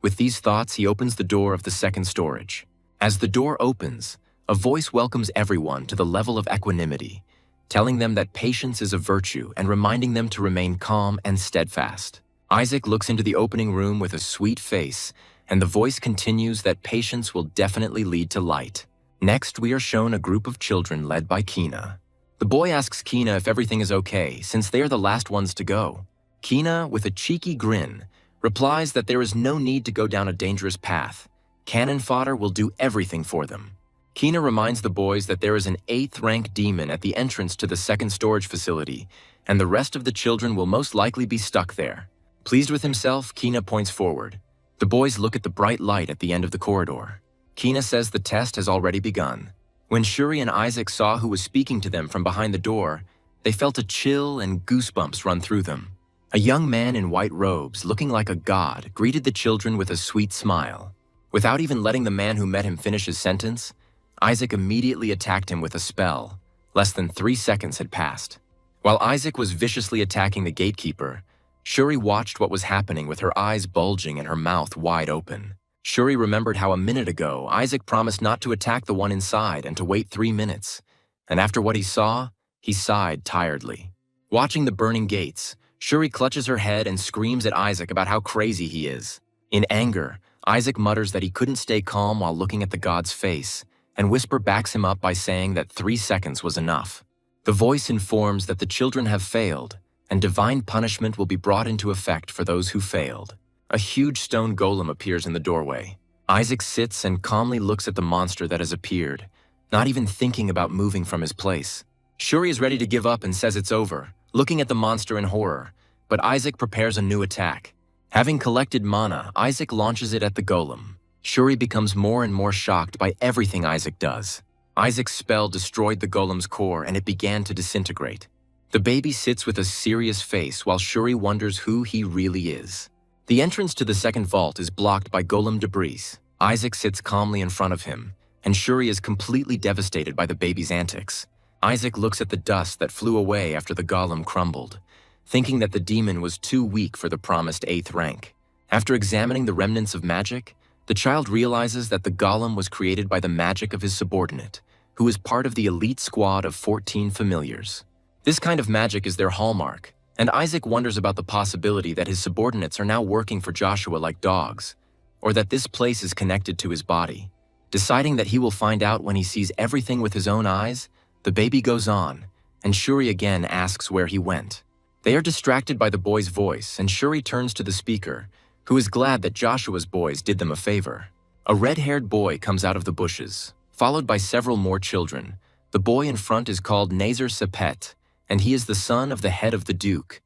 With these thoughts, he opens the door of the second storage. As the door opens, a voice welcomes everyone to the level of equanimity, telling them that patience is a virtue and reminding them to remain calm and steadfast. Isaac looks into the opening room with a sweet face, and the voice continues that patience will definitely lead to light. Next, we are shown a group of children led by Kina. The boy asks Kina if everything is okay, since they are the last ones to go. Kina, with a cheeky grin, replies that there is no need to go down a dangerous path. Cannon fodder will do everything for them. Kina reminds the boys that there is an 8th rank demon at the entrance to the second storage facility, and the rest of the children will most likely be stuck there. Pleased with himself, Kina points forward. The boys look at the bright light at the end of the corridor. Kina says the test has already begun. When Shuri and Isaac saw who was speaking to them from behind the door, they felt a chill and goosebumps run through them. A young man in white robes, looking like a god, greeted the children with a sweet smile. Without even letting the man who met him finish his sentence, Isaac immediately attacked him with a spell. Less than 3 seconds had passed. While Isaac was viciously attacking the gatekeeper, Shuri watched what was happening with her eyes bulging and her mouth wide open. Shuri remembered how a minute ago Isaac promised not to attack the one inside and to wait 3 minutes. And after what he saw, he sighed tiredly. Watching the burning gates, Shuri clutches her head and screams at Isaac about how crazy he is. In anger, Isaac mutters that he couldn't stay calm while looking at the god's face, and Whisper backs him up by saying that 3 seconds was enough. The voice informs that the children have failed, and divine punishment will be brought into effect for those who failed. A huge stone golem appears in the doorway. Isaac sits and calmly looks at the monster that has appeared, not even thinking about moving from his place. Shuri is ready to give up and says it's over, looking at the monster in horror, but Isaac prepares a new attack. Having collected mana, Isaac launches it at the golem. Shuri becomes more and more shocked by everything Isaac does. Isaac's spell destroyed the golem's core and it began to disintegrate. The baby sits with a serious face while Shuri wonders who he really is. The entrance to the second vault is blocked by golem debris. Isaac sits calmly in front of him, and Shuri is completely devastated by the baby's antics. Isaac looks at the dust that flew away after the golem crumbled, thinking that the demon was too weak for the promised 8th rank. After examining the remnants of magic, the child realizes that the golem was created by the magic of his subordinate, who is part of the elite squad of 14 familiars. This kind of magic is their hallmark, and Isaac wonders about the possibility that his subordinates are now working for Joshua like dogs, or that this place is connected to his body. Deciding that he will find out when he sees everything with his own eyes, the baby goes on, and Shuri again asks where he went. They are distracted by the boy's voice, and Shuri turns to the speaker, who is glad that Joshua's boys did them a favor. A red-haired boy comes out of the bushes, followed by several more children. The boy in front is called Nazar Sepet, and he is the son of the head of the Duke.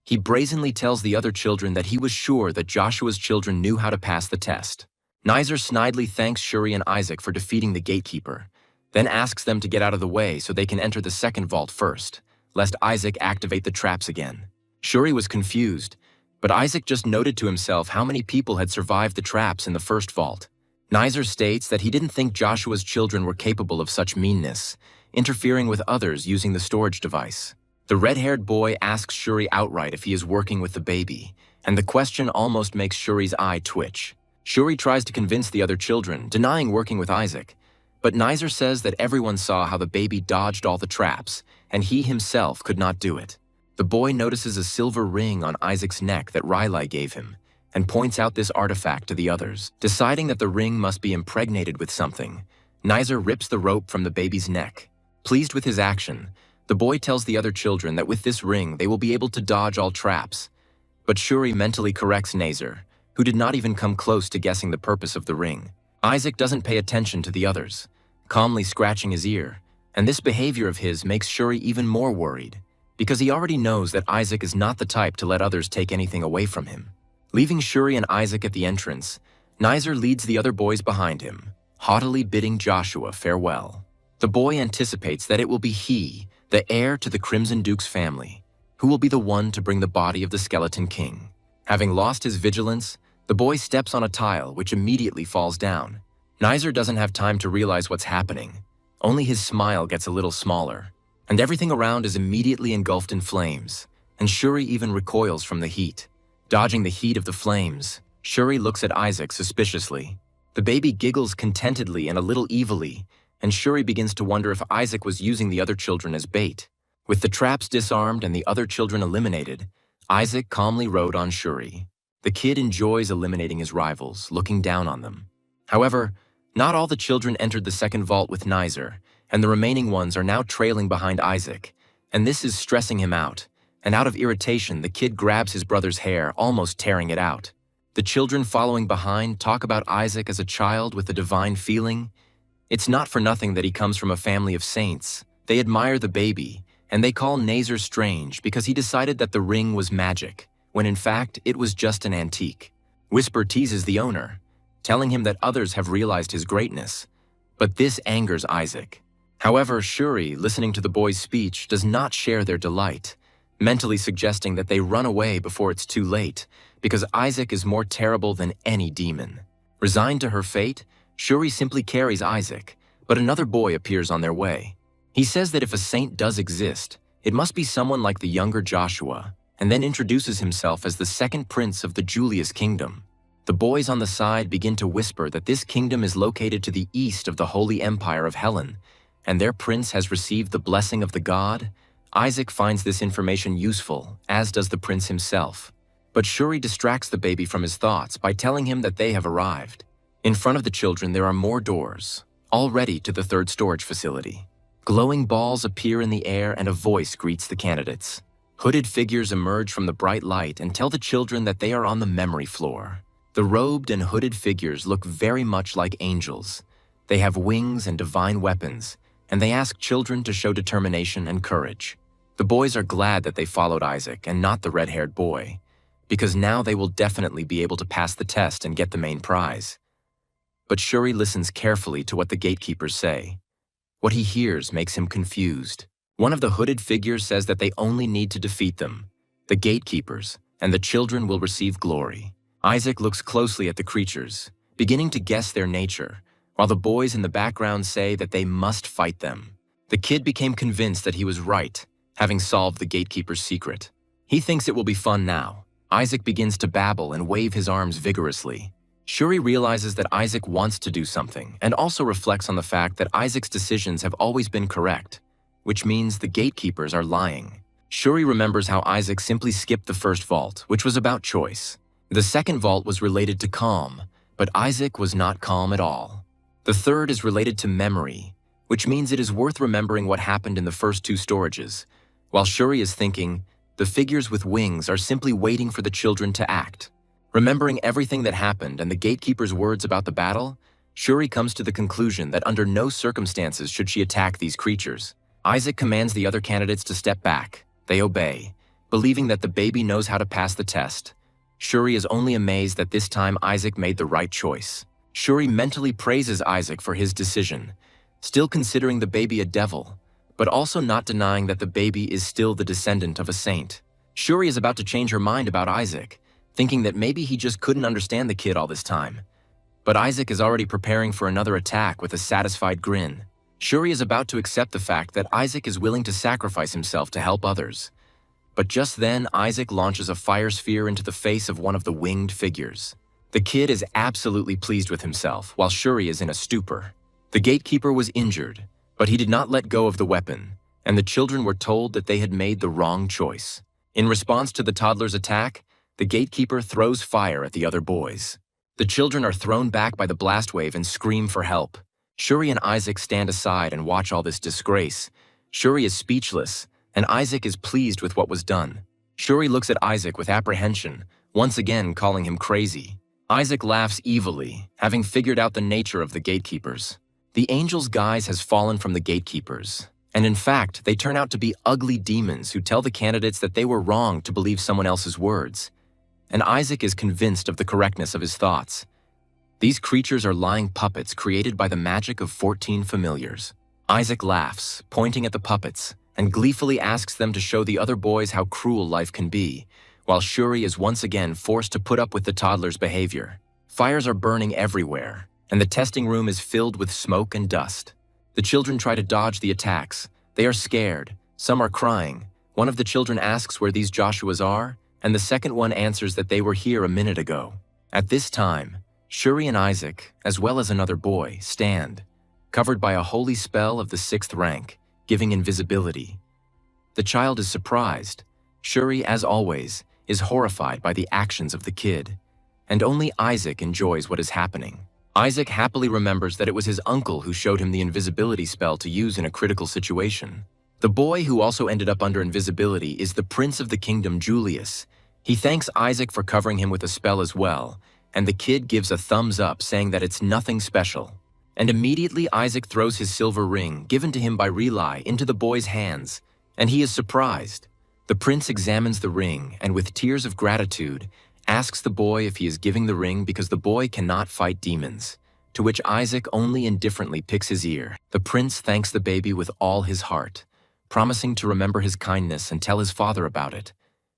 He brazenly tells the other children that he was sure that Joshua's children knew how to pass the test. Nazar snidely thanks Shuri and Isaac for defeating the gatekeeper, then asks them to get out of the way so they can enter the second vault first, lest Isaac activate the traps again. Shuri was confused, but Isaac just noted to himself how many people had survived the traps in the first vault. Nazar states that he didn't think Joshua's children were capable of such meanness, interfering with others using the storage device. The red-haired boy asks Shuri outright if he is working with the baby, and the question almost makes Shuri's eye twitch. Shuri tries to convince the other children, denying working with Isaac, but Nazar says that everyone saw how the baby dodged all the traps, and he himself could not do it. The boy notices a silver ring on Isaac's neck that Riley gave him, and points out this artifact to the others. Deciding that the ring must be impregnated with something, Nazar rips the rope from the baby's neck. Pleased with his action, the boy tells the other children that with this ring they will be able to dodge all traps. But Shuri mentally corrects Nazar, who did not even come close to guessing the purpose of the ring. Isaac doesn't pay attention to the others, calmly scratching his ear, and this behavior of his makes Shuri even more worried, because he already knows that Isaac is not the type to let others take anything away from him. Leaving Shuri and Isaac at the entrance, Nazar leads the other boys behind him, haughtily bidding Joshua farewell. The boy anticipates that it will be he, the heir to the Crimson Duke's family, who will be the one to bring the body of the Skeleton King. Having lost his vigilance, the boy steps on a tile which immediately falls down. Nazar doesn't have time to realize what's happening. Only his smile gets a little smaller, and everything around is immediately engulfed in flames, and Shuri even recoils from the heat. Dodging the heat of the flames, Shuri looks at Isaac suspiciously. The baby giggles contentedly and a little evilly, and Shuri begins to wonder if Isaac was using the other children as bait. With the traps disarmed and the other children eliminated, Isaac calmly rode on Shuri. The kid enjoys eliminating his rivals, looking down on them. However, not all the children entered the second vault with Nazar, and the remaining ones are now trailing behind Isaac, and this is stressing him out, and out of irritation the kid grabs his brother's hair, almost tearing it out. The children following behind talk about Isaac as a child with a divine feeling. It's not for nothing that he comes from a family of saints. They admire the baby, and they call Nazar strange because he decided that the ring was magic, when in fact it was just an antique. Whisper teases the owner, telling him that others have realized his greatness. But this angers Isaac. However, Shuri, listening to the boy's speech, does not share their delight, mentally suggesting that they run away before it's too late, because Isaac is more terrible than any demon. Resigned to her fate, Shuri simply carries Isaac, but another boy appears on their way. He says that if a saint does exist, it must be someone like the younger Joshua, and then introduces himself as the second prince of the Julius kingdom. The boys on the side begin to whisper that this kingdom is located to the east of the Holy Empire of Helen, and their prince has received the blessing of the god. Isaac finds this information useful, as does the prince himself. But Shuri distracts the baby from his thoughts by telling him that they have arrived. In front of the children there are more doors, all ready to the third storage facility. Glowing balls appear in the air and a voice greets the candidates. Hooded figures emerge from the bright light and tell the children that they are on the memory floor. The robed and hooded figures look very much like angels. They have wings and divine weapons, and they ask children to show determination and courage. The boys are glad that they followed Isaac and not the red-haired boy, because now they will definitely be able to pass the test and get the main prize. But Shuri listens carefully to what the gatekeepers say. What he hears makes him confused. One of the hooded figures says that they only need to defeat them, the gatekeepers, and the children will receive glory. Isaac looks closely at the creatures, beginning to guess their nature, while the boys in the background say that they must fight them. The kid became convinced that he was right, having solved the gatekeeper's secret. He thinks it will be fun now. Isaac begins to babble and wave his arms vigorously. Shuri realizes that Isaac wants to do something and also reflects on the fact that Isaac's decisions have always been correct, which means the gatekeepers are lying. Shuri remembers how Isaac simply skipped the first vault, which was about choice. The second vault was related to calm, but Isaac was not calm at all. The third is related to memory, which means it is worth remembering what happened in the first two storages. While Shuri is thinking, the figures with wings are simply waiting for the children to act. Remembering everything that happened and the gatekeeper's words about the battle, Shuri comes to the conclusion that under no circumstances should she attack these creatures. Isaac commands the other candidates to step back. They obey, believing that the baby knows how to pass the test. Shuri is only amazed that this time Isaac made the right choice. Shuri mentally praises Isaac for his decision, still considering the baby a devil, but also not denying that the baby is still the descendant of a saint. Shuri is about to change her mind about Isaac, thinking that maybe he just couldn't understand the kid all this time. But Isaac is already preparing for another attack with a satisfied grin. Shuri is about to accept the fact that Isaac is willing to sacrifice himself to help others. But just then, Isaac launches a fire sphere into the face of one of the winged figures. The kid is absolutely pleased with himself, while Shuri is in a stupor. The gatekeeper was injured, but he did not let go of the weapon, and the children were told that they had made the wrong choice. In response to the toddler's attack, the gatekeeper throws fire at the other boys. The children are thrown back by the blast wave and scream for help. Shuri and Isaac stand aside and watch all this disgrace. Shuri is speechless, and Isaac is pleased with what was done. Shuri looks at Isaac with apprehension, once again calling him crazy. Isaac laughs evilly, having figured out the nature of the gatekeepers. The angel's guise has fallen from the gatekeepers, and in fact, they turn out to be ugly demons who tell the candidates that they were wrong to believe someone else's words. And Isaac is convinced of the correctness of his thoughts. These creatures are lying puppets created by the magic of 14 familiars. Isaac laughs, pointing at the puppets, and gleefully asks them to show the other boys how cruel life can be, while Shuri is once again forced to put up with the toddler's behavior. Fires are burning everywhere, and the testing room is filled with smoke and dust. The children try to dodge the attacks. They are scared. Some are crying. One of the children asks where these Joshuas are, and the second one answers that they were here a minute ago. At this time, Shuri and Isaac, as well as another boy, stand, covered by a holy spell of the 6th rank, giving invisibility. The child is surprised. Shuri, as always, is horrified by the actions of the kid, and only Isaac enjoys what is happening. Isaac happily remembers that it was his uncle who showed him the invisibility spell to use in a critical situation. The boy who also ended up under invisibility is the Prince of the Kingdom, Julius. He thanks Isaac for covering him with a spell as well, and the kid gives a thumbs up saying that it's nothing special. And immediately Isaac throws his silver ring, given to him by Relai, into the boy's hands, and he is surprised. The prince examines the ring and with tears of gratitude asks the boy if he is giving the ring because the boy cannot fight demons, to which Isaac only indifferently picks his ear. The prince thanks the baby with all his heart, promising to remember his kindness and tell his father about it.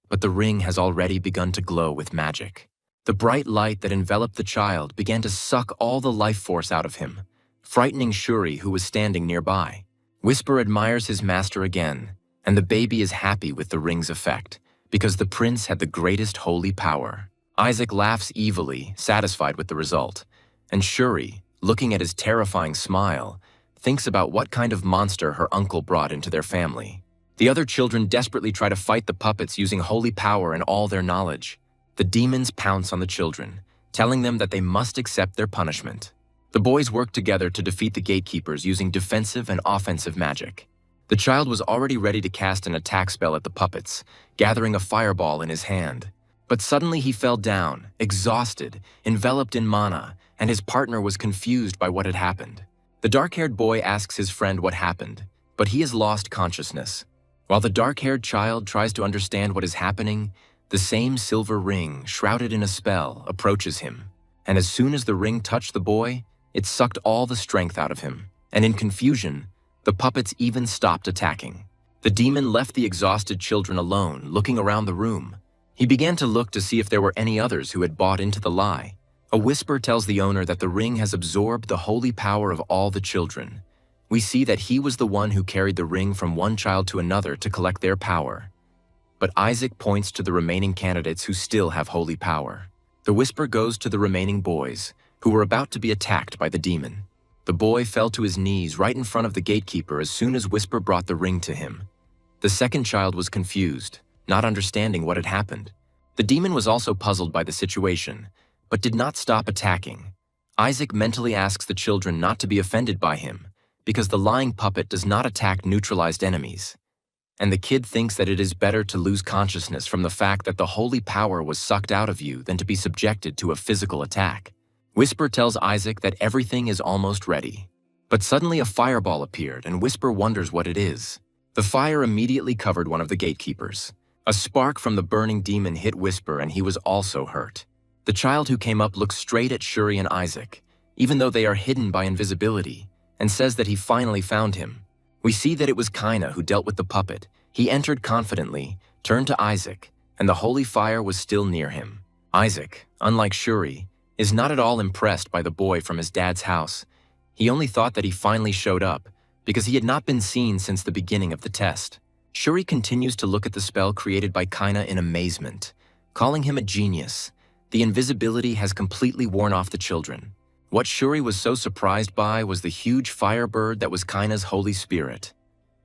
But the ring has already begun to glow with magic. The bright light that enveloped the child began to suck all the life force out of him, frightening Shuri, who was standing nearby. Whisper admires his master again, and the baby is happy with the ring's effect, because the prince had the greatest holy power. Isaac laughs evilly, satisfied with the result, and Shuri, looking at his terrifying smile, thinks about what kind of monster her uncle brought into their family. The other children desperately try to fight the puppets using holy power and all their knowledge. The demons pounce on the children, telling them that they must accept their punishment. The boys work together to defeat the gatekeepers using defensive and offensive magic. The child was already ready to cast an attack spell at the puppets, gathering a fireball in his hand. But suddenly he fell down, exhausted, enveloped in mana, and his partner was confused by what had happened. The dark-haired boy asks his friend what happened, but he has lost consciousness. While the dark-haired child tries to understand what is happening, the same silver ring, shrouded in a spell, approaches him. And as soon as the ring touched the boy, it sucked all the strength out of him. And in confusion, the puppets even stopped attacking. The demon left the exhausted children alone, looking around the room. He began to look to see if there were any others who had bought into the lie. A whisper tells the owner that the ring has absorbed the holy power of all the children. We see that he was the one who carried the ring from one child to another to collect their power. But Isaac points to the remaining candidates who still have holy power. The whisper goes to the remaining boys, who were about to be attacked by the demon. The boy fell to his knees right in front of the gatekeeper as soon as Whisper brought the ring to him. The second child was confused, not understanding what had happened. The demon was also puzzled by the situation, but did not stop attacking. Isaac mentally asks the children not to be offended by him, because the lying puppet does not attack neutralized enemies. And the kid thinks that it is better to lose consciousness from the fact that the holy power was sucked out of you than to be subjected to a physical attack. Whisper tells Isaac that everything is almost ready. But suddenly a fireball appeared, and Whisper wonders what it is. The fire immediately covered one of the gatekeepers. A spark from the burning demon hit Whisper, and he was also hurt. The child who came up looks straight at Shuri and Isaac, even though they are hidden by invisibility, and says that he finally found him. We see that it was Kaina who dealt with the puppet. He entered confidently, turned to Isaac, and the holy fire was still near him. Isaac, unlike Shuri, is not at all impressed by the boy from his dad's house. He only thought that he finally showed up, because he had not been seen since the beginning of the test. Shuri continues to look at the spell created by Kaina in amazement, calling him a genius. The invisibility has completely worn off the children. What Shuri was so surprised by was the huge firebird that was Kaina's holy spirit.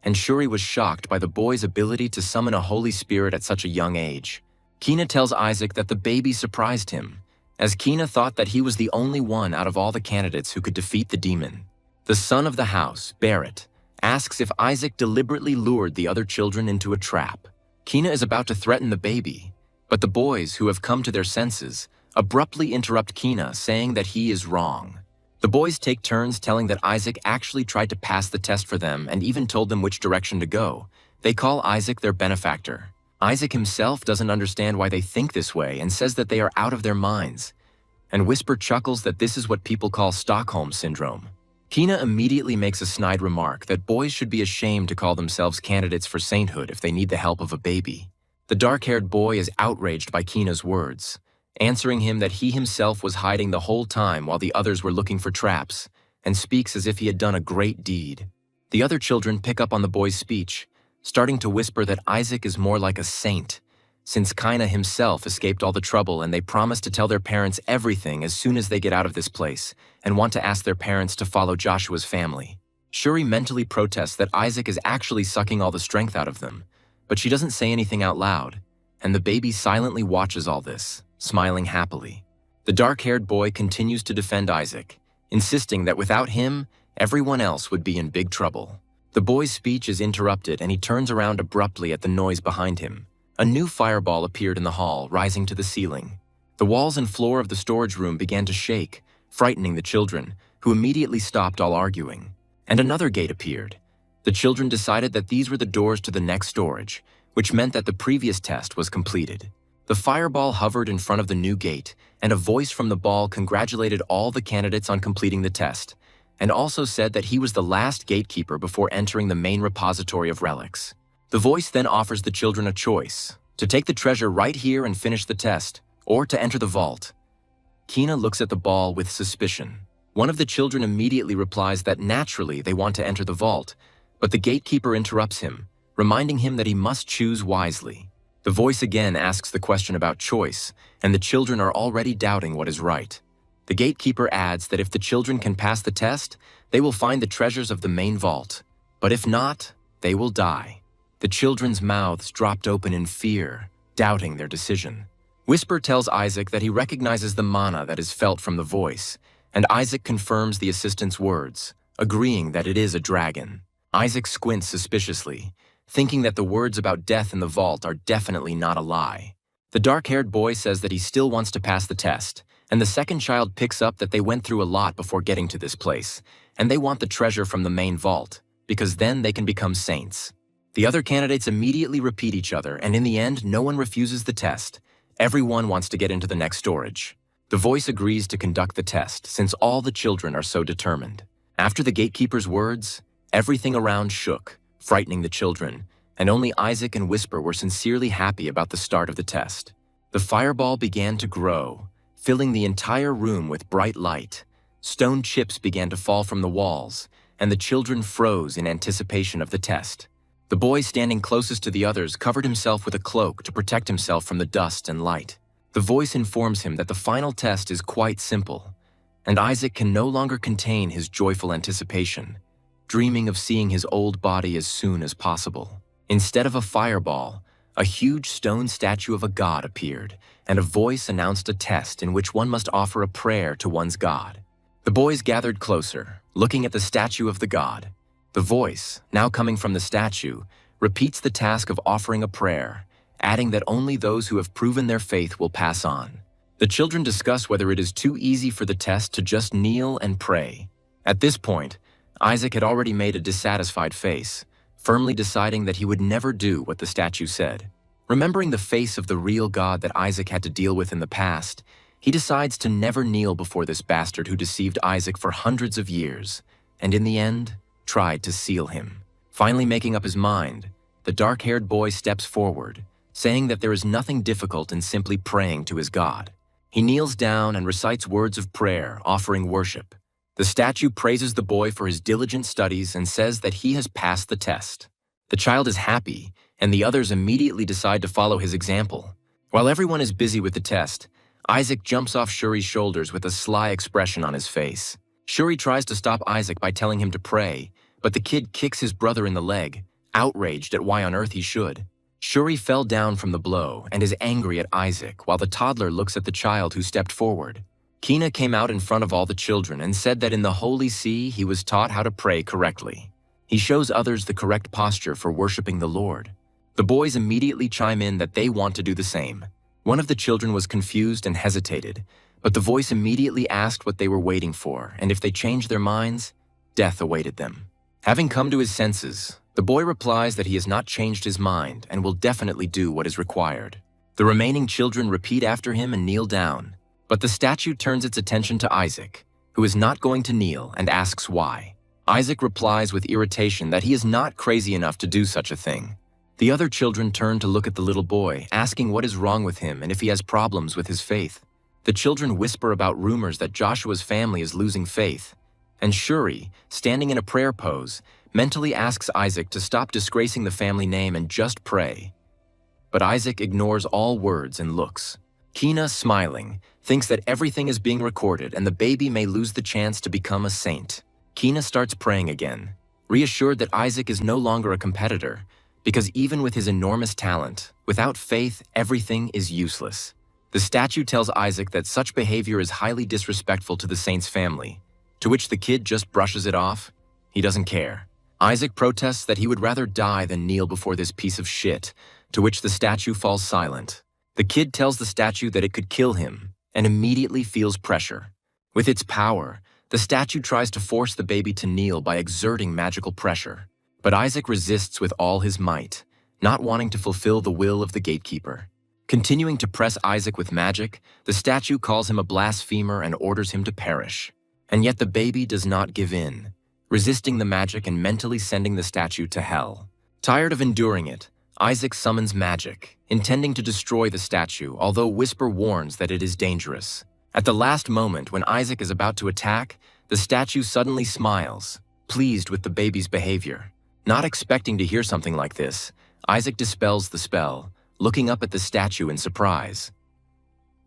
And Shuri was shocked by the boy's ability to summon a holy spirit at such a young age. Kina tells Isaac that the baby surprised him, as Kina thought that he was the only one out of all the candidates who could defeat the demon. The son of the house, Barrett, asks if Isaac deliberately lured the other children into a trap. Kina is about to threaten the baby, but the boys, who have come to their senses, abruptly interrupt Kina, saying that he is wrong. The boys take turns telling that Isaac actually tried to pass the test for them and even told them which direction to go. They call Isaac their benefactor. Isaac himself doesn't understand why they think this way and says that they are out of their minds. And Whisper chuckles that this is what people call Stockholm Syndrome. Kina immediately makes a snide remark that boys should be ashamed to call themselves candidates for sainthood if they need the help of a baby. The dark-haired boy is outraged by Kina's words, answering him that he himself was hiding the whole time while the others were looking for traps, and speaks as if he had done a great deed. The other children pick up on the boy's speech, starting to whisper that Isaac is more like a saint, since Kaina himself escaped all the trouble, and they promise to tell their parents everything as soon as they get out of this place, and want to ask their parents to follow Joshua's family. Shuri mentally protests that Isaac is actually sucking all the strength out of them, but she doesn't say anything out loud, and the baby silently watches all this, smiling happily. The dark-haired boy continues to defend Isaac, insisting that without him, everyone else would be in big trouble. The boy's speech is interrupted, and he turns around abruptly at the noise behind him. A new fireball appeared in the hall, rising to the ceiling. The walls and floor of the storage room began to shake, frightening the children, who immediately stopped all arguing. And another gate appeared. The children decided that these were the doors to the next storage, which meant that the previous test was completed. The fireball hovered in front of the new gate, and a voice from the ball congratulated all the candidates on completing the test, and also said that he was the last gatekeeper before entering the main repository of relics. The voice then offers the children a choice, to take the treasure right here and finish the test, or to enter the vault. Kina looks at the ball with suspicion. One of the children immediately replies that naturally they want to enter the vault, but the gatekeeper interrupts him, reminding him that he must choose wisely. The voice again asks the question about choice, and the children are already doubting what is right. The gatekeeper adds that if the children can pass the test, they will find the treasures of the main vault, but if not, they will die. The children's mouths dropped open in fear, doubting their decision. Whisper tells Isaac that he recognizes the mana that is felt from the voice, and Isaac confirms the assistant's words, agreeing that it is a dragon. Isaac squints suspiciously, thinking that the words about death in the vault are definitely not a lie. The dark-haired boy says that he still wants to pass the test, and the second child picks up that they went through a lot before getting to this place, and they want the treasure from the main vault, because then they can become saints. The other candidates immediately repeat each other, and in the end, no one refuses the test. Everyone wants to get into the next storage. The voice agrees to conduct the test, since all the children are so determined. After the gatekeeper's words, everything around shook, frightening the children, and only Isaac and Whisper were sincerely happy about the start of the test. The fireball began to grow, filling the entire room with bright light. Stone chips began to fall from the walls, and the children froze in anticipation of the test. The boy standing closest to the others covered himself with a cloak to protect himself from the dust and light. The voice informs him that the final test is quite simple, and Isaac can no longer contain his joyful anticipation, dreaming of seeing his old body as soon as possible. Instead of a fireball, a huge stone statue of a god appeared, and a voice announced a test in which one must offer a prayer to one's god. The boys gathered closer, looking at the statue of the god. The voice, now coming from the statue, repeats the task of offering a prayer, adding that only those who have proven their faith will pass on. The children discuss whether it is too easy for the test to just kneel and pray. At this point, Isaac had already made a dissatisfied face, firmly deciding that he would never do what the statue said. Remembering the face of the real God that Isaac had to deal with in the past, he decides to never kneel before this bastard who deceived Isaac for hundreds of years, and in the end, tried to seal him. Finally making up his mind, the dark-haired boy steps forward, saying that there is nothing difficult in simply praying to his God. He kneels down and recites words of prayer, offering worship. The statue praises the boy for his diligent studies and says that he has passed the test. The child is happy, and the others immediately decide to follow his example. While everyone is busy with the test, Isaac jumps off Shuri's shoulders with a sly expression on his face. Shuri tries to stop Isaac by telling him to pray, but the kid kicks his brother in the leg, outraged at why on earth he should. Shuri fell down from the blow and is angry at Isaac while the toddler looks at the child who stepped forward. Kina came out in front of all the children and said that in the Holy See he was taught how to pray correctly. He shows others the correct posture for worshiping the Lord. The boys immediately chime in that they want to do the same. One of the children was confused and hesitated, but the voice immediately asked what they were waiting for, and if they changed their minds, death awaited them. Having come to his senses, the boy replies that he has not changed his mind and will definitely do what is required. The remaining children repeat after him and kneel down, but the statue turns its attention to Isaac, who is not going to kneel, and asks why. Isaac replies with irritation that he is not crazy enough to do such a thing. The other children turn to look at the little boy, asking what is wrong with him and if he has problems with his faith. The children whisper about rumors that Joshua's family is losing faith, and Shuri, standing in a prayer pose, mentally asks Isaac to stop disgracing the family name and just pray. But Isaac ignores all words and looks. Kina, smiling, thinks that everything is being recorded and the baby may lose the chance to become a saint. Kina starts praying again, reassured that Isaac is no longer a competitor, because even with his enormous talent, without faith, everything is useless. The statue tells Isaac that such behavior is highly disrespectful to the saint's family, to which the kid just brushes it off. He doesn't care. Isaac protests that he would rather die than kneel before this piece of shit, to which the statue falls silent. The kid tells the statue that it could kill him and immediately feels pressure. With its power, the statue tries to force the baby to kneel by exerting magical pressure. But Isaac resists with all his might, not wanting to fulfill the will of the gatekeeper. Continuing to press Isaac with magic, the statue calls him a blasphemer and orders him to perish. And yet the baby does not give in, resisting the magic and mentally sending the statue to hell. Tired of enduring it, Isaac summons magic, intending to destroy the statue, although Whisper warns that it is dangerous. At the last moment, when Isaac is about to attack, the statue suddenly smiles, pleased with the baby's behavior. Not expecting to hear something like this, Isaac dispels the spell, looking up at the statue in surprise.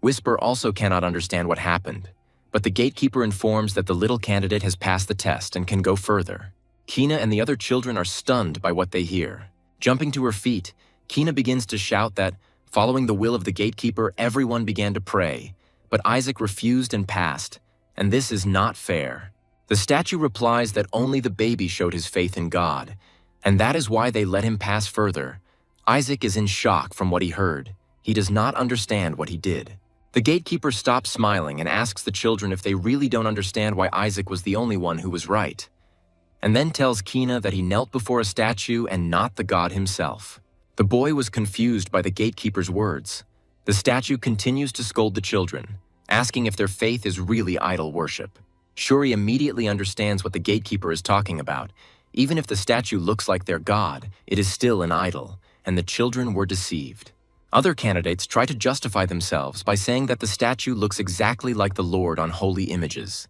Whisper also cannot understand what happened, but the gatekeeper informs that the little candidate has passed the test and can go further. Kina and the other children are stunned by what they hear. Jumping to her feet, Kina begins to shout that, following the will of the gatekeeper, everyone began to pray, but Isaac refused and passed, and this is not fair. The statue replies that only the baby showed his faith in God, and that is why they let him pass further. Isaac is in shock from what he heard. He does not understand what he did. The gatekeeper stops smiling and asks the children if they really don't understand why Isaac was the only one who was right, and then tells Kina that he knelt before a statue and not the god himself. The boy was confused by the gatekeeper's words. The statue continues to scold the children, asking if their faith is really idol worship. Shuri immediately understands what the gatekeeper is talking about. Even if the statue looks like their god, it is still an idol, and the children were deceived. Other candidates try to justify themselves by saying that the statue looks exactly like the Lord on holy images,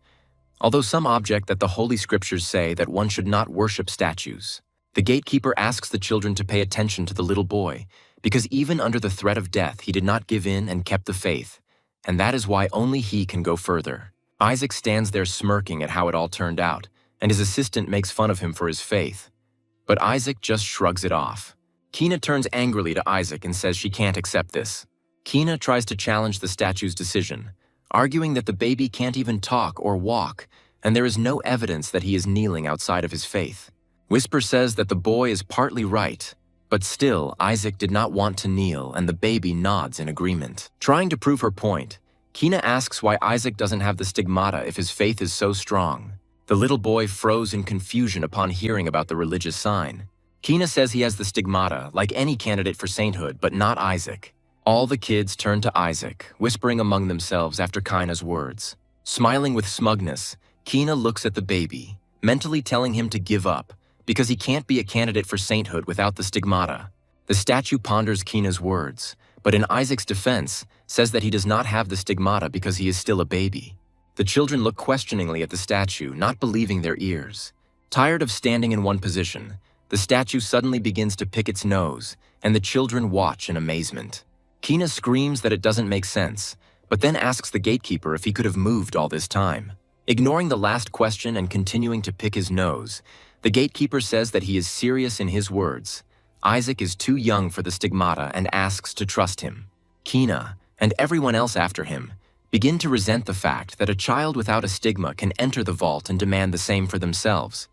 although some object that the Holy Scriptures say that one should not worship statues. The gatekeeper asks the children to pay attention to the little boy, because even under the threat of death, he did not give in and kept the faith, and that is why only he can go further. Isaac stands there smirking at how it all turned out, and his assistant makes fun of him for his faith. But Isaac just shrugs it off. Kina turns angrily to Isaac and says she can't accept this. Kina tries to challenge the statue's decision, arguing that the baby can't even talk or walk, and there is no evidence that he is kneeling outside of his faith. Whisper says that the boy is partly right, but still, Isaac did not want to kneel, and the baby nods in agreement. Trying to prove her point, Kina asks why Isaac doesn't have the stigmata if his faith is so strong. The little boy froze in confusion upon hearing about the religious sign. Kina says he has the stigmata, like any candidate for sainthood, but not Isaac. All the kids turn to Isaac, whispering among themselves after Kina's words. Smiling with smugness, Kina looks at the baby, mentally telling him to give up, because he can't be a candidate for sainthood without the stigmata. The statue ponders Kina's words, but in Isaac's defense, says that he does not have the stigmata because he is still a baby. The children look questioningly at the statue, not believing their ears. Tired of standing in one position, the statue suddenly begins to pick its nose, and the children watch in amazement. Kina screams that it doesn't make sense, but then asks the gatekeeper if he could have moved all this time. Ignoring the last question and continuing to pick his nose, the gatekeeper says that he is serious in his words. Isaac is too young for the stigmata and asks to trust him. Kina, and everyone else after him, begin to resent the fact that a child without a stigma can enter the vault and demand the same for themselves.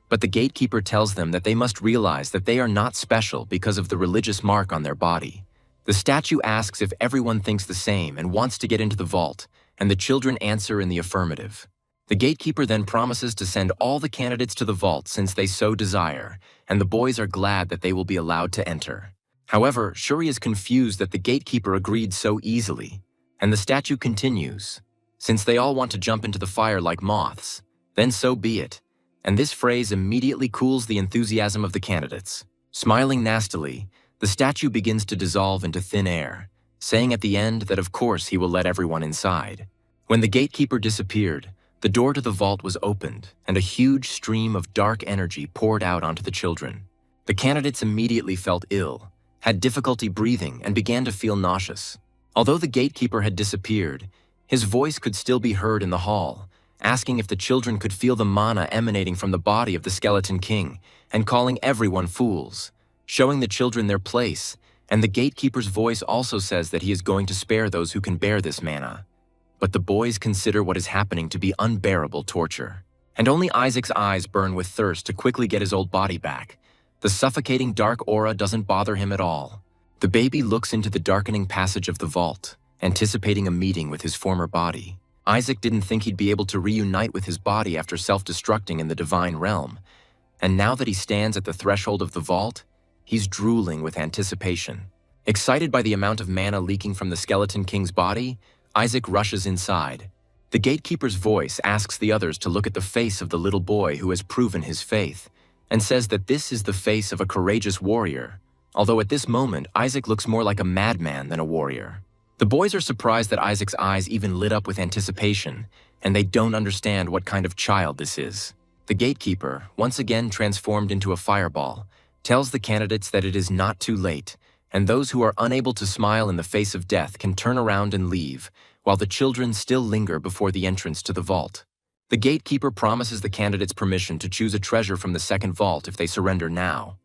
But the gatekeeper tells them that they must realize that they are not special because of the religious mark on their body. The statue asks if everyone thinks the same and wants to get into the vault, and the children answer in the affirmative. The gatekeeper then promises to send all the candidates to the vault since they so desire, and the boys are glad that they will be allowed to enter. However, Shuri is confused that the gatekeeper agreed so easily, and the statue continues. Since they all want to jump into the fire like moths, then so be it. And this phrase immediately cools the enthusiasm of the candidates. Smiling nastily, the statue begins to dissolve into thin air, saying at the end that of course he will let everyone inside. When the gatekeeper disappeared, the door to the vault was opened, and a huge stream of dark energy poured out onto the children. The candidates immediately felt ill, had difficulty breathing, and began to feel nauseous. Although the gatekeeper had disappeared, his voice could still be heard in the hall, asking if the children could feel the mana emanating from the body of the skeleton king, and calling everyone fools, showing the children their place, and the gatekeeper's voice also says that he is going to spare those who can bear this mana. But the boys consider what is happening to be unbearable torture. And only Isaac's eyes burn with thirst to quickly get his old body back. The suffocating dark aura doesn't bother him at all. The baby looks into the darkening passage of the vault, anticipating a meeting with his former body. Isaac didn't think he'd be able to reunite with his body after self-destructing in the divine realm, and now that he stands at the threshold of the vault, he's drooling with anticipation. Excited by the amount of mana leaking from the Skeleton King's body, Isaac rushes inside. The gatekeeper's voice asks the others to look at the face of the little boy who has proven his faith, and says that this is the face of a courageous warrior, although at this moment Isaac looks more like a madman than a warrior. The boys are surprised that Isaac's eyes even lit up with anticipation, and they don't understand what kind of child this is. The gatekeeper, once again transformed into a fireball, tells the candidates that it is not too late, and those who are unable to smile in the face of death can turn around and leave, while the children still linger before the entrance to the vault. The gatekeeper promises the candidates permission to choose a treasure from the second vault if they surrender now.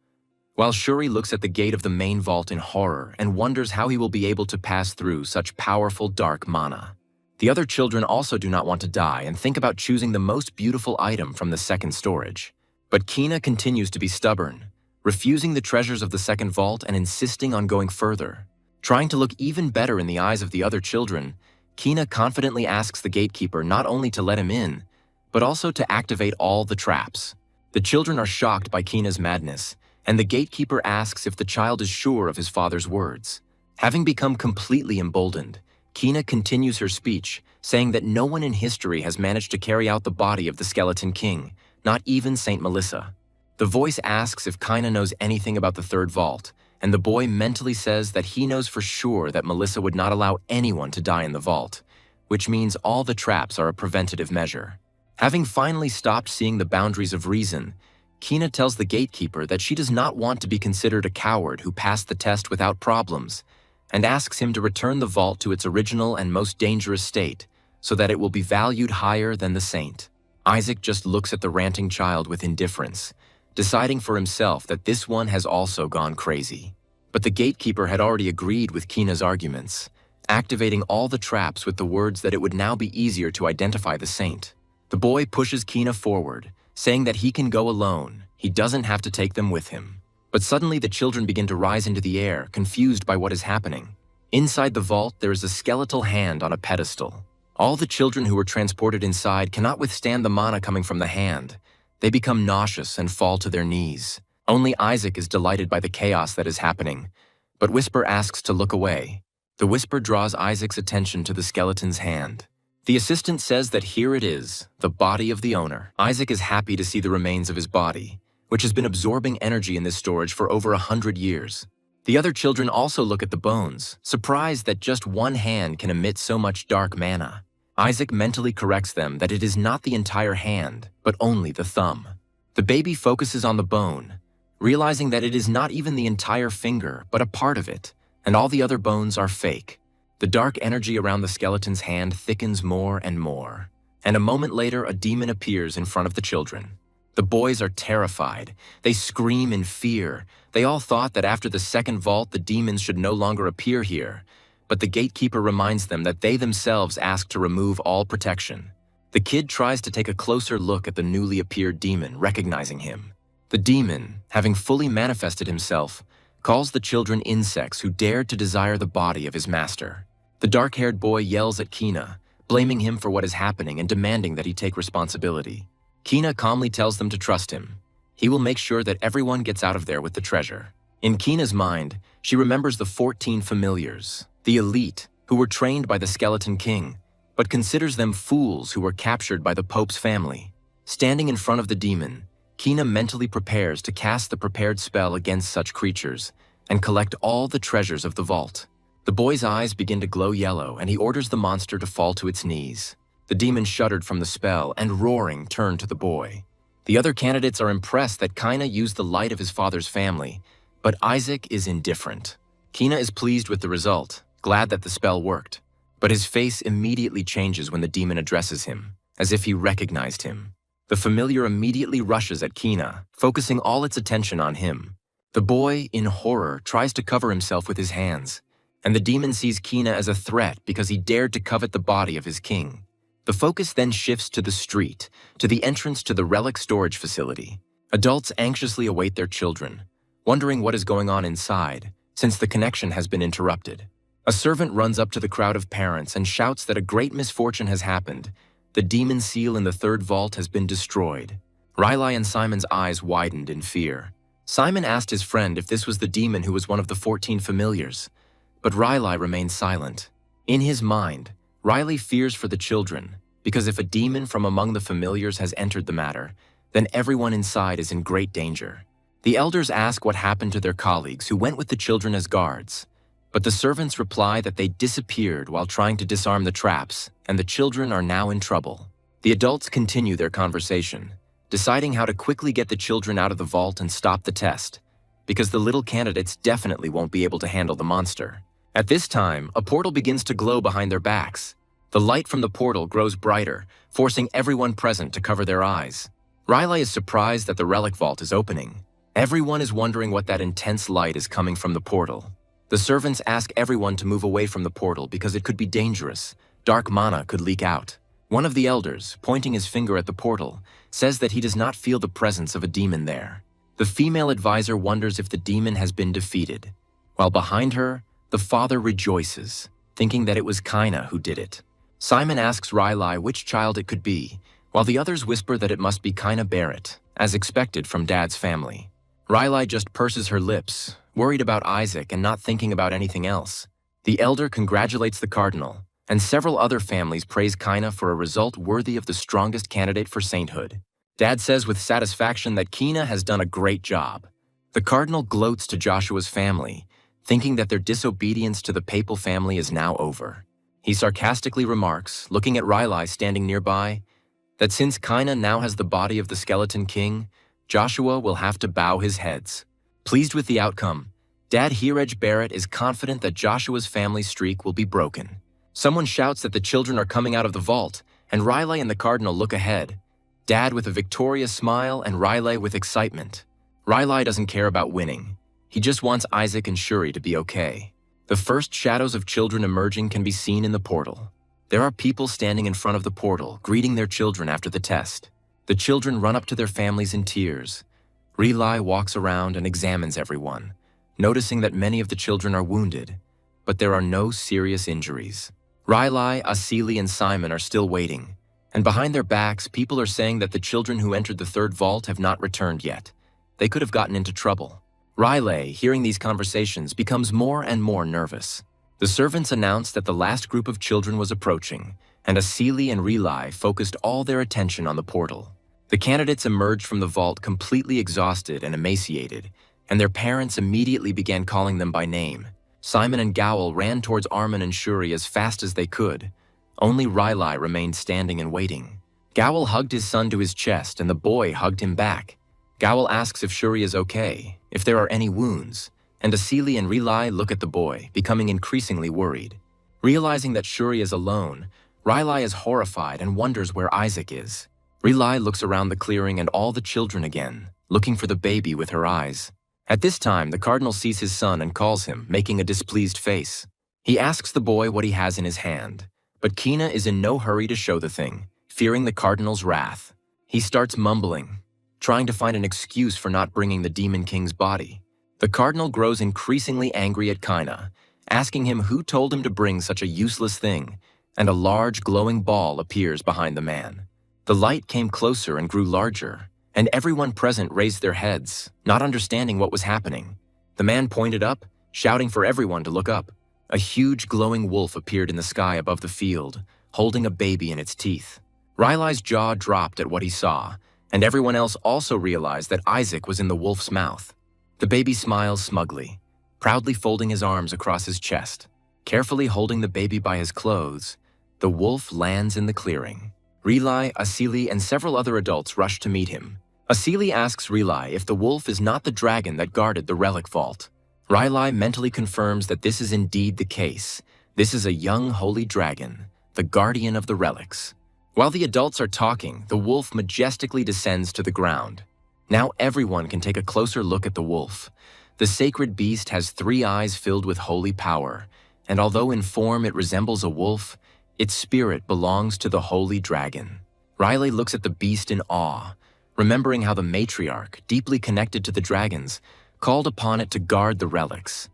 While Shuri looks at the gate of the main vault in horror and wonders how he will be able to pass through such powerful dark mana. The other children also do not want to die and think about choosing the most beautiful item from the second storage. But Kina continues to be stubborn, refusing the treasures of the second vault and insisting on going further. Trying to look even better in the eyes of the other children, Kina confidently asks the gatekeeper not only to let him in, but also to activate all the traps. The children are shocked by Kina's madness, and the gatekeeper asks if the child is sure of his father's words. Having become completely emboldened, Kina continues her speech, saying that no one in history has managed to carry out the body of the Skeleton King, not even Saint Melissa. The voice asks if Kina knows anything about the third vault, and the boy mentally says that he knows for sure that Melissa would not allow anyone to die in the vault, which means all the traps are a preventative measure. Having finally stopped seeing the boundaries of reason, Kina tells the gatekeeper that she does not want to be considered a coward who passed the test without problems, and asks him to return the vault to its original and most dangerous state, so that it will be valued higher than the saint. Isaac just looks at the ranting child with indifference, deciding for himself that this one has also gone crazy. But the gatekeeper had already agreed with Kina's arguments, activating all the traps with the words that it would now be easier to identify the saint. The boy pushes Kina forward, saying that he can go alone, he doesn't have to take them with him. But suddenly the children begin to rise into the air, confused by what is happening. Inside the vault, there is a skeletal hand on a pedestal. All the children who were transported inside cannot withstand the mana coming from the hand. They become nauseous and fall to their knees. Only Isaac is delighted by the chaos that is happening, but Whisper asks to look away. The whisper draws Isaac's attention to the skeleton's hand. The assistant says that here it is, the body of the owner. Isaac is happy to see the remains of his body, which has been absorbing energy in this storage for over 100 years. The other children also look at the bones, surprised that just one hand can emit so much dark mana. Isaac mentally corrects them that it is not the entire hand, but only the thumb. The baby focuses on the bone, realizing that it is not even the entire finger, but a part of it, and all the other bones are fake. The dark energy around the skeleton's hand thickens more and more, and a moment later a demon appears in front of the children. The boys are terrified. They scream in fear. They all thought that after the second vault the demons should no longer appear here, but the gatekeeper reminds them that they themselves asked to remove all protection. The kid tries to take a closer look at the newly appeared demon, recognizing him. The demon, having fully manifested himself, calls the children insects who dared to desire the body of his master. The dark-haired boy yells at Kina, blaming him for what is happening and demanding that he take responsibility. Kina calmly tells them to trust him. He will make sure that everyone gets out of there with the treasure. In Kina's mind, she remembers the 14 familiars, the elite, who were trained by the Skeleton King, but considers them fools who were captured by the Pope's family. Standing in front of the demon, Kina mentally prepares to cast the prepared spell against such creatures and collect all the treasures of the vault. The boy's eyes begin to glow yellow, and he orders the monster to fall to its knees. The demon shuddered from the spell and, roaring, turned to the boy. The other candidates are impressed that Kina used the light of his father's family, but Isaac is indifferent. Kina is pleased with the result, glad that the spell worked, but his face immediately changes when the demon addresses him, as if he recognized him. The familiar immediately rushes at Kina, focusing all its attention on him. The boy, in horror, tries to cover himself with his hands, and the demon sees Kina as a threat because he dared to covet the body of his king. The focus then shifts to the street, to the entrance to the relic storage facility. Adults anxiously await their children, wondering what is going on inside, since the connection has been interrupted. A servant runs up to the crowd of parents and shouts that a great misfortune has happened. The demon seal in the third vault has been destroyed. Riley and Simon's eyes widened in fear. Simon asked his friend if this was the demon who was one of the 14 familiars, but Riley remained silent. In his mind, Riley fears for the children, because if a demon from among the familiars has entered the matter, then everyone inside is in great danger. The elders ask what happened to their colleagues who went with the children as guards, but the servants reply that they disappeared while trying to disarm the traps, and the children are now in trouble. The adults continue their conversation, deciding how to quickly get the children out of the vault and stop the test, because the little candidates definitely won't be able to handle the monster. At this time, a portal begins to glow behind their backs. The light from the portal grows brighter, forcing everyone present to cover their eyes. Riley is surprised that the relic vault is opening. Everyone is wondering what that intense light is coming from the portal. The servants ask everyone to move away from the portal because it could be dangerous. Dark mana could leak out. One of the elders, pointing his finger at the portal, says that he does not feel the presence of a demon there. The female advisor wonders if the demon has been defeated, while behind her, the father rejoices, thinking that it was Kaina who did it. Simon asks Riley which child it could be, while the others whisper that it must be Kaina Barrett, as expected from Dad's family. Riley just purses her lips, worried about Isaac and not thinking about anything else. The elder congratulates the cardinal, and several other families praise Kaina for a result worthy of the strongest candidate for sainthood. Dad says with satisfaction that Kaina has done a great job. The cardinal gloats to Joshua's family, thinking that their disobedience to the papal family is now over. He sarcastically remarks, looking at Riley standing nearby, that since Kaina now has the body of the skeleton king, Joshua will have to bow his heads. Pleased with the outcome, Dad Hirej Barrett is confident that Joshua's family streak will be broken. Someone shouts that the children are coming out of the vault, and Riley and the cardinal look ahead. Dad with a victorious smile and Riley with excitement. Riley doesn't care about winning. He just wants Isaac and Shuri to be okay. The first shadows of children emerging can be seen in the portal. There are people standing in front of the portal, greeting their children after the test. The children run up to their families in tears. Riley walks around and examines everyone, noticing that many of the children are wounded, but there are no serious injuries. Riley, Asili, and Simon are still waiting, and behind their backs, people are saying that the children who entered the third vault have not returned yet. They could have gotten into trouble. Riley, hearing these conversations, becomes more and more nervous. The servants announced that the last group of children was approaching, and Asili and Riley focused all their attention on the portal. The candidates emerged from the vault completely exhausted and emaciated, and their parents immediately began calling them by name. Simon and Gowel ran towards Armin and Shuri as fast as they could. Only Riley remained standing and waiting. Gowel hugged his son to his chest, and the boy hugged him back. Gowel asks if Shuri is okay, if there are any wounds, and Asili and Riley look at the boy, becoming increasingly worried. Realizing that Shuri is alone, Riley is horrified and wonders where Isaac is. Riley looks around the clearing and all the children again, looking for the baby with her eyes. At this time, the cardinal sees his son and calls him, making a displeased face. He asks the boy what he has in his hand, but Kaina is in no hurry to show the thing, fearing the cardinal's wrath. He starts mumbling, trying to find an excuse for not bringing the Demon King's body. The cardinal grows increasingly angry at Kaina, asking him who told him to bring such a useless thing, and a large glowing ball appears behind the man. The light came closer and grew larger, and everyone present raised their heads, not understanding what was happening. The man pointed up, shouting for everyone to look up. A huge glowing wolf appeared in the sky above the field, holding a baby in its teeth. Riley's jaw dropped at what he saw, and everyone else also realized that Isaac was in the wolf's mouth. The baby smiles smugly, proudly folding his arms across his chest. Carefully holding the baby by his clothes, the wolf lands in the clearing. Riley, Asili, and several other adults rush to meet him. Asili asks Riley if the wolf is not the dragon that guarded the relic vault. Riley mentally confirms that this is indeed the case. This is a young holy dragon, the guardian of the relics. While the adults are talking, the wolf majestically descends to the ground. Now everyone can take a closer look at the wolf. The sacred beast has 3 eyes filled with holy power, and although in form it resembles a wolf, its spirit belongs to the holy dragon. Riley looks at the beast in awe, remembering how the matriarch, deeply connected to the dragons, called upon it to guard the relics.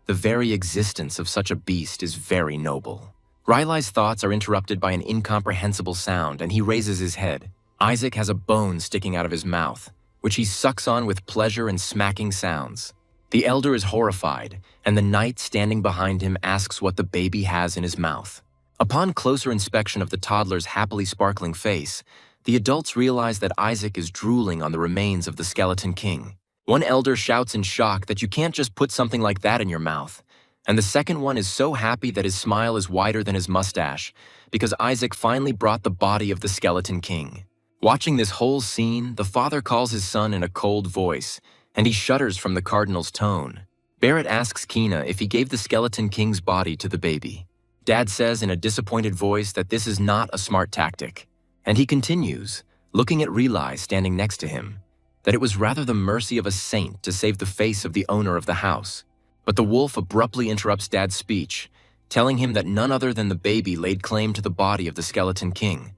The very existence of such a beast is very noble. Riley's thoughts are interrupted by an incomprehensible sound, and he raises his head. Isaac has a bone sticking out of his mouth, which he sucks on with pleasure and smacking sounds. The elder is horrified, and the knight standing behind him asks what the baby has in his mouth. Upon closer inspection of the toddler's happily sparkling face, the adults realize that Isaac is drooling on the remains of the Skeleton King. One elder shouts in shock that you can't just put something like that in your mouth, and the second one is so happy that his smile is wider than his mustache because Isaac finally brought the body of the Skeleton King. Watching this whole scene, the father calls his son in a cold voice, and he shudders from the cardinal's tone. Barrett asks Kina if he gave the Skeleton King's body to the baby. Dad says in a disappointed voice that this is not a smart tactic, and he continues, looking at Riley standing next to him, that it was rather the mercy of a saint to save the face of the owner of the house. But the wolf abruptly interrupts Dad's speech, telling him that none other than the baby laid claim to the body of the Skeleton King.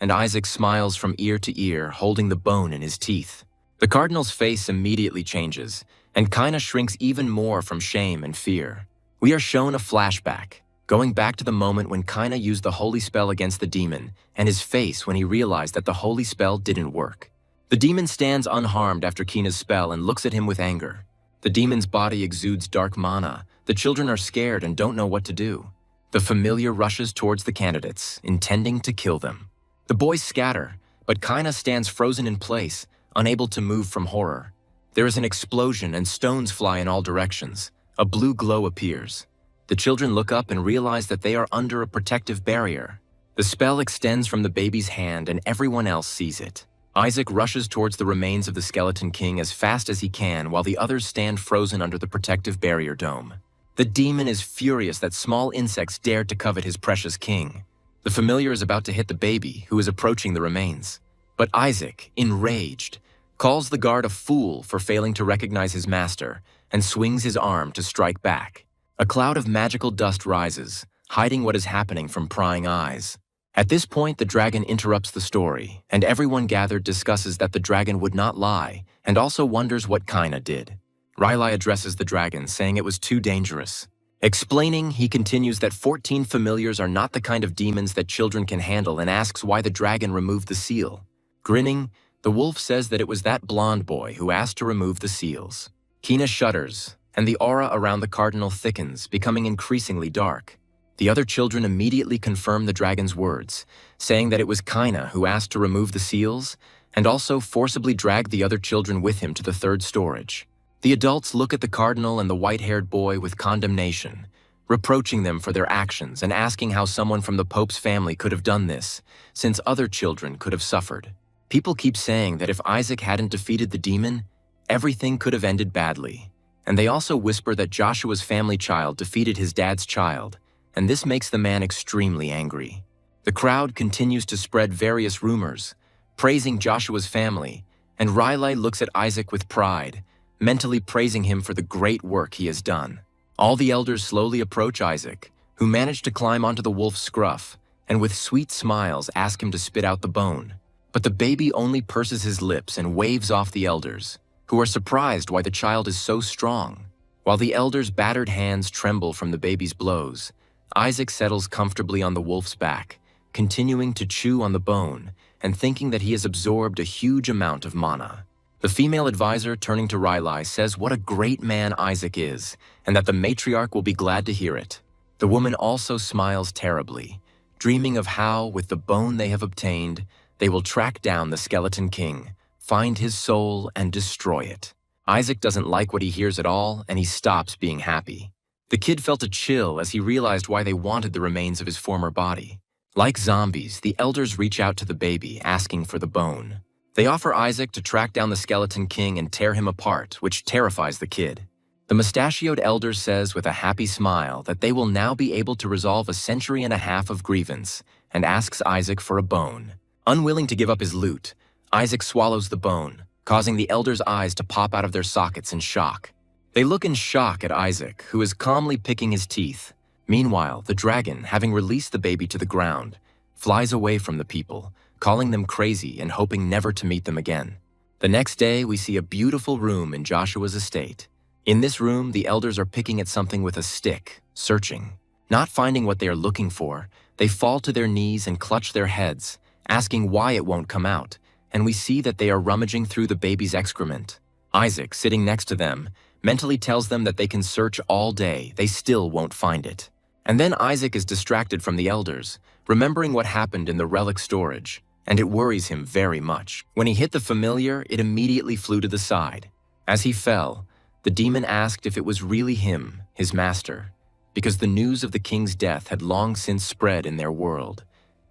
And Isaac smiles from ear to ear, holding the bone in his teeth. The cardinal's face immediately changes, and Kina shrinks even more from shame and fear. We are shown a flashback, going back to the moment when Kina used the holy spell against the demon, and his face when he realized that the holy spell didn't work. The demon stands unharmed after Kina's spell and looks at him with anger. The demon's body exudes dark mana. The children are scared and don't know what to do. The familiar rushes towards the candidates, intending to kill them. The boys scatter, but Kina stands frozen in place, unable to move from horror. There is an explosion and stones fly in all directions. A blue glow appears. The children look up and realize that they are under a protective barrier. The spell extends from the baby's hand and everyone else sees it. Isaac rushes towards the remains of the Skeleton King as fast as he can while the others stand frozen under the protective barrier dome. The demon is furious that small insects dared to covet his precious king. The familiar is about to hit the baby, who is approaching the remains. But Isaac, enraged, calls the guard a fool for failing to recognize his master and swings his arm to strike back. A cloud of magical dust rises, hiding what is happening from prying eyes. At this point, the dragon interrupts the story, and everyone gathered discusses that the dragon would not lie and also wonders what Kina did. Riley addresses the dragon, saying it was too dangerous. Explaining, he continues that 14 familiars are not the kind of demons that children can handle and asks why the dragon removed the seal. Grinning, the wolf says that it was that blonde boy who asked to remove the seals. Kina shudders, and the aura around the cardinal thickens, becoming increasingly dark. The other children immediately confirm the dragon's words, saying that it was Kina who asked to remove the seals and also forcibly dragged the other children with him to the third storage. The adults look at the cardinal and the white-haired boy with condemnation, reproaching them for their actions and asking how someone from the Pope's family could have done this, since other children could have suffered. People keep saying that if Isaac hadn't defeated the demon, everything could have ended badly. And they also whisper that Joshua's family child defeated his dad's child, and this makes the man extremely angry. The crowd continues to spread various rumors, praising Joshua's family, and Riley looks at Isaac with pride, mentally praising him for the great work he has done. All the elders slowly approach Isaac, who managed to climb onto the wolf's scruff, and with sweet smiles ask him to spit out the bone. But the baby only purses his lips and waves off the elders, who are surprised why the child is so strong. While the elders' battered hands tremble from the baby's blows, Isaac settles comfortably on the wolf's back, continuing to chew on the bone and thinking that he has absorbed a huge amount of mana. The female advisor, turning to Riley, says what a great man Isaac is and that the matriarch will be glad to hear it. The woman also smiles terribly, dreaming of how, with the bone they have obtained, they will track down the Skeleton King, find his soul, and destroy it. Isaac doesn't like what he hears at all, and he stops being happy. The kid felt a chill as he realized why they wanted the remains of his former body. Like zombies, the elders reach out to the baby, asking for the bone. They offer Isaac to track down the Skeleton King and tear him apart, which terrifies the kid. The mustachioed elder says with a happy smile that they will now be able to resolve a century and a half of grievance, and asks Isaac for a bone. Unwilling to give up his loot, Isaac swallows the bone, causing the elders' eyes to pop out of their sockets in shock. They look in shock at Isaac, who is calmly picking his teeth. Meanwhile, the dragon, having released the baby to the ground, flies away from the people, calling them crazy and hoping never to meet them again. The next day, we see a beautiful room in Joshua's estate. In this room, the elders are picking at something with a stick, searching. Not finding what they are looking for, they fall to their knees and clutch their heads, asking why it won't come out, and we see that they are rummaging through the baby's excrement. Isaac, sitting next to them, mentally tells them that they can search all day, they still won't find it. And then Isaac is distracted from the elders, remembering what happened in the relic storage, and it worries him very much. When he hit the familiar, it immediately flew to the side. As he fell, the demon asked if it was really him, his master, because the news of the king's death had long since spread in their world,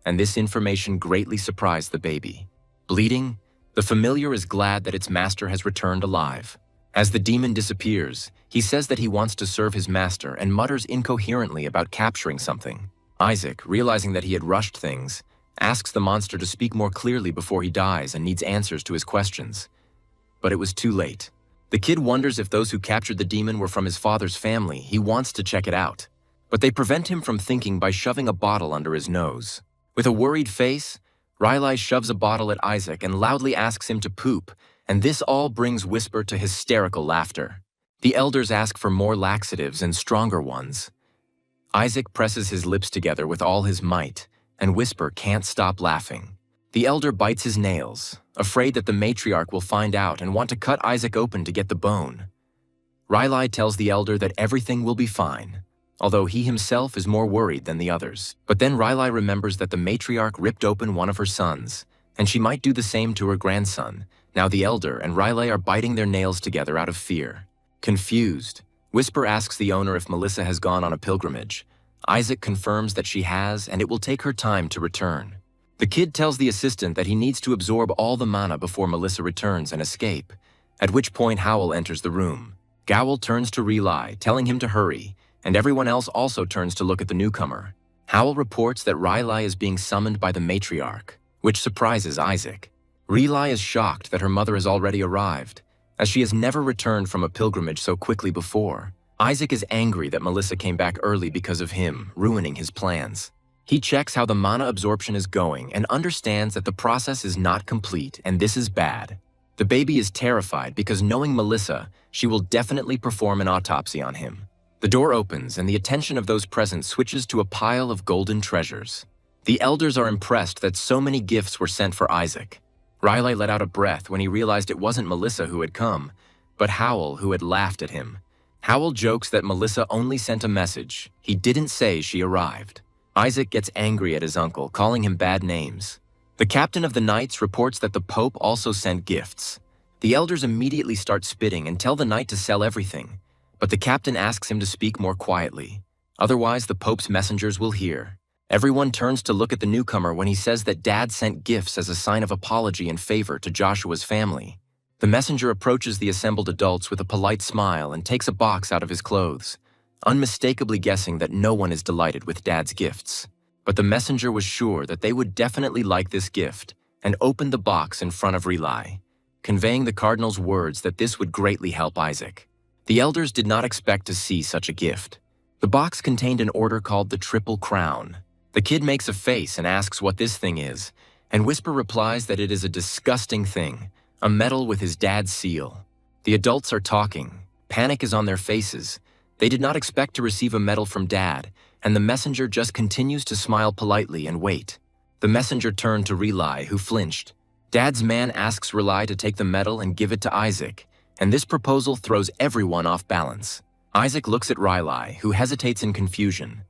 and this information greatly surprised the baby. Bleeding, the familiar is glad that its master has returned alive. As the demon disappears, he says that he wants to serve his master and mutters incoherently about capturing something. Isaac, realizing that he had rushed things, asks the monster to speak more clearly before he dies and needs answers to his questions. But it was too late. The kid wonders if those who captured the demon were from his father's family. He wants to check it out. But they prevent him from thinking by shoving a bottle under his nose. With a worried face, Riley shoves a bottle at Isaac and loudly asks him to poop, and this all brings Whisper to hysterical laughter. The elders ask for more laxatives and stronger ones. Isaac presses his lips together with all his might, and Whisper can't stop laughing. The elder bites his nails, afraid that the matriarch will find out and want to cut Isaac open to get the bone. Riley tells the elder that everything will be fine, although he himself is more worried than the others. But then Riley remembers that the matriarch ripped open one of her sons, and she might do the same to her grandson. Now the elder and Riley are biting their nails together out of fear. Confused, Whisper asks the owner if Melissa has gone on a pilgrimage. Isaac confirms that she has, and it will take her time to return. The kid tells the assistant that he needs to absorb all the mana before Melissa returns and escape, at which point Howl enters the room. Gowl turns to Riley, telling him to hurry, and everyone else also turns to look at the newcomer. Howl reports that Riley is being summoned by the matriarch, which surprises Isaac. Riley is shocked that her mother has already arrived, as she has never returned from a pilgrimage so quickly before. Isaac is angry that Melissa came back early because of him, ruining his plans. He checks how the mana absorption is going and understands that the process is not complete, and this is bad. The baby is terrified because knowing Melissa, she will definitely perform an autopsy on him. The door opens and the attention of those present switches to a pile of golden treasures. The elders are impressed that so many gifts were sent for Isaac. Riley let out a breath when he realized it wasn't Melissa who had come, but Howl who had laughed at him. Howl jokes that Melissa only sent a message. He didn't say she arrived. Isaac gets angry at his uncle, calling him bad names. The captain of the knights reports that the Pope also sent gifts. The elders immediately start spitting and tell the knight to sell everything, but the captain asks him to speak more quietly. Otherwise, the Pope's messengers will hear. Everyone turns to look at the newcomer when he says that Dad sent gifts as a sign of apology and favor to Joshua's family. The messenger approaches the assembled adults with a polite smile and takes a box out of his clothes, unmistakably guessing that no one is delighted with Dad's gifts. But the messenger was sure that they would definitely like this gift and opened the box in front of Riley, conveying the cardinal's words that this would greatly help Isaac. The elders did not expect to see such a gift. The box contained an order called the Triple Crown. The kid makes a face and asks what this thing is, and Whisper replies that it is a disgusting thing, a medal with his dad's seal. The adults are talking. Panic is on their faces. They did not expect to receive a medal from Dad, and the messenger just continues to smile politely and wait. The messenger turned to Riley, who flinched. Dad's man asks Riley to take the medal and give it to Isaac, and this proposal throws everyone off balance. Isaac looks at Riley, who hesitates in confusion.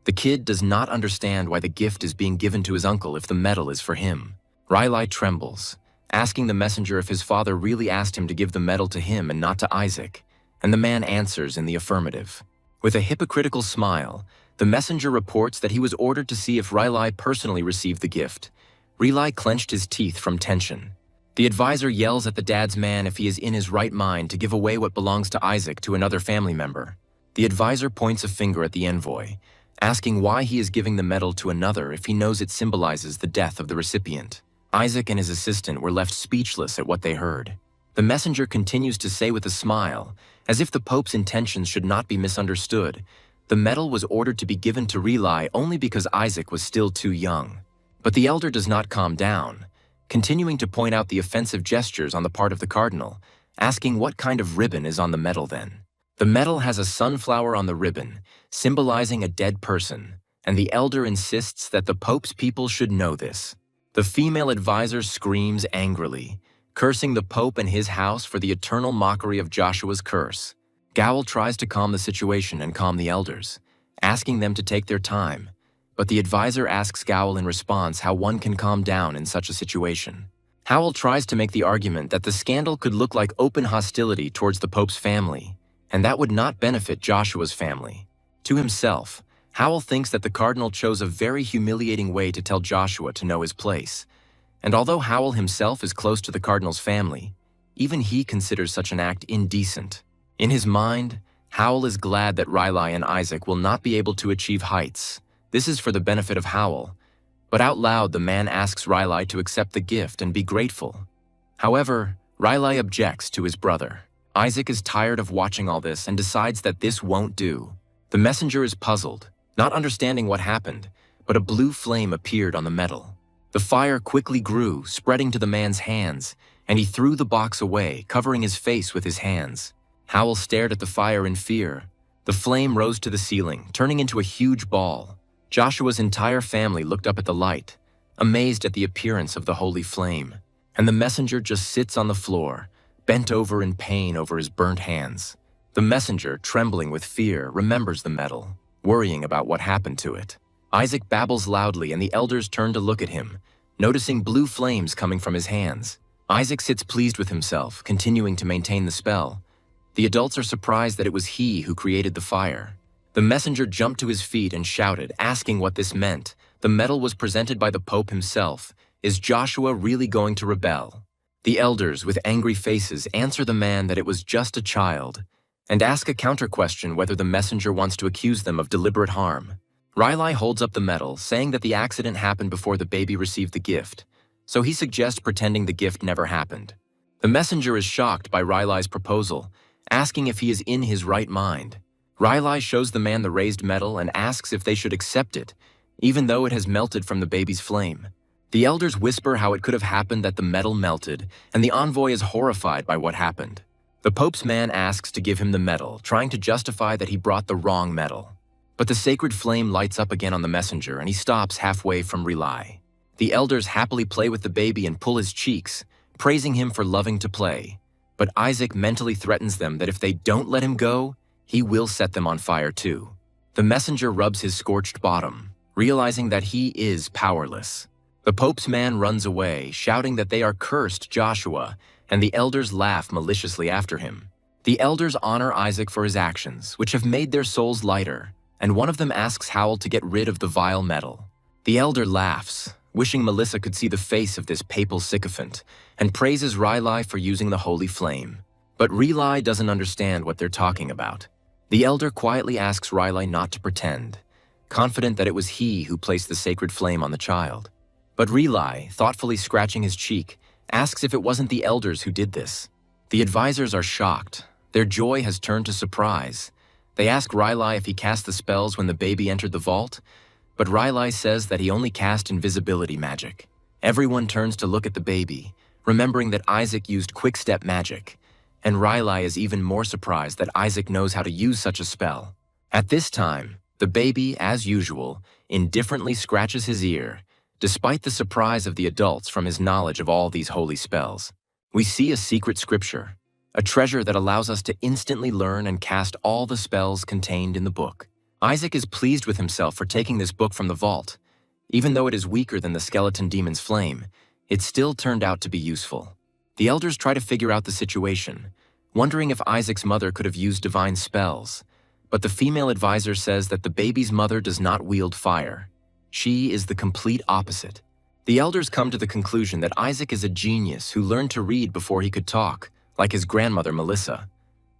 The kid does not understand why the gift is being given to his uncle if the medal is for him. Riley trembles, asking the messenger if his father really asked him to give the medal to him and not to Isaac, and the man answers in the affirmative. With a hypocritical smile, the messenger reports that he was ordered to see if Riley personally received the gift. Riley clenched his teeth from tension. The advisor yells at the dad's man if he is in his right mind to give away what belongs to Isaac to another family member. The advisor points a finger at the envoy, asking why he is giving the medal to another if he knows it symbolizes the death of the recipient. Isaac and his assistant were left speechless at what they heard. The messenger continues to say with a smile, as if the Pope's intentions should not be misunderstood, the medal was ordered to be given to Riley only because Isaac was still too young. But the elder does not calm down, continuing to point out the offensive gestures on the part of the cardinal, asking what kind of ribbon is on the medal then. The medal has a sunflower on the ribbon, symbolizing a dead person, and the elder insists that the Pope's people should know this. The female advisor screams angrily, cursing the Pope and his house for the eternal mockery of Joshua's curse. Gowl tries to calm the situation and calm the elders, asking them to take their time, but the advisor asks Gowl in response how one can calm down in such a situation. Howell tries to make the argument that the scandal could look like open hostility towards the Pope's family, and that would not benefit Joshua's family. To himself, Howell thinks that the cardinal chose a very humiliating way to tell Joshua to know his place, and although Howell himself is close to the cardinal's family, even he considers such an act indecent. In his mind, Howell is glad that Riley and Isaac will not be able to achieve heights. This is for the benefit of Howell, but out loud the man asks Riley to accept the gift and be grateful. However, Riley objects to his brother. Isaac is tired of watching all this and decides that this won't do. The messenger is puzzled, not understanding what happened, but a blue flame appeared on the metal. The fire quickly grew, spreading to the man's hands, and he threw the box away, covering his face with his hands. Howell stared at the fire in fear. The flame rose to the ceiling, turning into a huge ball. Joshua's entire family looked up at the light, amazed at the appearance of the holy flame, and the messenger just sits on the floor, bent over in pain over his burnt hands. The messenger, trembling with fear, remembers the medal, worrying about what happened to it. Isaac babbles loudly and the elders turn to look at him, noticing blue flames coming from his hands. Isaac sits pleased with himself, continuing to maintain the spell. The adults are surprised that it was he who created the fire. The messenger jumped to his feet and shouted, asking what this meant. The medal was presented by the Pope himself. Is Joshua really going to rebel? The elders, with angry faces, answer the man that it was just a child, and ask a counter-question whether the messenger wants to accuse them of deliberate harm. Riley holds up the medal, saying that the accident happened before the baby received the gift, so he suggests pretending the gift never happened. The messenger is shocked by Riley's proposal, asking if he is in his right mind. Riley shows the man the raised medal and asks if they should accept it, even though it has melted from the baby's flame. The elders whisper how it could have happened that the medal melted, and the envoy is horrified by what happened. The Pope's man asks to give him the medal, trying to justify that he brought the wrong medal. But the sacred flame lights up again on the messenger, and he stops halfway from Riley. The elders happily play with the baby and pull his cheeks, praising him for loving to play. But Isaac mentally threatens them that if they don't let him go, he will set them on fire too. The messenger rubs his scorched bottom, realizing that he is powerless. The Pope's man runs away, shouting that they are cursed Joshua, and the elders laugh maliciously after him. The elders honor Isaac for his actions, which have made their souls lighter, and one of them asks Howell to get rid of the vile medal. The elder laughs, wishing Melissa could see the face of this papal sycophant, and praises Riley for using the holy flame. But Riley doesn't understand what they're talking about. The elder quietly asks Riley not to pretend, confident that it was he who placed the sacred flame on the child. But Riley, thoughtfully scratching his cheek, asks if it wasn't the elders who did this. The advisors are shocked. Their joy has turned to surprise. They ask Riley if he cast the spells when the baby entered the vault, but Riley says that he only cast invisibility magic. Everyone turns to look at the baby, remembering that Isaac used quick-step magic, and Riley is even more surprised that Isaac knows how to use such a spell. At this time, the baby, as usual, indifferently scratches his ear, despite the surprise of the adults from his knowledge of all these holy spells. We see a secret scripture, a treasure that allows us to instantly learn and cast all the spells contained in the book. Isaac is pleased with himself for taking this book from the vault. Even though it is weaker than the skeleton demon's flame, it still turned out to be useful. The elders try to figure out the situation, wondering if Isaac's mother could have used divine spells, but the female advisor says that the baby's mother does not wield fire. She is the complete opposite. The elders come to the conclusion that Isaac is a genius who learned to read before he could talk, like his grandmother Melissa.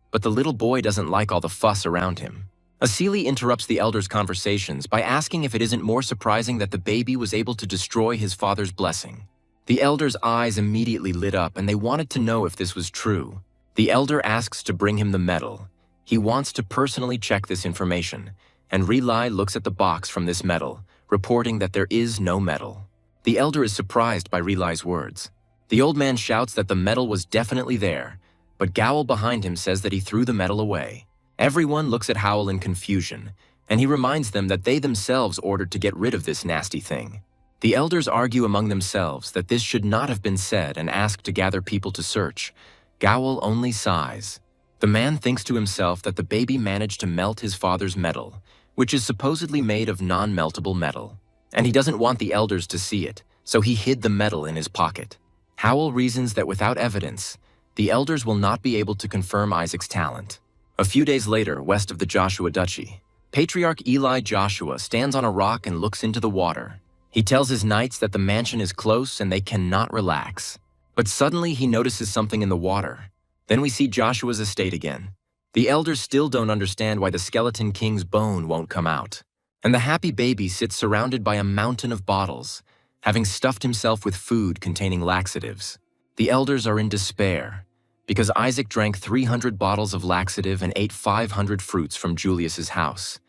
But the little boy doesn't like all the fuss around him. Asili interrupts the elders' conversations by asking if it isn't more surprising that the baby was able to destroy his father's blessing. The elders' eyes immediately lit up and they wanted to know if this was true. The elder asks to bring him the medal. He wants to personally check this information, and Riley looks at the box from this medal, reporting that there is no medal. The elder is surprised by Riley's words. The old man shouts that the medal was definitely there, but Gowl behind him says that he threw the medal away. Everyone looks at Howl in confusion, and he reminds them that they themselves ordered to get rid of this nasty thing. The elders argue among themselves that this should not have been said and ask to gather people to search. Gowl only sighs. The man thinks to himself that the baby managed to melt his father's metal, which is supposedly made of non-meltable metal, and he doesn't want the elders to see it, so he hid the metal in his pocket. Howl reasons that without evidence, the elders will not be able to confirm Isaac's talent. A few days later, west of the Joshua Duchy, Patriarch Eli Joshua stands on a rock and looks into the water. He tells his knights that the mansion is close and they cannot relax. But suddenly he notices something in the water. Then we see Joshua's estate again. The elders still don't understand why the skeleton king's bone won't come out. And the happy baby sits surrounded by a mountain of bottles, having stuffed himself with food containing laxatives. The elders are in despair, because Isaac drank 300 bottles of laxative and ate 500 fruits from Julius's house.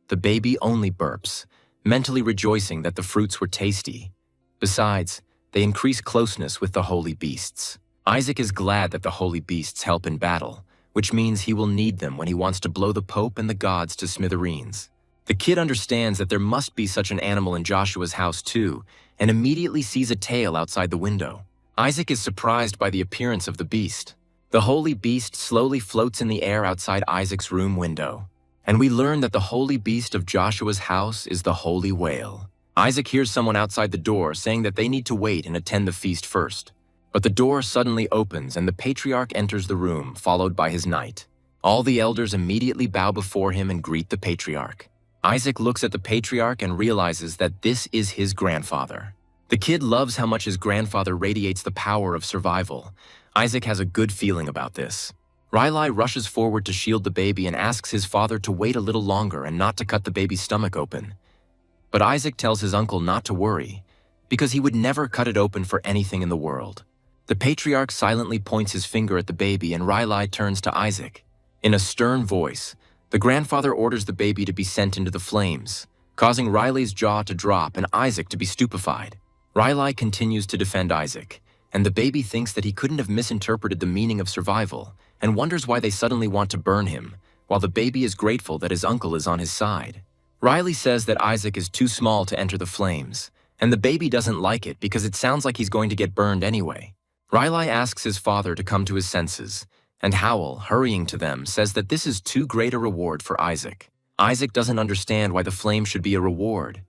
The baby only burps, mentally rejoicing that the fruits were tasty. Besides, they increase closeness with the holy beasts. Isaac is glad that the holy beasts help in battle, which means he will need them when he wants to blow the Pope and the gods to smithereens. The kid understands that there must be such an animal in Joshua's house too, and immediately sees a tail outside the window. Isaac is surprised by the appearance of the beast. The holy beast slowly floats in the air outside Isaac's room window, and we learn that the holy beast of Joshua's house is the holy whale. Isaac hears someone outside the door saying that they need to wait and attend the feast first. But the door suddenly opens and the patriarch enters the room, followed by his knight. All the elders immediately bow before him and greet the patriarch. Isaac looks at the patriarch and realizes that this is his grandfather. The kid loves how much his grandfather radiates the power of survival. Isaac has a good feeling about this. Riley rushes forward to shield the baby and asks his father to wait a little longer and not to cut the baby's stomach open. But Isaac tells his uncle not to worry, because he would never cut it open for anything in the world. The patriarch silently points his finger at the baby and Riley turns to Isaac. In a stern voice, the grandfather orders the baby to be sent into the flames, causing Riley's jaw to drop and Isaac to be stupefied. Riley continues to defend Isaac, and the baby thinks that he couldn't have misinterpreted the meaning of survival and wonders why they suddenly want to burn him, while the baby is grateful that his uncle is on his side. Riley says that Isaac is too small to enter the flames, and the baby doesn't like it because it sounds like he's going to get burned anyway. Riley asks his father to come to his senses, and Howl, hurrying to them, says that this is too great a reward for Isaac. Isaac doesn't understand why the flame should be a reward,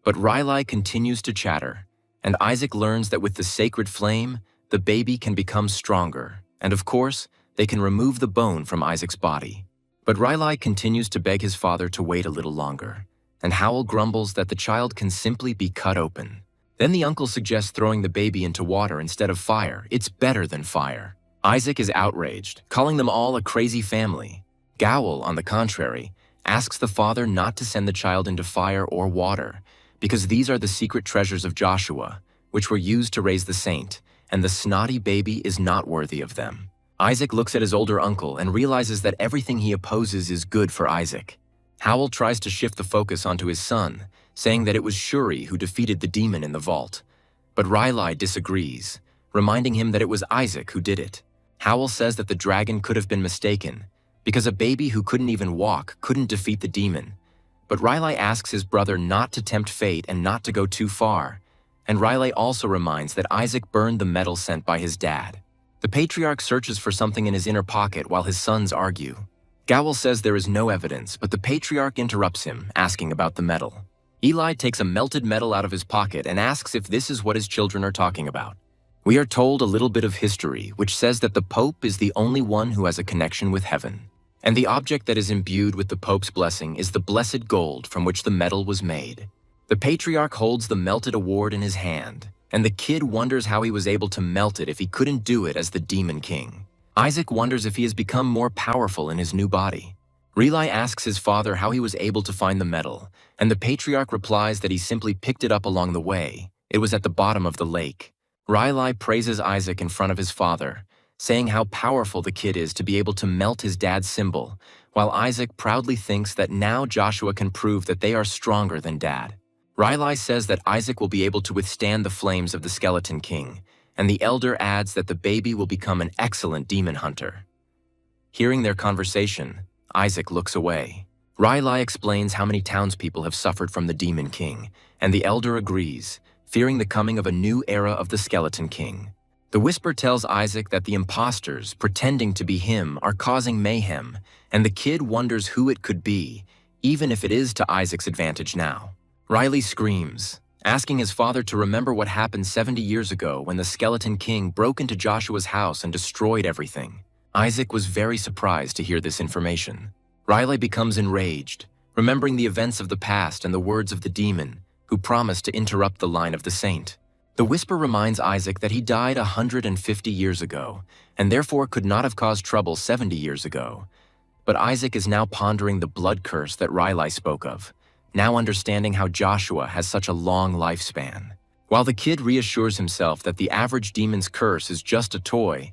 but Riley continues to chatter, and Isaac learns that with the sacred flame, the baby can become stronger, and of course, they can remove the bone from Isaac's body. But Riley continues to beg his father to wait a little longer, and Howl grumbles that the child can simply be cut open. Then the uncle suggests throwing the baby into water instead of fire. It's better than fire. Isaac is outraged, calling them all a crazy family. Gowl, on the contrary, asks the father not to send the child into fire or water, because these are the secret treasures of Joshua, which were used to raise the saint, and the snotty baby is not worthy of them. Isaac looks at his older uncle and realizes that everything he opposes is good for Isaac. Howl tries to shift the focus onto his son, saying that it was Shuri who defeated the demon in the vault. But Riley disagrees, reminding him that it was Isaac who did it. Howl says that the dragon could have been mistaken, because a baby who couldn't even walk couldn't defeat the demon. But Riley asks his brother not to tempt fate and not to go too far, and Riley also reminds that Isaac burned the metal sent by his dad. The patriarch searches for something in his inner pocket while his sons argue. Gowl says there is no evidence, but the patriarch interrupts him, asking about the metal. Eli takes a melted metal out of his pocket and asks if this is what his children are talking about. We are told a little bit of history, which says that the Pope is the only one who has a connection with heaven. And the object that is imbued with the Pope's blessing is the blessed gold from which the metal was made. The patriarch holds the melted award in his hand, and the kid wonders how he was able to melt it if he couldn't do it as the Demon King. Isaac wonders if he has become more powerful in his new body. Riley asks his father how he was able to find the metal, and the patriarch replies that he simply picked it up along the way. It was at the bottom of the lake. Riley praises Isaac in front of his father, saying how powerful the kid is to be able to melt his dad's symbol, while Isaac proudly thinks that now Joshua can prove that they are stronger than Dad. Riley says that Isaac will be able to withstand the flames of the Skeleton King, and the elder adds that the baby will become an excellent demon hunter. Hearing their conversation, Isaac looks away. Riley explains how many townspeople have suffered from the Demon King, and the elder agrees, fearing the coming of a new era of the Skeleton King. The whisper tells Isaac that the imposters, pretending to be him, are causing mayhem, and the kid wonders who it could be, even if it is to Isaac's advantage now. Riley screams, asking his father to remember what happened 70 years ago when the Skeleton King broke into Joshua's house and destroyed everything. Isaac was very surprised to hear this information. Riley becomes enraged, remembering the events of the past and the words of the demon, who promised to interrupt the line of the saint. The whisper reminds Isaac that he died 150 years ago, and therefore could not have caused trouble 70 years ago. But Isaac is now pondering the blood curse that Riley spoke of, now understanding how Joshua has such a long lifespan. While the kid reassures himself that the average demon's curse is just a toy,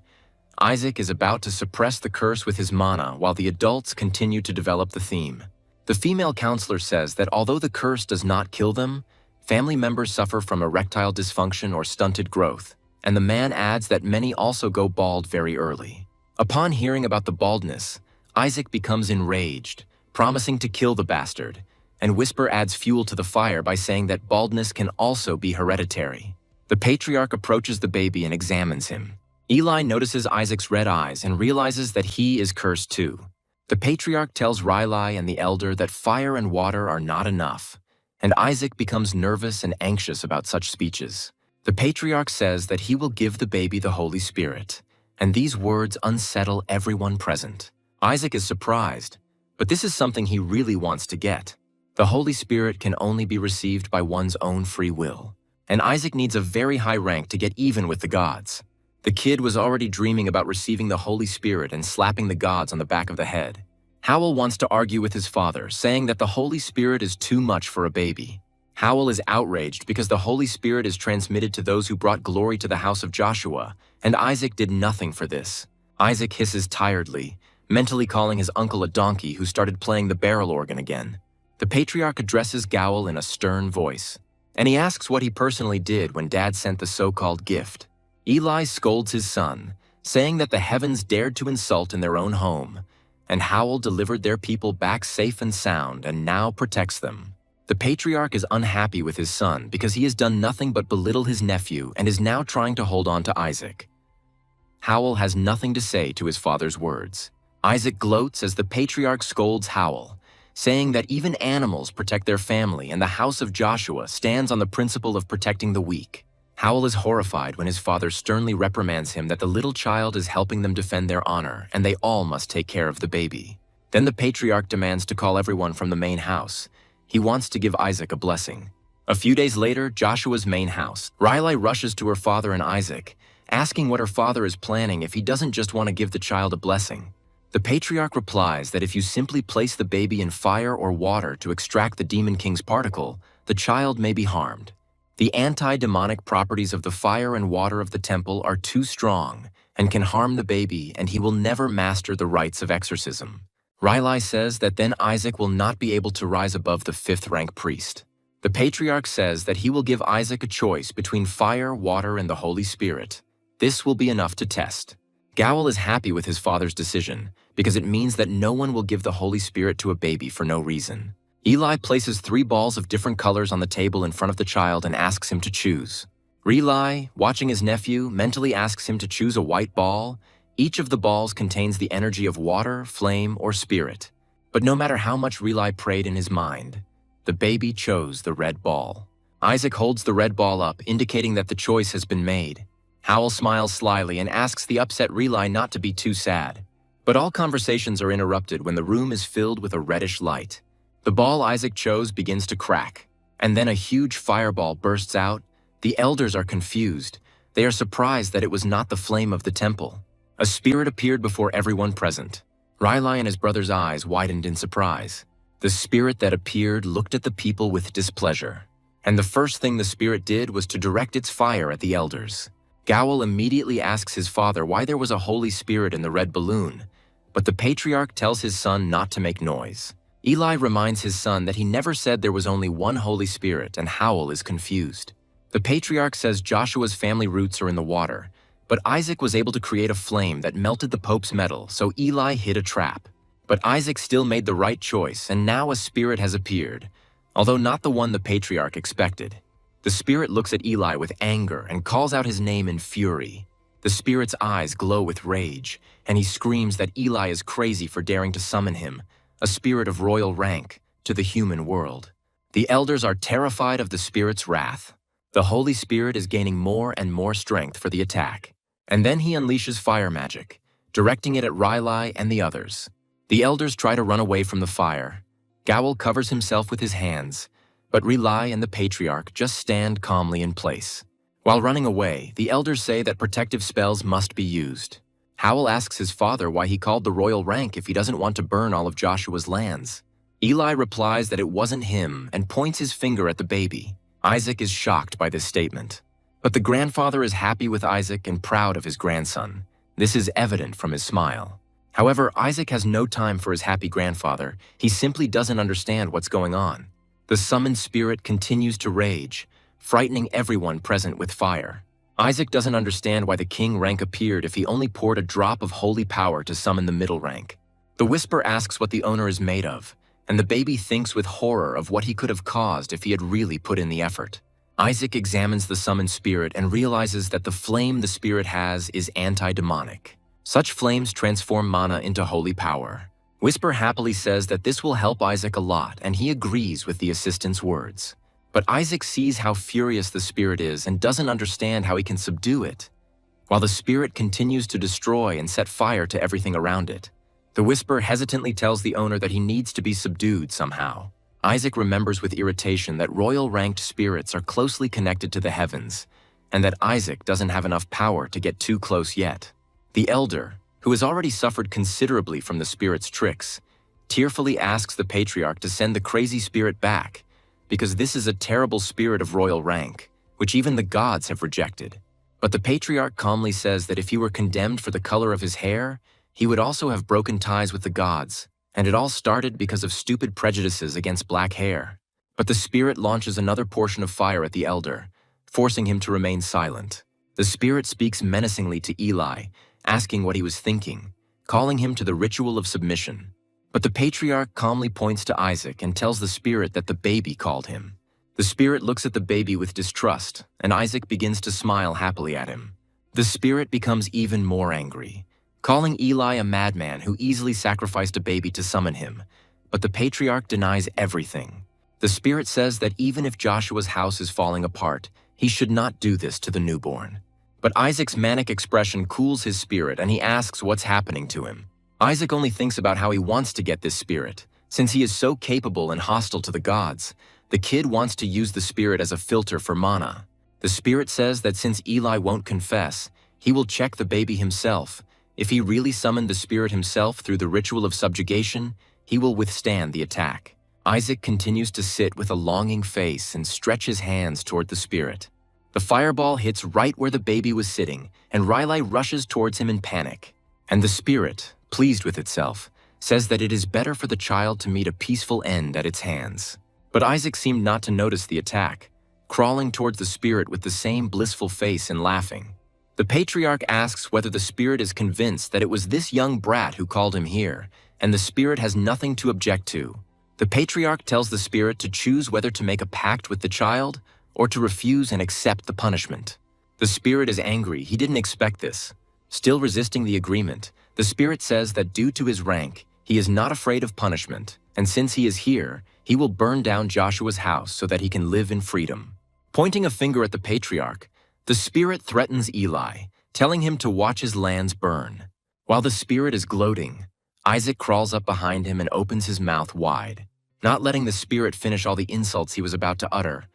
Isaac is about to suppress the curse with his mana while the adults continue to develop the theme. The female counselor says that although the curse does not kill them, family members suffer from erectile dysfunction or stunted growth, and the man adds that many also go bald very early. Upon hearing about the baldness, Isaac becomes enraged, promising to kill the bastard, and Whisper adds fuel to the fire by saying that baldness can also be hereditary. The patriarch approaches the baby and examines him. Eli notices Isaac's red eyes and realizes that he is cursed too. The patriarch tells Riley and the elder that fire and water are not enough, and Isaac becomes nervous and anxious about such speeches. The patriarch says that he will give the baby the Holy Spirit, and these words unsettle everyone present. Isaac is surprised, but this is something he really wants to get. The Holy Spirit can only be received by one's own free will, and Isaac needs a very high rank to get even with the gods. The kid was already dreaming about receiving the Holy Spirit and slapping the gods on the back of the head. Howell wants to argue with his father, saying that the Holy Spirit is too much for a baby. Howell is outraged because the Holy Spirit is transmitted to those who brought glory to the house of Joshua, and Isaac did nothing for this. Isaac hisses tiredly, mentally calling his uncle a donkey who started playing the barrel organ again. The patriarch addresses Gowell in a stern voice, and he asks what he personally did when Dad sent the so-called gift. Eli scolds his son, saying that the heavens dared to insult in their own home, and Howell delivered their people back safe and sound and now protects them. The patriarch is unhappy with his son because he has done nothing but belittle his nephew and is now trying to hold on to Isaac. Howell has nothing to say to his father's words. Isaac gloats as the patriarch scolds Howell, saying that even animals protect their family and the house of Joshua stands on the principle of protecting the weak. Howell is horrified when his father sternly reprimands him that the little child is helping them defend their honor and they all must take care of the baby. Then the patriarch demands to call everyone from the main house. He wants to give Isaac a blessing. A few days later, Joshua's main house. Riley rushes to her father and Isaac, asking what her father is planning if he doesn't just want to give the child a blessing. The patriarch replies that if you simply place the baby in fire or water to extract the Demon King's particle, the child may be harmed. The anti-demonic properties of the fire and water of the temple are too strong and can harm the baby, and he will never master the rites of exorcism. Riley says that then Isaac will not be able to rise above the 5th-rank priest. The patriarch says that he will give Isaac a choice between fire, water, and the Holy Spirit. This will be enough to test. Gowell is happy with his father's decision because it means that no one will give the Holy Spirit to a baby for no reason. Eli places 3 balls of different colors on the table in front of the child and asks him to choose. Riley, watching his nephew, mentally asks him to choose a white ball. Each of the balls contains the energy of water, flame, or spirit. But no matter how much Riley prayed in his mind, the baby chose the red ball. Isaac holds the red ball up, indicating that the choice has been made. Howell smiles slyly and asks the upset Riley not to be too sad. But all conversations are interrupted when the room is filled with a reddish light. The ball Isaac chose begins to crack, and then a huge fireball bursts out. The elders are confused. They are surprised that it was not the flame of the temple. A spirit appeared before everyone present. Riley and his brother's eyes widened in surprise. The spirit that appeared looked at the people with displeasure, and the first thing the spirit did was to direct its fire at the elders. Gowell immediately asks his father why there was a Holy Spirit in the red balloon, but the patriarch tells his son not to make noise. Eli reminds his son that he never said there was only one Holy Spirit, and Howell is confused. The patriarch says Joshua's family roots are in the water, but Isaac was able to create a flame that melted the Pope's medal, so Eli hid a trap. But Isaac still made the right choice, and now a spirit has appeared, although not the one the patriarch expected. The spirit looks at Eli with anger and calls out his name in fury. The spirit's eyes glow with rage, and he screams that Eli is crazy for daring to summon him, a spirit of royal rank, to the human world. The elders are terrified of the spirit's wrath. The Holy Spirit is gaining more and more strength for the attack. And then he unleashes fire magic, directing it at Riley and the others. The elders try to run away from the fire. Gowl covers himself with his hands, but Riley and the patriarch just stand calmly in place. While running away, the elders say that protective spells must be used. Howl asks his father why he called the royal rank if he doesn't want to burn all of Joshua's lands. Eli replies that it wasn't him and points his finger at the baby. Isaac is shocked by this statement. But the grandfather is happy with Isaac and proud of his grandson. This is evident from his smile. However, Isaac has no time for his happy grandfather. He simply doesn't understand what's going on. The summoned spirit continues to rage, frightening everyone present with fire. Isaac doesn't understand why the king rank appeared if he only poured a drop of holy power to summon the middle rank. The whisper asks what the owner is made of, and the baby thinks with horror of what he could have caused if he had really put in the effort. Isaac examines the summoned spirit and realizes that the flame the spirit has is anti-demonic. Such flames transform mana into holy power. Whisper happily says that this will help Isaac a lot, and he agrees with the assistant's words. But Isaac sees how furious the spirit is and doesn't understand how he can subdue it, while the spirit continues to destroy and set fire to everything around it. The whisper hesitantly tells the owner that he needs to be subdued somehow. Isaac remembers with irritation that royal-ranked spirits are closely connected to the heavens, and that Isaac doesn't have enough power to get too close yet. The elder, who has already suffered considerably from the spirit's tricks, tearfully asks the patriarch to send the crazy spirit back, because this is a terrible spirit of royal rank, which even the gods have rejected. But the patriarch calmly says that if he were condemned for the color of his hair, he would also have broken ties with the gods, and it all started because of stupid prejudices against black hair. But the spirit launches another portion of fire at the elder, forcing him to remain silent. The spirit speaks menacingly to Eli, asking what he was thinking, calling him to the ritual of submission. But the patriarch calmly points to Isaac and tells the spirit that the baby called him. The spirit looks at the baby with distrust, and Isaac begins to smile happily at him. The spirit becomes even more angry, calling Eli a madman who easily sacrificed a baby to summon him, but the patriarch denies everything. The spirit says that even if Joshua's house is falling apart, he should not do this to the newborn. But Isaac's manic expression cools his spirit, and he asks what's happening to him. Isaac only thinks about how he wants to get this spirit. Since he is so capable and hostile to the gods, the kid wants to use the spirit as a filter for mana. The spirit says that since Eli won't confess, he will check the baby himself. If he really summoned the spirit himself through the ritual of subjugation, he will withstand the attack. Isaac continues to sit with a longing face and stretch his hands toward the spirit. The fireball hits right where the baby was sitting, and Riley rushes towards him in panic. And the spirit, pleased with itself, says that it is better for the child to meet a peaceful end at its hands. But Isaac seemed not to notice the attack, crawling towards the spirit with the same blissful face and laughing. The patriarch asks whether the spirit is convinced that it was this young brat who called him here, and the spirit has nothing to object to. The patriarch tells the spirit to choose whether to make a pact with the child or to refuse and accept the punishment. The spirit is angry. He didn't expect this. Still resisting the agreement, the spirit says that due to his rank, he is not afraid of punishment, and since he is here, he will burn down Joshua's house so that he can live in freedom. Pointing a finger at the patriarch, the spirit threatens Eli, telling him to watch his lands burn. While the spirit is gloating, Isaac crawls up behind him and opens his mouth wide. Not letting the spirit finish all the insults he was about to utter,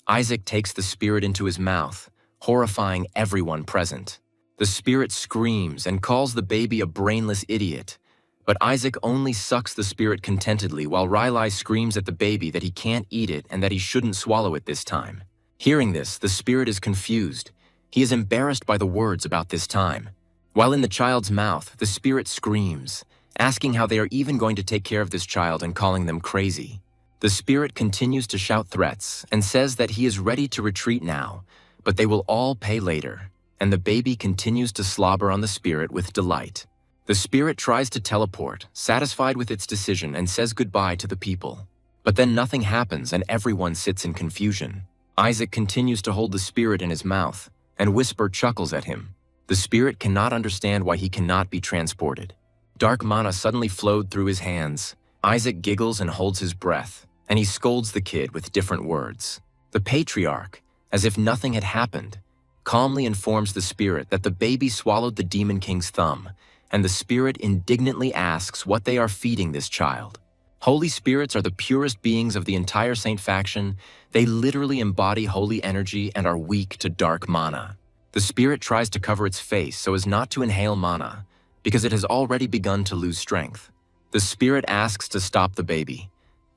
Isaac takes the spirit into his mouth, horrifying everyone present. The spirit screams and calls the baby a brainless idiot, but Isaac only sucks the spirit contentedly while Riley screams at the baby that he can't eat it and that he shouldn't swallow it this time. Hearing this, the spirit is confused. He is embarrassed by the words about this time. While in the child's mouth, the spirit screams, asking how they are even going to take care of this child and calling them crazy. The spirit continues to shout threats and says that he is ready to retreat now, but they will all pay later, and the baby continues to slobber on the spirit with delight. The spirit tries to teleport, satisfied with its decision, and says goodbye to the people. But then nothing happens and everyone sits in confusion. Isaac continues to hold the spirit in his mouth, and Whisper chuckles at him. The spirit cannot understand why he cannot be transported. Dark mana suddenly flowed through his hands. Isaac giggles and holds his breath, and he scolds the kid with different words. The patriarch, as if nothing had happened, calmly informs the spirit that the baby swallowed the Demon King's thumb, and the spirit indignantly asks what they are feeding this child. Holy spirits are the purest beings of the entire Saint faction. They literally embody holy energy and are weak to dark mana. The spirit tries to cover its face so as not to inhale mana, because it has already begun to lose strength. The spirit asks to stop the baby.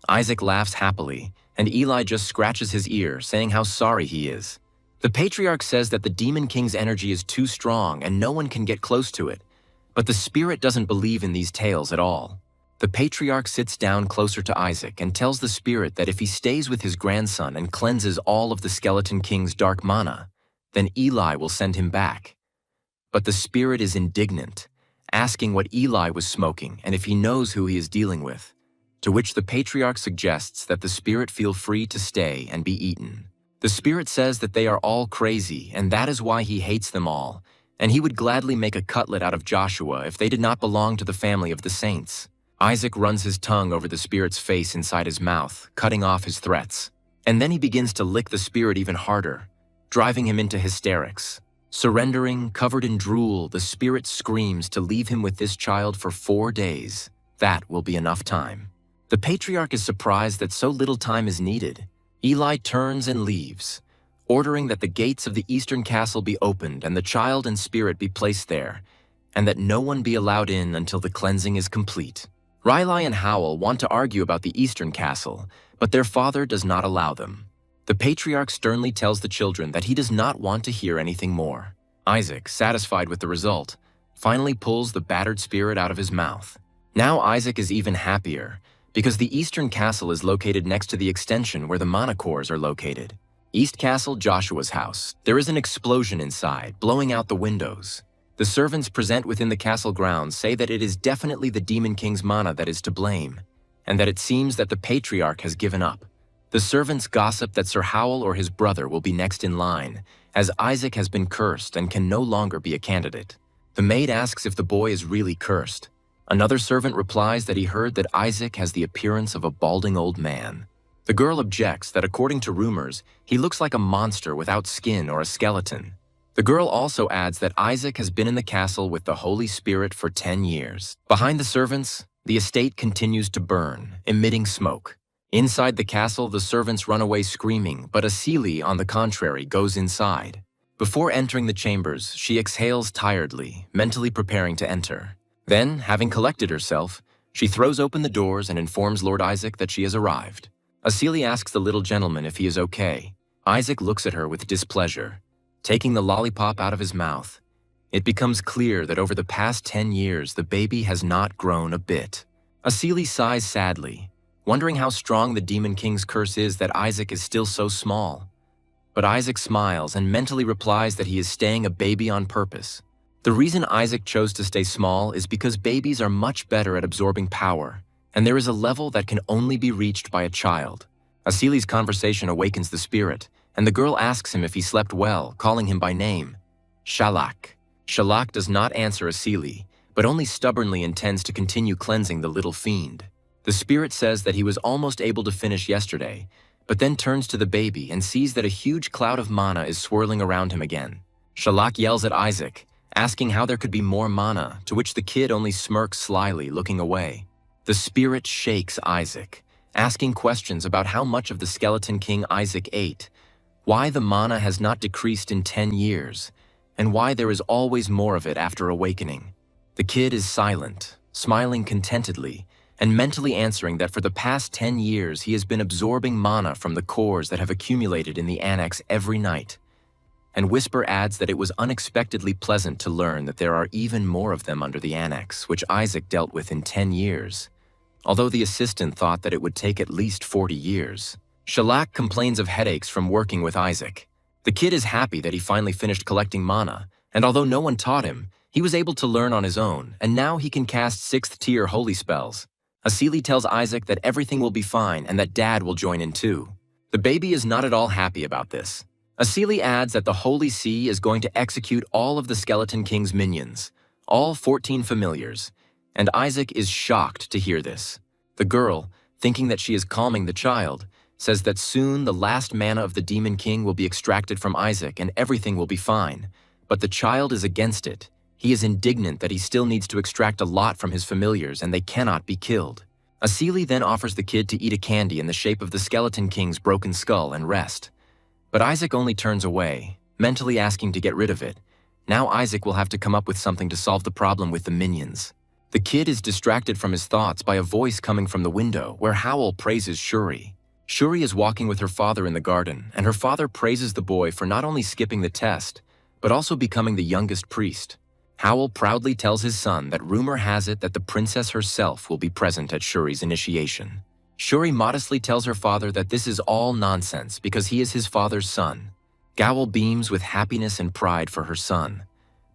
Isaac laughs happily, and Eli just scratches his ear, saying how sorry he is. The patriarch says that the Demon King's energy is too strong and no one can get close to it, but the spirit doesn't believe in these tales at all. The patriarch sits down closer to Isaac and tells the spirit that if he stays with his grandson and cleanses all of the Skeleton King's dark mana, then Eli will send him back. But the spirit is indignant, asking what Eli was smoking and if he knows who he is dealing with, to which the patriarch suggests that the spirit feel free to stay and be eaten. The spirit says that they are all crazy and that is why he hates them all, and he would gladly make a cutlet out of Joshua if they did not belong to the family of the saints. Isaac runs his tongue over the spirit's face inside his mouth, cutting off his threats. And then he begins to lick the spirit even harder, driving him into hysterics. Surrendering, covered in drool, the spirit screams to leave him with this child for 4 days. That will be enough time. The patriarch is surprised that so little time is needed. Eli turns and leaves, ordering that the gates of the eastern castle be opened and the child and spirit be placed there, and that no one be allowed in until the cleansing is complete. Riley and Howl want to argue about the eastern castle, but their father does not allow them. The patriarch sternly tells the children that he does not want to hear anything more. Isaac, satisfied with the result, finally pulls the battered spirit out of his mouth. Now Isaac is even happier, because the eastern castle is located next to the extension where the mana cores are located. East Castle, Joshua's house. There is an explosion inside, blowing out the windows. The servants present within the castle grounds say that it is definitely the Demon King's mana that is to blame, and that it seems that the patriarch has given up. The servants gossip that Sir Howl or his brother will be next in line, as Isaac has been cursed and can no longer be a candidate. The maid asks if the boy is really cursed. Another servant replies that he heard that Isaac has the appearance of a balding old man. The girl objects that according to rumors, he looks like a monster without skin or a skeleton. The girl also adds that Isaac has been in the castle with the Holy Spirit for 10 years. Behind the servants, the estate continues to burn, emitting smoke. Inside the castle, the servants run away screaming, but Asili, on the contrary, goes inside. Before entering the chambers, she exhales tiredly, mentally preparing to enter. Then, having collected herself, she throws open the doors and informs Lord Isaac that she has arrived. Asili asks the little gentleman if he is okay. Isaac looks at her with displeasure, taking the lollipop out of his mouth. It becomes clear that over the past 10 years, the baby has not grown a bit. Asili sighs sadly, wondering how strong the Demon King's curse is that Isaac is still so small. But Isaac smiles and mentally replies that he is staying a baby on purpose. The reason Isaac chose to stay small is because babies are much better at absorbing power, and there is a level that can only be reached by a child. Asili's conversation awakens the spirit, and the girl asks him if he slept well, calling him by name, Shalak. Shalak does not answer Asili, but only stubbornly intends to continue cleansing the little fiend. The spirit says that he was almost able to finish yesterday, but then turns to the baby and sees that a huge cloud of mana is swirling around him again. Shalak yells at Isaac, asking how there could be more mana, to which the kid only smirks slyly, looking away. The spirit shakes Isaac, asking questions about how much of the Skeleton King Isaac ate, why the mana has not decreased in 10 years, and why there is always more of it after awakening. The kid is silent, smiling contentedly, and mentally answering that for the past 10 years he has been absorbing mana from the cores that have accumulated in the annex every night. And Whisper adds that it was unexpectedly pleasant to learn that there are even more of them under the annex, which Isaac dealt with in 10 years, although the assistant thought that it would take at least 40 years. Shalak complains of headaches from working with Isaac. The kid is happy that he finally finished collecting mana, and although no one taught him, He was able to learn on his own, and now he can cast 6th-tier holy spells. Asili tells Isaac that everything will be fine and that Dad will join in too. The baby is not at all happy about this. Asili adds that the Holy See is going to execute all of the Skeleton King's minions, all 14 familiars, and Isaac is shocked to hear this. The girl, thinking that she is calming the child, says that soon the last mana of the Demon King will be extracted from Isaac and everything will be fine. But the child is against it. He is indignant that he still needs to extract a lot from his familiars and they cannot be killed. Asili then offers the kid to eat a candy in the shape of the Skeleton King's broken skull and rest. But Isaac only turns away, mentally asking to get rid of it. Now Isaac will have to come up with something to solve the problem with the minions. The kid is distracted from his thoughts by a voice coming from the window where Howl praises Shuri. Shuri is walking with her father in the garden, and her father praises the boy for not only skipping the test, but also becoming the youngest priest. Howl proudly tells his son that rumor has it that the princess herself will be present at Shuri's initiation. Shuri modestly tells her father that this is all nonsense because he is his father's son. Gowl beams with happiness and pride for her son,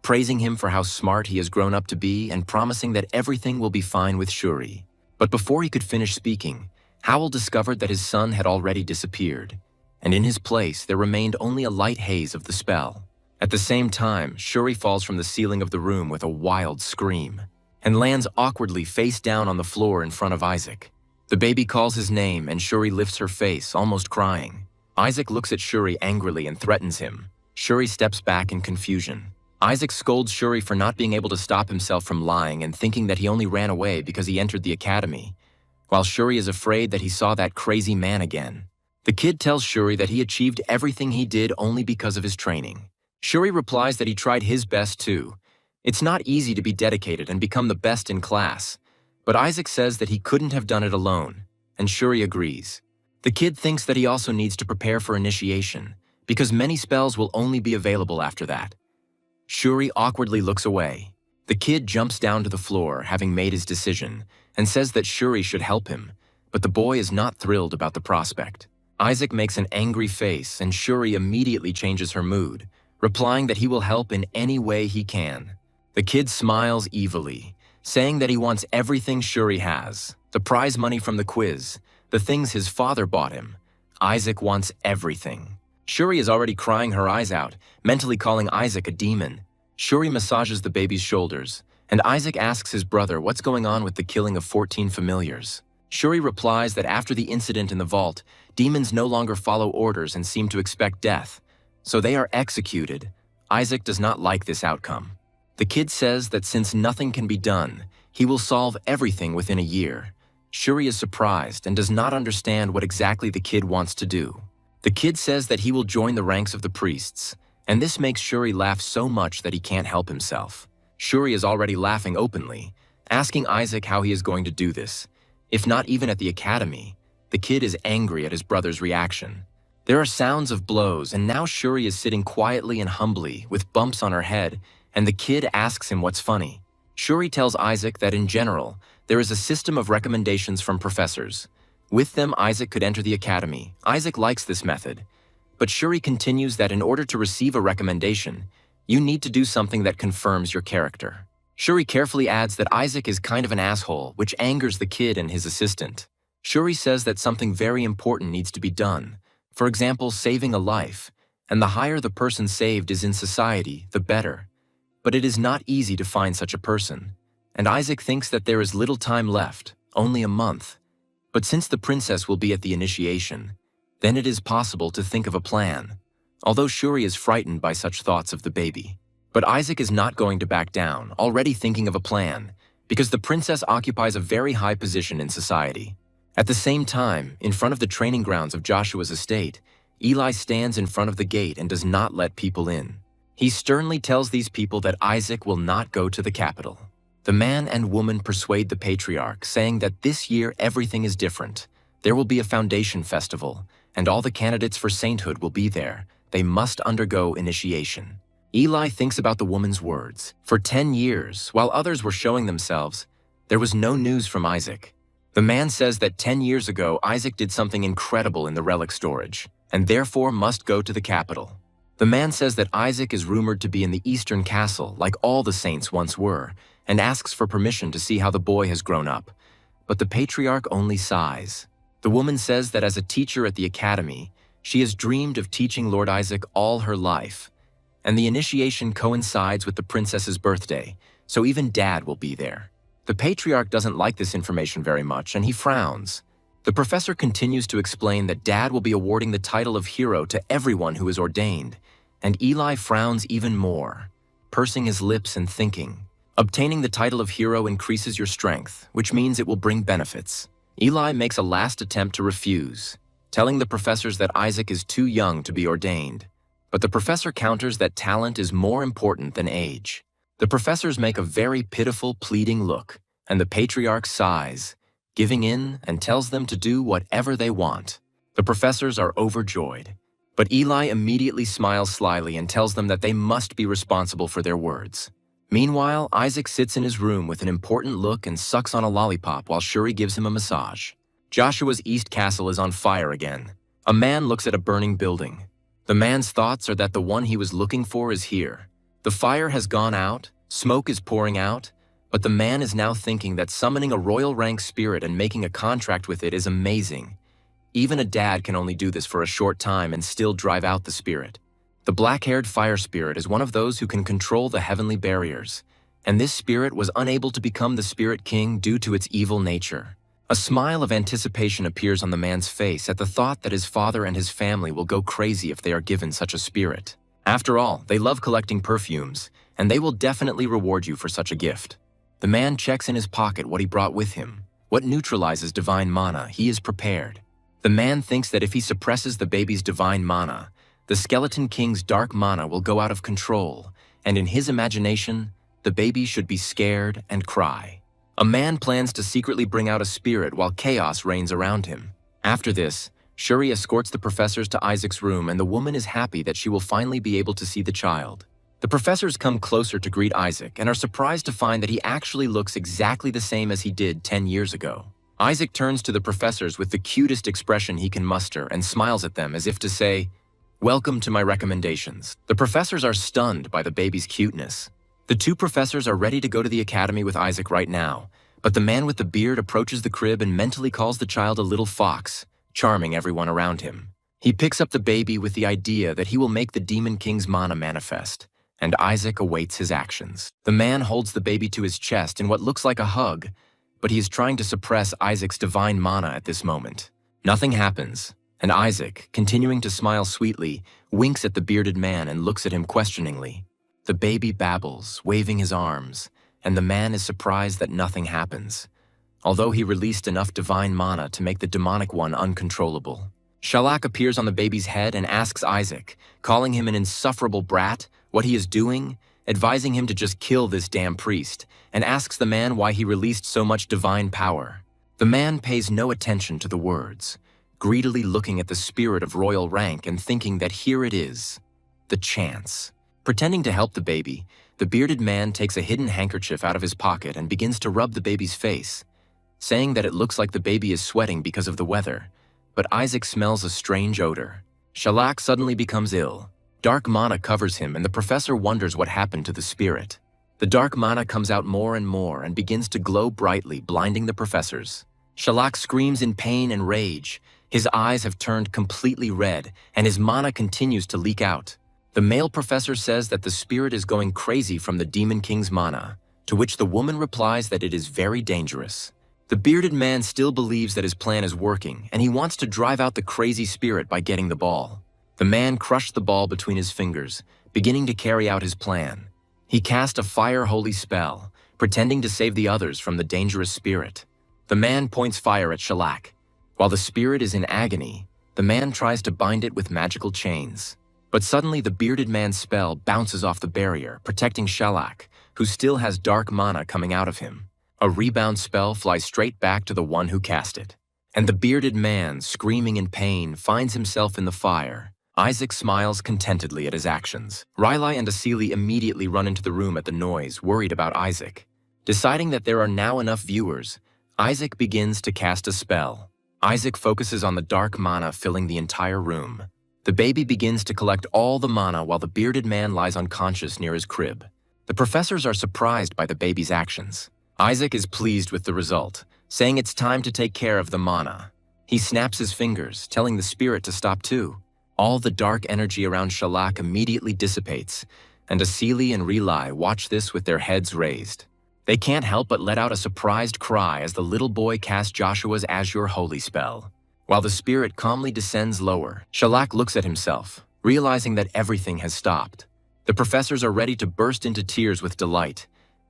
praising him for how smart he has grown up to be and promising that everything will be fine with Shuri. But before he could finish speaking, Howl discovered that his son had already disappeared, and in his place there remained only a light haze of the spell. At the same time, Shuri falls from the ceiling of the room with a wild scream, and lands awkwardly face down on the floor in front of Isaac. The baby calls his name and Shuri lifts her face, almost crying. Isaac looks at Shuri angrily and threatens him. Shuri steps back in confusion. Isaac scolds Shuri for not being able to stop himself from lying and thinking that he only ran away because he entered the academy, while Shuri is afraid that he saw that crazy man again. The kid tells Shuri that he achieved everything he did only because of his training. Shuri replies that he tried his best too. It's not easy to be dedicated and become the best in class, but Isaac says that he couldn't have done it alone, and Shuri agrees. The kid thinks that he also needs to prepare for initiation, because many spells will only be available after that. Shuri awkwardly looks away. The kid jumps down to the floor, having made his decision, and says that Shuri should help him, but the boy is not thrilled about the prospect. Isaac makes an angry face, and Shuri immediately changes her mood, replying that he will help in any way he can. The kid smiles evilly, saying that he wants everything Shuri has, the prize money from the quiz, the things his father bought him. Isaac wants everything. Shuri is already crying her eyes out, mentally calling Isaac a demon. Shuri massages the baby's shoulders, and Isaac asks his brother what's going on with the killing of 14 familiars. Shuri replies that after the incident in the vault, demons no longer follow orders and seem to expect death, so they are executed. Isaac does not like this outcome. The kid says that since nothing can be done, he will solve everything within a year. Shuri is surprised and does not understand what exactly the kid wants to do. The kid says that he will join the ranks of the priests, and this makes Shuri laugh so much that he can't help himself. Shuri is already laughing openly, asking Isaac how he is going to do this. If not even at the academy, the kid is angry at his brother's reaction. There are sounds of blows, and now Shuri is sitting quietly and humbly with bumps on her head, and the kid asks him what's funny. Shuri tells Isaac that in general, there is a system of recommendations from professors. With them, Isaac could enter the academy. Isaac likes this method. But Shuri continues that in order to receive a recommendation, you need to do something that confirms your character. Shuri carefully adds that Isaac is kind of an asshole, which angers the kid and his assistant. Shuri says that something very important needs to be done. For example, saving a life. And the higher the person saved is in society, the better. But it is not easy to find such a person. And Isaac thinks that there is little time left, only a month. But since the princess will be at the initiation, then it is possible to think of a plan. Although Shuri is frightened by such thoughts of the baby. But Isaac is not going to back down, already thinking of a plan, because the princess occupies a very high position in society. At the same time, in front of the training grounds of Joshua's estate, Eli stands in front of the gate and does not let people in. He sternly tells these people that Isaac will not go to the capital. The man and woman persuade the patriarch, saying that this year everything is different. There will be a foundation festival, and all the candidates for sainthood will be there. They must undergo initiation. Eli thinks about the woman's words. For 10 years, while others were showing themselves, there was no news from Isaac. The man says that 10 years ago, Isaac did something incredible in the relic storage, and therefore must go to the capital. The man says that Isaac is rumored to be in the Eastern Castle like all the saints once were, and asks for permission to see how the boy has grown up. But the patriarch only sighs. The woman says that as a teacher at the academy, she has dreamed of teaching Lord Isaac all her life, and the initiation coincides with the princess's birthday, so even Dad will be there. The patriarch doesn't like this information very much, and he frowns. The professor continues to explain that Dad will be awarding the title of hero to everyone who is ordained, and Eli frowns even more, pursing his lips and thinking. Obtaining the title of hero increases your strength, which means it will bring benefits. Eli makes a last attempt to refuse, telling the professors that Isaac is too young to be ordained. But the professor counters that talent is more important than age. The professors make a very pitiful, pleading look, and the patriarch sighs, giving in and tells them to do whatever they want. The professors are overjoyed, but Eli immediately smiles slyly and tells them that they must be responsible for their words. Meanwhile, Isaac sits in his room with an important look and sucks on a lollipop while Shuri gives him a massage. Joshua's East Castle is on fire again. A man looks at a burning building. The man's thoughts are that the one he was looking for is here. The fire has gone out, smoke is pouring out, but the man is now thinking that summoning a royal rank spirit and making a contract with it is amazing. Even a dad can only do this for a short time and still drive out the spirit. The black-haired fire spirit is one of those who can control the heavenly barriers, and this spirit was unable to become the spirit king due to its evil nature. A smile of anticipation appears on the man's face at the thought that his father and his family will go crazy if they are given such a spirit. After all, they love collecting perfumes, and they will definitely reward you for such a gift. The man checks in his pocket what he brought with him. What neutralizes divine mana, he is prepared. The man thinks that if he suppresses the baby's divine mana, the Skeleton King's dark mana will go out of control, and in his imagination, the baby should be scared and cry. A man plans to secretly bring out a spirit while chaos reigns around him. After this, Shuri escorts the professors to Isaac's room, and the woman is happy that she will finally be able to see the child. The professors come closer to greet Isaac and are surprised to find that he actually looks exactly the same as he did 10 years ago. Isaac turns to the professors with the cutest expression he can muster and smiles at them as if to say, "Welcome to my recommendations." The professors are stunned by the baby's cuteness. The two professors are ready to go to the academy with Isaac right now, but the man with the beard approaches the crib and mentally calls the child a little fox, charming everyone around him. He picks up the baby with the idea that he will make the Demon King's mana manifest, and Isaac awaits his actions. The man holds the baby to his chest in what looks like a hug, but he is trying to suppress Isaac's divine mana at this moment. Nothing happens, and Isaac, continuing to smile sweetly, winks at the bearded man and looks at him questioningly. The baby babbles, waving his arms, and the man is surprised that nothing happens, although he released enough divine mana to make the demonic one uncontrollable. Shalak appears on the baby's head and asks Isaac, calling him an insufferable brat, what he is doing, advising him to just kill this damn priest, and asks the man why he released so much divine power. The man pays no attention to the words, greedily looking at the spirit of royal rank and thinking that here it is, the chance. Pretending to help the baby, the bearded man takes a hidden handkerchief out of his pocket and begins to rub the baby's face, saying that it looks like the baby is sweating because of the weather, but Isaac smells a strange odor. Shalak suddenly becomes ill. Dark mana covers him, and the professor wonders what happened to the spirit. The dark mana comes out more and more and begins to glow brightly, blinding the professors. Shalak screams in pain and rage. His eyes have turned completely red, and his mana continues to leak out. The male professor says that the spirit is going crazy from the Demon King's mana, to which the woman replies that it is very dangerous. The bearded man still believes that his plan is working, and he wants to drive out the crazy spirit by getting the ball. The man crushed the ball between his fingers, beginning to carry out his plan. He cast a fire holy spell, pretending to save the others from the dangerous spirit. The man points fire at Shalak. While the spirit is in agony, the man tries to bind it with magical chains. But suddenly the bearded man's spell bounces off the barrier, protecting Shalak, who still has dark mana coming out of him. A rebound spell flies straight back to the one who cast it. And the bearded man, screaming in pain, finds himself in the fire. Isaac smiles contentedly at his actions. Riley and Asili immediately run into the room at the noise, worried about Isaac. Deciding that there are now enough viewers, Isaac begins to cast a spell. Isaac focuses on the dark mana filling the entire room. The baby begins to collect all the mana while the bearded man lies unconscious near his crib. The professors are surprised by the baby's actions. Isaac is pleased with the result, saying it's time to take care of the mana. He snaps his fingers, telling the spirit to stop too. All the dark energy around Shalak immediately dissipates, and Asili and Relai watch this with their heads raised. They can't help but let out a surprised cry as the little boy casts Joshua's Azure Holy spell. While the spirit calmly descends lower, Shalak looks at himself, realizing that everything has stopped. The professors are ready to burst into tears with delight.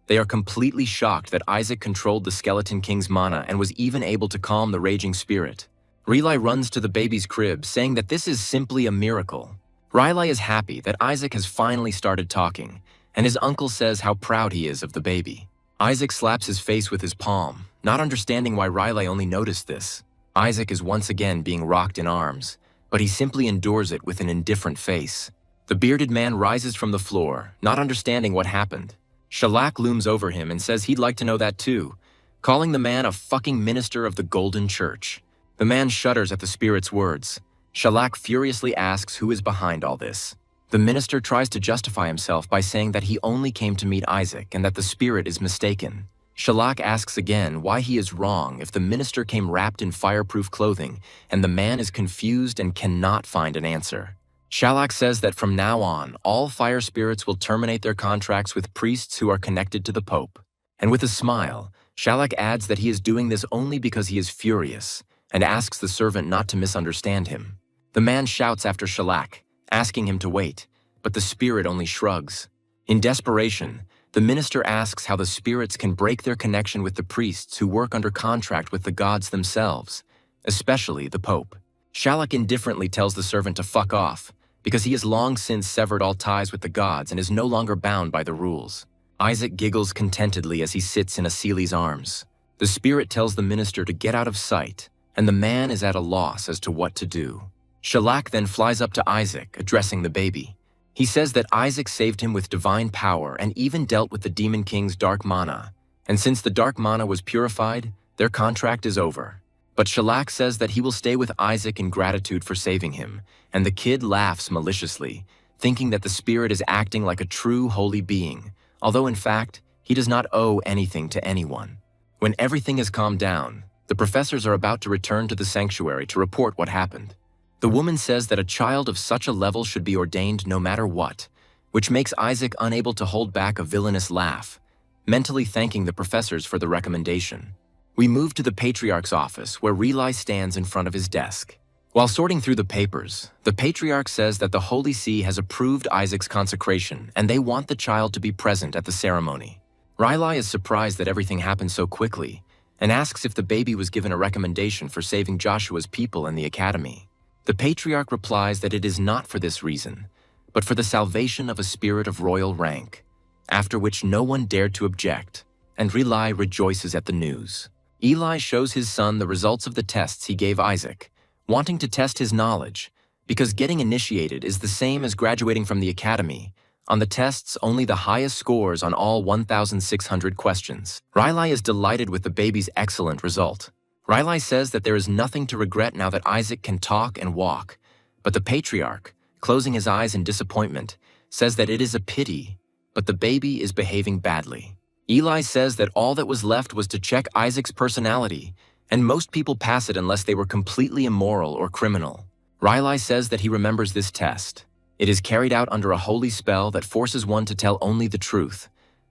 They are completely shocked that Isaac controlled the Skeleton King's mana and was even able to calm the raging spirit. Relai runs to the baby's crib, saying that this is simply a miracle. Riley is happy that Isaac has finally started talking, and his uncle says how proud he is of the baby. Isaac slaps his face with his palm, not understanding why Riley only noticed this. Isaac is once again being rocked in arms, but he simply endures it with an indifferent face. The bearded man rises from the floor, not understanding what happened. Shalak looms over him and says he'd like to know that too, calling the man a fucking minister of the Golden Church. The man shudders at the spirit's words. Shalak furiously asks who is behind all this. The minister tries to justify himself by saying that he only came to meet Isaac and that the spirit is mistaken. Shalak asks again why he is wrong if the minister came wrapped in fireproof clothing and the man is confused and cannot find an answer. Shalak says that from now on, all fire spirits will terminate their contracts with priests who are connected to the Pope. And with a smile, Shalak adds that he is doing this only because he is furious and asks the servant not to misunderstand him. The man shouts after Shalak, asking him to wait, but the spirit only shrugs. In desperation, the minister asks how the spirits can break their connection with the priests who work under contract with the gods themselves, especially the Pope. Shalak indifferently tells the servant to fuck off, because he has long since severed all ties with the gods and is no longer bound by the rules. Isaac giggles contentedly as he sits in Asili's arms. The spirit tells the minister to get out of sight, and the man is at a loss as to what to do. Shalak then flies up to Isaac, addressing the baby. He says that Isaac saved him with divine power and even dealt with the Demon King's dark mana, and since the dark mana was purified, their contract is over. But Shalak says that he will stay with Isaac in gratitude for saving him, and the kid laughs maliciously, thinking that the spirit is acting like a true holy being, although in fact, he does not owe anything to anyone. When everything has calmed down, the professors are about to return to the sanctuary to report what happened. The woman says that a child of such a level should be ordained no matter what, which makes Isaac unable to hold back a villainous laugh, mentally thanking the professors for the recommendation. We move to the Patriarch's office, where Relai stands in front of his desk. While sorting through the papers, the Patriarch says that the Holy See has approved Isaac's consecration and they want the child to be present at the ceremony. Relai is surprised that everything happened so quickly and asks if the baby was given a recommendation for saving Joshua's people in the academy. The Patriarch replies that it is not for this reason, but for the salvation of a spirit of royal rank, after which no one dared to object, and Relai rejoices at the news. Eli shows his son the results of the tests he gave Isaac, wanting to test his knowledge, because getting initiated is the same as graduating from the academy. On the tests, only the highest scores on all 1,600 questions. Riley is delighted with the baby's excellent result. Riley says that there is nothing to regret now that Isaac can talk and walk, but the Patriarch, closing his eyes in disappointment, says that it is a pity, but the baby is behaving badly. Eli says that all that was left was to check Isaac's personality, and most people pass it unless they were completely immoral or criminal. Riley says that he remembers this test. It is carried out under a holy spell that forces one to tell only the truth.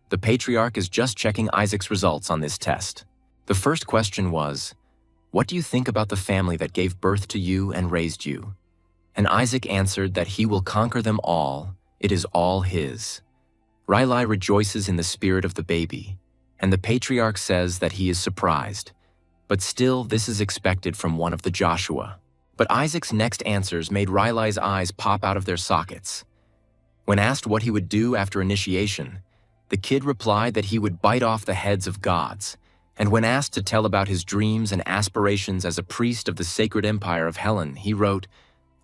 The Patriarch is just checking Isaac's results on this test. The first question was, "What do you think about the family that gave birth to you and raised you?" And Isaac answered that he will conquer them all, it is all his. Riley rejoices in the spirit of the baby, and the Patriarch says that he is surprised. But still, this is expected from one of the Joshua. But Isaac's next answers made Riley's eyes pop out of their sockets. When asked what he would do after initiation, the kid replied that he would bite off the heads of gods, and when asked to tell about his dreams and aspirations as a priest of the sacred empire of Helen, he wrote,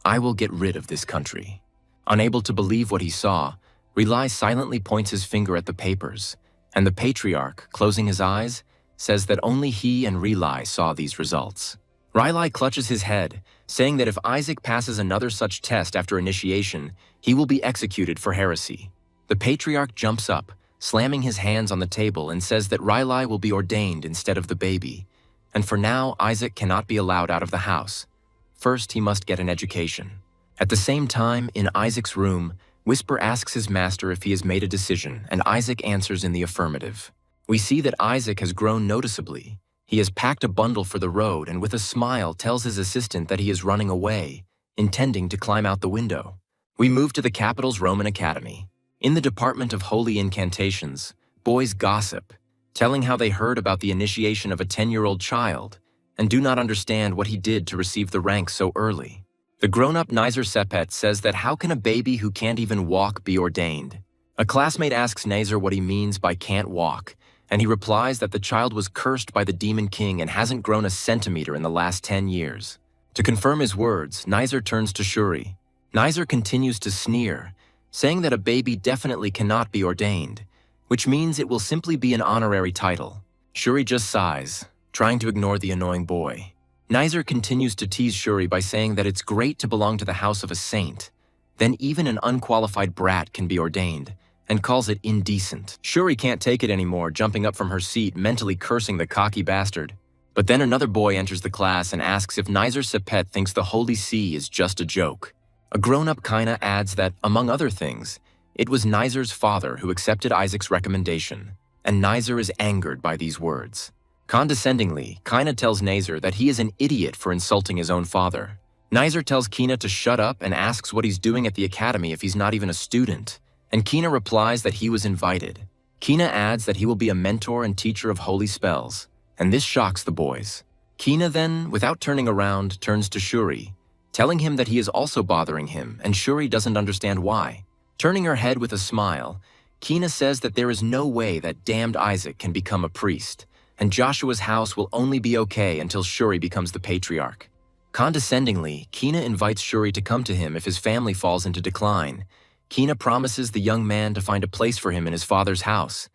"I will get rid of this country." Unable to believe what he saw, Relai silently points his finger at the papers, and the Patriarch, closing his eyes, says that only he and Relai saw these results. Riley clutches his head, saying that if Isaac passes another such test after initiation, he will be executed for heresy. The patriarch jumps up, slamming his hands on the table, and says that Riley will be ordained instead of the baby. And for now, Isaac cannot be allowed out of the house. First, he must get an education. At the same time, in Isaac's room, Whisper asks his master if he has made a decision, and Isaac answers in the affirmative. We see that Isaac has grown noticeably. He has packed a bundle for the road and with a smile tells his assistant that he is running away, intending to climb out the window. We move to the capital's Roman Academy. In the Department of Holy Incantations, boys gossip, telling how they heard about the initiation of a 10-year-old child and do not understand what he did to receive the rank so early. The grown-up Nizer Sepet says that how can a baby who can't even walk be ordained? A classmate asks Nizer what he means by can't walk, and he replies that the child was cursed by the Demon King and hasn't grown a centimeter in the last 10 years. To confirm his words, Nizer turns to Shuri. Nizer continues to sneer, saying that a baby definitely cannot be ordained, which means it will simply be an honorary title. Shuri just sighs, trying to ignore the annoying boy. Nizer continues to tease Shuri by saying that it's great to belong to the house of a saint. Then even an unqualified brat can be ordained, and calls it indecent. Shuri can't take it anymore, jumping up from her seat, mentally cursing the cocky bastard. But then another boy enters the class and asks if Nizer Sepet thinks the Holy See is just a joke. A grown-up Kaina adds that, among other things, it was Nizer's father who accepted Isaac's recommendation, and Nizer is angered by these words. Condescendingly, Kaina tells Nizer that he is an idiot for insulting his own father. Nizer tells Kina to shut up and asks what he's doing at the academy if he's not even a student, and Kina replies that he was invited. Kina adds that he will be a mentor and teacher of holy spells, and this shocks the boys. Kina then, without turning around, turns to Shuri, telling him that he is also bothering him, and Shuri doesn't understand why. Turning her head with a smile, Kina says that there is no way that damned Isaac can become a priest, and Joshua's house will only be okay until Shuri becomes the patriarch. Condescendingly, Kina invites Shuri to come to him if his family falls into decline. Kina promises the young man to find a place for him in his father's house.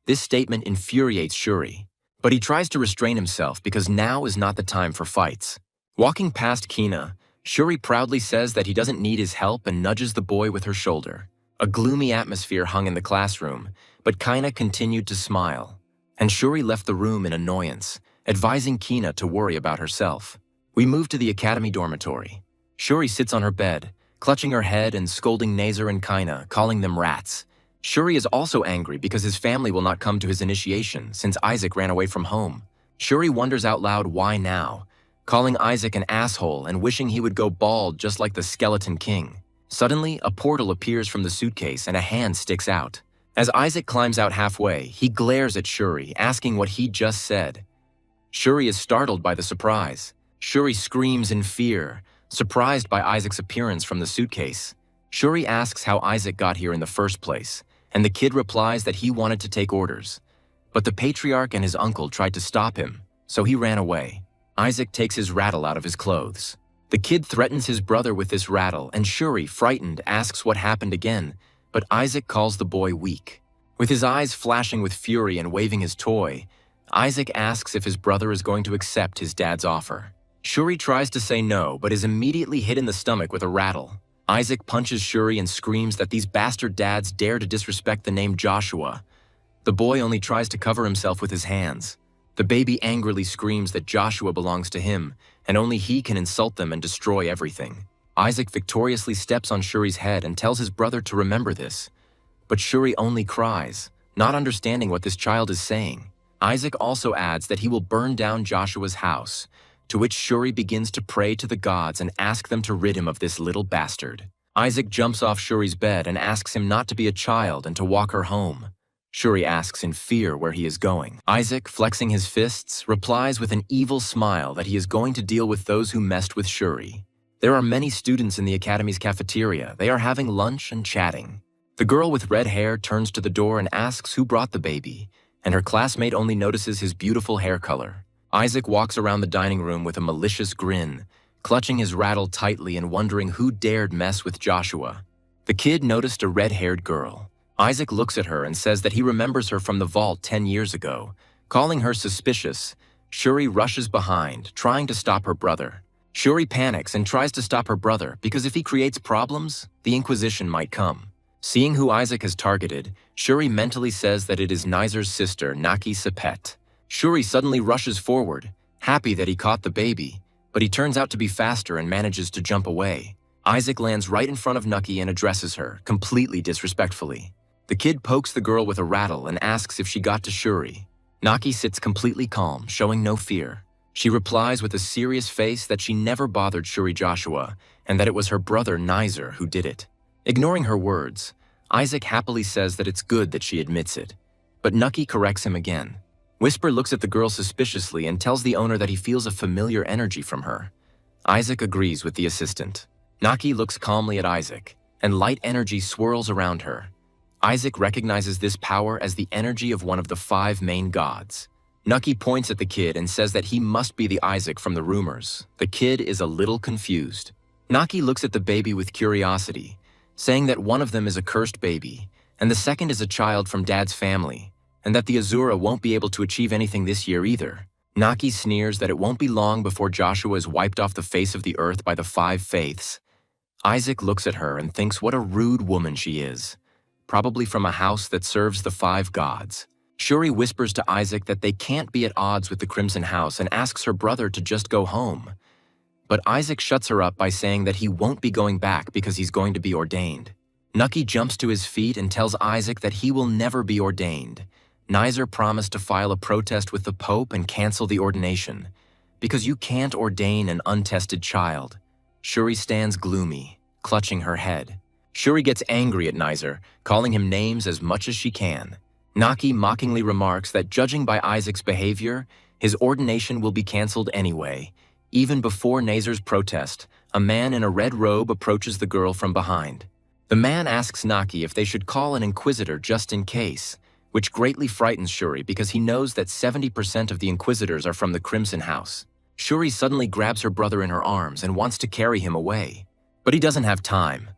This statement infuriates Shuri, but he tries to restrain himself because now is not the time for fights. Walking past Kina, Shuri proudly says that he doesn't need his help and nudges the boy with her shoulder. A gloomy atmosphere hung in the classroom, but Kina continued to smile, and Shuri left the room in annoyance, advising Kina to worry about herself. We move to the academy dormitory. Shuri sits on her bed, clutching her head and scolding Nizer and Kaina, calling them rats. Shuri is also angry because his family will not come to his initiation since Isaac ran away from home. Shuri wonders out loud why now, calling Isaac an asshole and wishing he would go bald just like the Skeleton King. Suddenly, a portal appears from the suitcase and a hand sticks out. As Isaac climbs out halfway, he glares at Shuri, asking what he just said. Shuri is startled by the surprise. Shuri screams in fear, surprised by Isaac's appearance from the suitcase. Shuri asks how Isaac got here in the first place, and the kid replies that he wanted to take orders. But the patriarch and his uncle tried to stop him, so he ran away. Isaac takes his rattle out of his clothes. The kid threatens his brother with this rattle, and Shuri, frightened, asks what happened again, but Isaac calls the boy weak. With his eyes flashing with fury and waving his toy, Isaac asks if his brother is going to accept his dad's offer. Shuri tries to say no, but is immediately hit in the stomach with a rattle. Isaac punches Shuri and screams that these bastard dads dare to disrespect the name Joshua. The boy only tries to cover himself with his hands. The baby angrily screams that Joshua belongs to him, and only he can insult them and destroy everything. Isaac victoriously steps on Shuri's head and tells his brother to remember this. But Shuri only cries, not understanding what this child is saying. Isaac also adds that he will burn down Joshua's house, to which Shuri begins to pray to the gods and ask them to rid him of this little bastard. Isaac jumps off Shuri's bed and asks him not to be a child and to walk her home. Shuri asks in fear where he is going. Isaac, flexing his fists, replies with an evil smile that he is going to deal with those who messed with Shuri. There are many students in the academy's cafeteria. They are having lunch and chatting. The girl with red hair turns to the door and asks who brought the baby, and her classmate only notices his beautiful hair color. Isaac walks around the dining room with a malicious grin, clutching his rattle tightly and wondering who dared mess with Joshua. The kid noticed a red-haired girl. Isaac looks at her and says that he remembers her from the vault 10 years ago, calling her suspicious, Shuri rushes behind, trying to stop her brother. Shuri panics and tries to stop her brother because if he creates problems, the Inquisition might come. Seeing who Isaac has targeted, Shuri mentally says that it is Nizer's sister, Naki Sepet. Shuri suddenly rushes forward, happy that he caught the baby, but he turns out to be faster and manages to jump away. Isaac lands right in front of Nucky and addresses her, completely disrespectfully. The kid pokes the girl with a rattle and asks if she got to Shuri. Naki sits completely calm, showing no fear. She replies with a serious face that she never bothered Shuri Joshua and that it was her brother Nizer who did it. Ignoring her words, Isaac happily says that it's good that she admits it. But Nucky corrects him again. Whisper looks at the girl suspiciously and tells the owner that he feels a familiar energy from her. Isaac agrees with the assistant. Naki looks calmly at Isaac, and light energy swirls around her. Isaac recognizes this power as the energy of one of the 5 main gods. Nucky points at the kid and says that he must be the Isaac from the rumors. The kid is a little confused. Naki looks at the baby with curiosity, saying that one of them is a cursed baby, and the second is a child from Dad's family, and that the Azura won't be able to achieve anything this year either. Naki sneers that it won't be long before Joshua is wiped off the face of the earth by the 5 faiths. Isaac looks at her and thinks what a rude woman she is, probably from a house that serves the 5 gods. Shuri whispers to Isaac that they can't be at odds with the Crimson House and asks her brother to just go home. But Isaac shuts her up by saying that he won't be going back because he's going to be ordained. Nucky jumps to his feet and tells Isaac that he will never be ordained. Nizer promised to file a protest with the Pope and cancel the ordination, because you can't ordain an untested child. Shuri stands gloomy, clutching her head. Shuri gets angry at Nizer, calling him names as much as she can. Naki mockingly remarks that judging by Isaac's behavior, his ordination will be canceled anyway. Even before Nazer's protest, a man in a red robe approaches the girl from behind. The man asks Naki if they should call an inquisitor just in case, which greatly frightens Shuri because he knows that 70% of the inquisitors are from the Crimson House. Shuri suddenly grabs her brother in her arms and wants to carry him away. But he doesn't have time.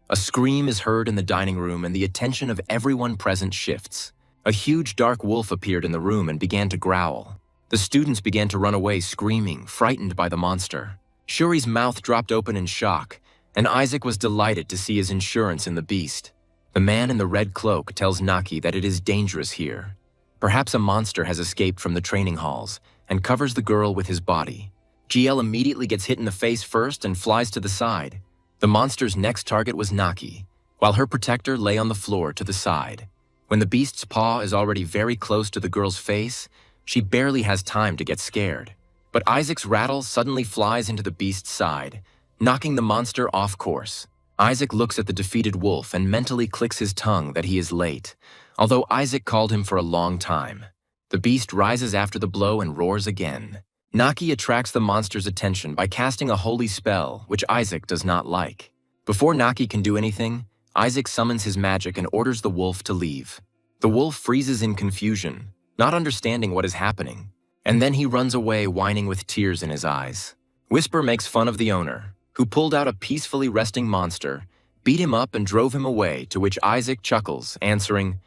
A scream is heard in the dining room and the attention of everyone present shifts. A huge dark wolf appeared in the room and began to growl. The students began to run away screaming, frightened by the monster. Shuri's mouth dropped open in shock, and Isaac was delighted to see his insurance in the beast. The man in the red cloak tells Naki that it is dangerous here. Perhaps a monster has escaped from the training halls and covers the girl with his body. GL immediately gets hit in the face first and flies to the side. The monster's next target was Naki, while her protector lay on the floor to the side. When the beast's paw is already very close to the girl's face, she barely has time to get scared. But Isaac's rattle suddenly flies into the beast's side, knocking the monster off course. Isaac looks at the defeated wolf and mentally clicks his tongue that he is late, although Isaac called him for a long time. The beast rises after the blow and roars again. Naki attracts the monster's attention by casting a holy spell, which Isaac does not like. Before Naki can do anything, Isaac summons his magic and orders the wolf to leave. The wolf freezes in confusion, not understanding what is happening, and then he runs away whining with tears in his eyes. Whisper makes fun of the owner, who pulled out a peacefully resting monster, beat him up and drove him away, to which Isaac chuckles, answering,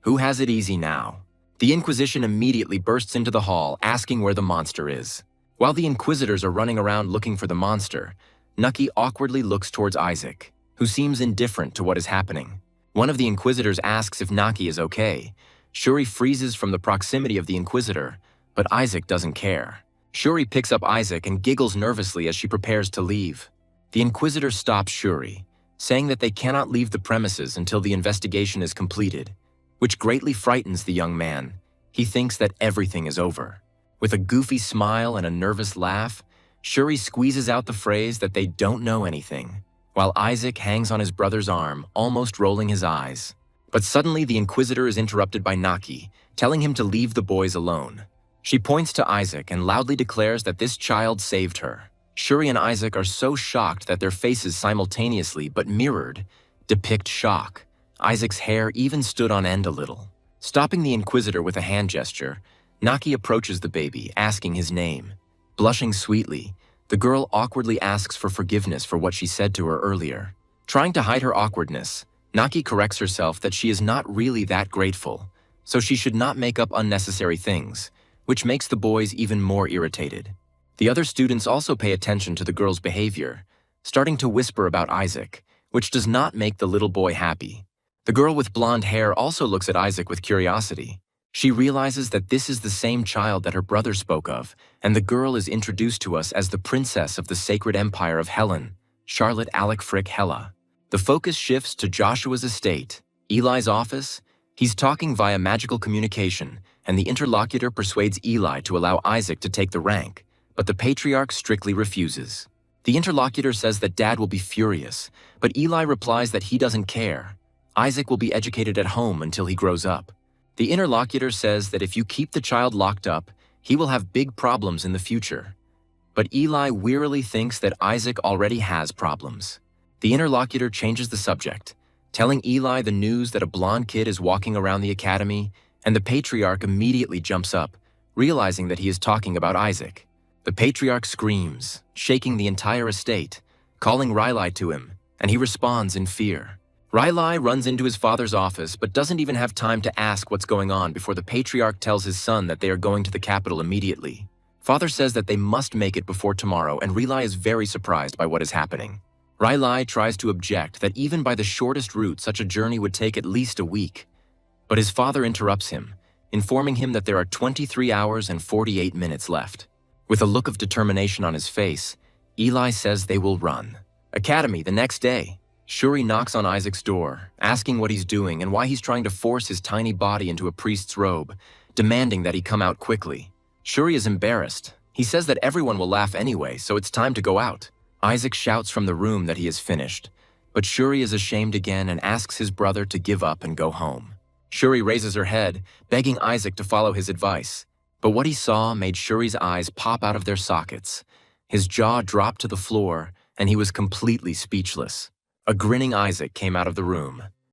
"Who has it easy now?" The Inquisition immediately bursts into the hall, asking where the monster is. While the Inquisitors are running around looking for the monster, Nucky awkwardly looks towards Isaac, who seems indifferent to what is happening. One of the Inquisitors asks if Naki is okay. Shuri freezes from the proximity of the Inquisitor, but Isaac doesn't care. Shuri picks up Isaac and giggles nervously as she prepares to leave. The Inquisitor stops Shuri, saying that they cannot leave the premises until the investigation is completed, which greatly frightens the young man. He thinks that everything is over. With a goofy smile and a nervous laugh, Shuri squeezes out the phrase that they don't know anything, while Isaac hangs on his brother's arm, almost rolling his eyes. But suddenly the Inquisitor is interrupted by Naki, telling him to leave the boys alone. She points to Isaac and loudly declares that this child saved her. Shuri and Isaac are so shocked that their faces simultaneously, but mirrored, depict shock. Isaac's hair even stood on end a little. Stopping the Inquisitor with a hand gesture, Naki approaches the baby, asking his name. Blushing sweetly, the girl awkwardly asks for forgiveness for what she said to her earlier. Trying to hide her awkwardness, Naki corrects herself that she is not really that grateful, so she should not make up unnecessary things, which makes the boys even more irritated. The other students also pay attention to the girl's behavior, starting to whisper about Isaac, which does not make the little boy happy. The girl with blonde hair also looks at Isaac with curiosity. She realizes that this is the same child that her brother spoke of, and the girl is introduced to us as the princess of the sacred empire of Helen, Charlotte Alec Frick Hella. The focus shifts to Joshua's estate, Eli's office. He's talking via magical communication, and the interlocutor persuades Eli to allow Isaac to take the rank, but the patriarch strictly refuses. The interlocutor says that Dad will be furious, but Eli replies that he doesn't care. Isaac will be educated at home until he grows up. The interlocutor says that if you keep the child locked up, he will have big problems in the future. But Eli wearily thinks that Isaac already has problems. The interlocutor changes the subject, telling Eli the news that a blonde kid is walking around the academy, and the patriarch immediately jumps up, realizing that he is talking about Isaac. The patriarch screams, shaking the entire estate, calling Riley to him, and he responds in fear. Riley runs into his father's office but doesn't even have time to ask what's going on before the patriarch tells his son that they are going to the capital immediately. Father says that they must make it before tomorrow, and Riley is very surprised by what is happening. Riley tries to object that even by the shortest route such a journey would take at least a week. But his father interrupts him, informing him that there are 23 hours and 48 minutes left. With a look of determination on his face, Eli says they will run. Academy the next day. Shuri knocks on Isaac's door, asking what he's doing and why he's trying to force his tiny body into a priest's robe, demanding that he come out quickly. Shuri is embarrassed. He says that everyone will laugh anyway, so it's time to go out. Isaac shouts from the room that he is finished, but Shuri is ashamed again and asks his brother to give up and go home. Shuri raises her head, begging Isaac to follow his advice. But what he saw made Shuri's eyes pop out of their sockets. His jaw dropped to the floor, and he was completely speechless. A grinning Isaac came out of the room.